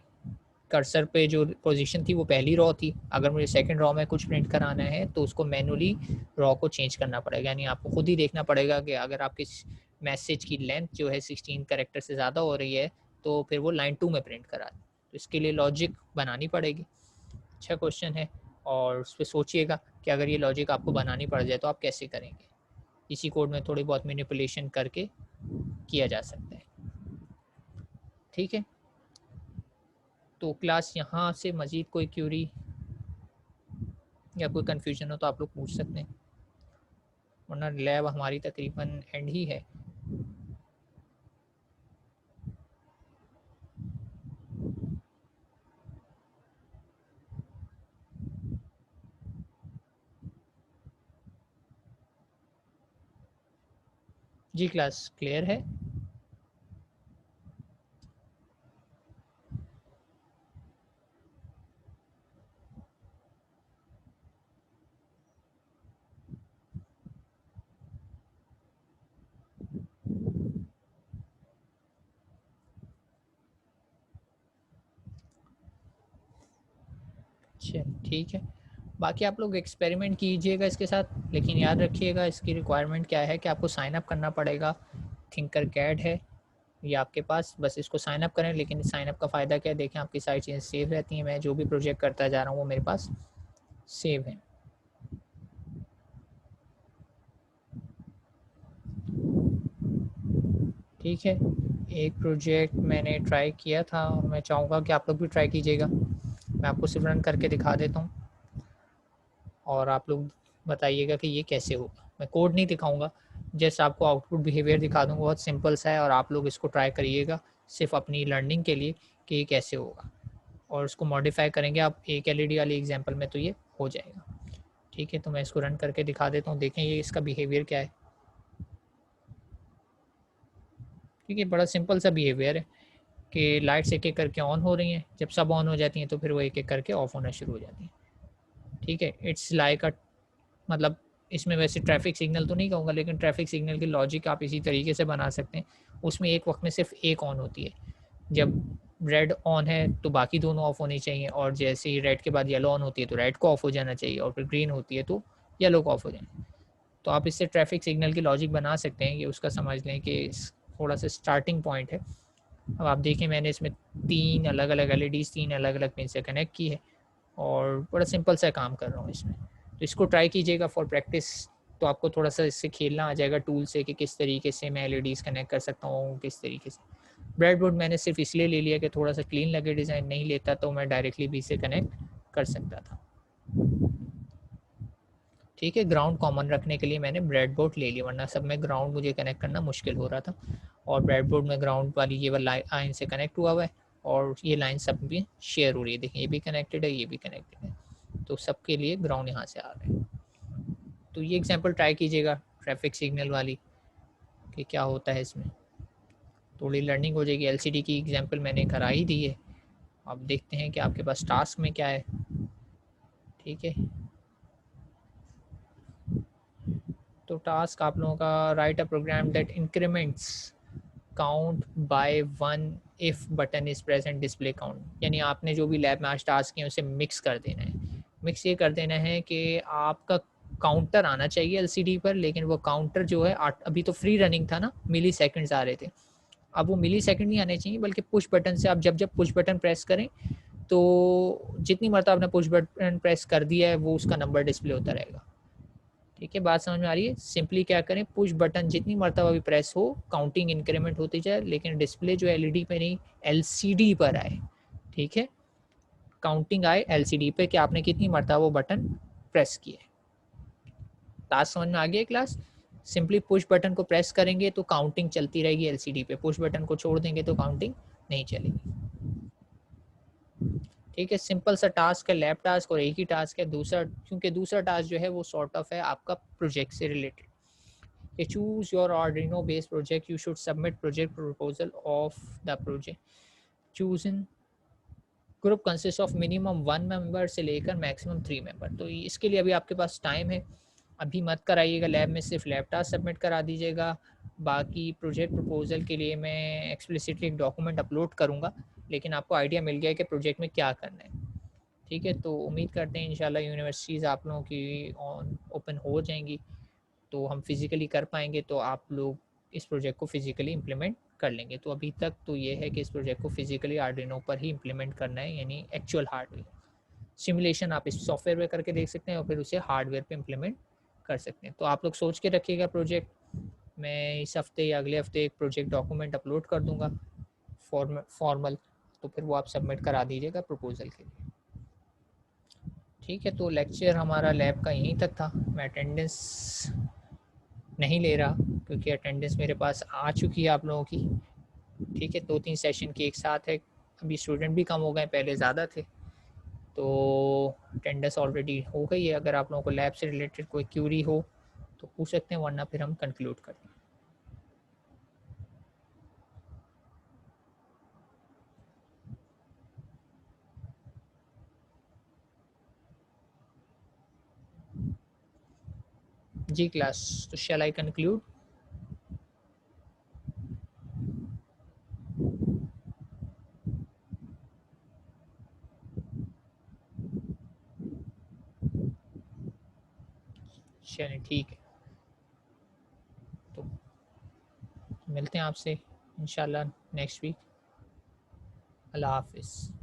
कर्सर पे जो पोजीशन थी वो पहली रॉ थी, अगर मुझे सेकंड रॉ में कुछ प्रिंट कराना है तो उसको मैनुअली रॉ को चेंज करना पड़ेगा, यानी आपको खुद ही देखना पड़ेगा कि अगर आपकी मैसेज की लेंथ जो है 16 कैरेक्टर से ज़्यादा हो रही है तो फिर वो लाइन 2 में प्रिंट करा दे। तो इसके लिए लॉजिक बनानी पड़ेगी। अच्छा क्वेश्चन है, और उस पर सोचिएगा कि अगर ये लॉजिक आपको बनानी पड़ जाए तो आप कैसे करेंगे। इसी कोड में थोड़ी बहुत मैनिपुलेशन करके किया जा सकता है। ठीक है, तो क्लास यहाँ से मज़ीद कोई क्यूरी या कोई कन्फ्यूजन हो तो आप लोग पूछ सकते हैं, वरना लैब हमारी तकरीबन एंड ही है। जी क्लास क्लियर है? अच्छा ठीक है, बाकी आप लोग एक्सपेरिमेंट कीजिएगा इसके साथ, लेकिन याद रखिएगा इसकी रिक्वायरमेंट क्या है कि आपको साइन अप करना पड़ेगा। थिंकर कैड है ये आपके पास, बस इसको साइन अप करें। लेकिन साइन अप का फ़ायदा क्या है, देखें आपकी सारी चीज़ें सेव रहती हैं, मैं जो भी प्रोजेक्ट करता जा रहा हूँ वो मेरे पास सेव है। ठीक है, एक प्रोजेक्ट मैंने ट्राई किया था और मैं चाहूँगा कि आप लोग भी ट्राई कीजिएगा। मैं आपको सिर्फ रन करके दिखा देता हूँ और आप लोग बताइएगा कि ये कैसे होगा। मैं कोड नहीं दिखाऊंगा, जस्ट आपको आउटपुट बिहेवियर दिखा दूँगा, बहुत सिंपल सा है और आप लोग इसको ट्राई करिएगा सिर्फ अपनी लर्निंग के लिए कि ये कैसे होगा, और उसको मॉडिफाई करेंगे आप एक एलईडी वाली एग्जांपल में तो ये हो जाएगा। ठीक है, तो मैं इसको रन करके दिखा देता हूँ, देखें ये इसका बिहेवियर क्या है। ठीक है, बड़ा सिंपल सा बिहेवियर है कि लाइट्स एक एक करके ऑन हो रही हैं, जब सब ऑन हो जाती हैं तो फिर वो एक एक करके ऑफ होना शुरू हो जाती हैं। ठीक है, इट्स लाइक अ, मतलब इसमें वैसे ट्रैफिक सिग्नल तो नहीं कहूँगा, लेकिन ट्रैफिक सिग्नल की लॉजिक आप इसी तरीके से बना सकते हैं। उसमें एक वक्त में सिर्फ एक ऑन होती है, जब रेड ऑन है तो बाकी दोनों ऑफ होनी चाहिए, और जैसे ही रेड के बाद येलो ऑन होती है तो रेड को ऑफ हो जाना चाहिए, और फिर ग्रीन होती है तो येलो को ऑफ हो जाए। तो आप इससे ट्रैफिक सिग्नल की लॉजिक बना सकते हैं, ये उसका समझ लें कि थोड़ा सा स्टार्टिंग पॉइंट है। अब आप देखें मैंने इसमें 3 अलग अलग एलईडीज़ 3 अलग अलग पिन से कनेक्ट की है और बड़ा सिंपल सा काम कर रहा हूँ इसमें। तो इसको ट्राई कीजिएगा फॉर प्रैक्टिस, तो आपको थोड़ा सा इससे खेलना आ जाएगा टूल से कि किस तरीके से मैं एलईडीज़ कनेक्ट कर सकता हूँ, किस तरीके से। ब्रेडबोर्ड मैंने सिर्फ इसलिए ले लिया कि थोड़ा सा क्लीन लगे, डिज़ाइन नहीं लेता तो मैं डायरेक्टली भी से कनेक्ट कर सकता था। ठीक है, ग्राउंड कॉमन रखने के लिए मैंने ब्रेडबोर्ड ले लिया, वरना सब में ग्राउंड मुझे कनेक्ट करना मुश्किल हो रहा था। और ब्रेडबोर्ड में ग्राउंड वाली ये वाला लाइन से कनेक्ट हुआ हुआ है, और ये लाइन सब भी शेयर हो रही है, देखिए ये भी कनेक्टेड है, ये भी कनेक्टेड है, तो सबके लिए ग्राउंड यहाँ से आ रहा है। तो ये एग्जांपल ट्राई कीजिएगा ट्रैफिक सिग्नल वाली कि क्या होता है इसमें, थोड़ी लर्निंग हो जाएगी। एलसीडी की एग्जांपल मैंने करा ही दी है, अब देखते हैं कि आपके पास टास्क में क्या है। ठीक है, तो टास्क आप लोगों का write a program that increments count by 1 if button is present display count, यानी आपने जो भी लैब में आज टास्क किए उसे मिक्स कर देना है। मिक्स ये कर देना है कि आपका काउंटर आना चाहिए एलसीडी पर, लेकिन वो काउंटर जो है अभी तो फ्री रनिंग था ना, मिली सेकेंड्स आ रहे थे, अब वो मिली सेकेंड नहीं आने चाहिए बल्कि पुश बटन से आप जब जब पुश बटन प्रेस करें तो जितनी मरतबा आपने पुश बटन प्रेस कर दिया है वो उसका नंबर डिस्प्ले होता रहेगा। ठीक है, बात समझ में आ रही है? सिंपली क्या करें, पुश बटन जितनी मरतबा भी प्रेस हो काउंटिंग इंक्रीमेंट होती जाए, लेकिन डिस्प्ले जो एलईडी पे नहीं एलसीडी पर आए। ठीक है, काउंटिंग आए एलसीडी पे कि आपने कितनी मरतबा वो बटन प्रेस किया है। टास्क समझ में आ गया क्लास? सिंपली पुश बटन को प्रेस करेंगे तो काउंटिंग चलती रहेगी एलसीडी पे, पुश बटन को छोड़ देंगे तो काउंटिंग नहीं चलेगी। ठीक है, सिंपल सा टास्क है लैब टास्क, और एक ही टास्क है दूसरा, क्योंकि दूसरा टास्क जो है वो सॉर्ट ऑफ है आपका प्रोजेक्ट से related. You choose your Arduino based project, you should submit project proposal of the project. Choosing group consists of minimum 1 member से लेकर मैक्सिमम 3 मेंबर। तो इसके लिए अभी आपके पास टाइम है, अभी मत कराइएगा लैब में, सिर्फ लैब टास्क सबमिट करा दीजिएगा। बाकी प्रोजेक्ट प्रपोजल के लिए मैं एक्सप्लिसिटली एक डॉक्यूमेंट अपलोड करूँगा, लेकिन आपको आइडिया मिल गया है कि प्रोजेक्ट में क्या करना है। ठीक है, तो उम्मीद करते हैं इंशाल्लाह यूनिवर्सिटीज़ आप लोगों की ऑन ओपन हो जाएंगी, तो हम फिज़िकली कर पाएंगे, तो आप लोग इस प्रोजेक्ट को फिज़िकली इम्प्लीमेंट कर लेंगे। तो अभी तक तो ये है कि इस प्रोजेक्ट को फिज़िकली आर्डिनो पर ही इम्प्लीमेंट करना है, यानी एक्चुअल हार्डवेयर सिमुलेशन आप इस सॉफ्टवेयर पे करके देख सकते हैं और फिर उसे हार्डवेयर पे इम्प्लीमेंट कर सकते हैं। तो आप लोग सोच के रखिएगा प्रोजेक्ट, मैं इस हफ्ते या अगले हफ्ते एक प्रोजेक्ट डॉक्यूमेंट अपलोड कर दूंगा फॉर्मल, तो फिर वो आप सबमिट करा दीजिएगा प्रपोजल के लिए। ठीक है, तो लेक्चर हमारा लैब का यहीं तक था। मैं अटेंडेंस नहीं ले रहा क्योंकि अटेंडेंस मेरे पास आ चुकी है आप लोगों की। ठीक है, 2-3 सेशन की एक साथ है, अभी स्टूडेंट भी कम हो गए, पहले ज़्यादा थे, तो अटेंडेंस ऑलरेडी हो गई है। अगर आप लोगों को लैब से रिलेटेड कोई क्यूरी हो तो पूछ सकते हैं, वरना फिर हम कंक्लूड करें। जी क्लास, तो शैल आई कंक्लूड? चलिए ठीक है, तो मिलते हैं आपसे इंशाल्लाह नेक्स्ट वीक। अल्लाह हाफिज़।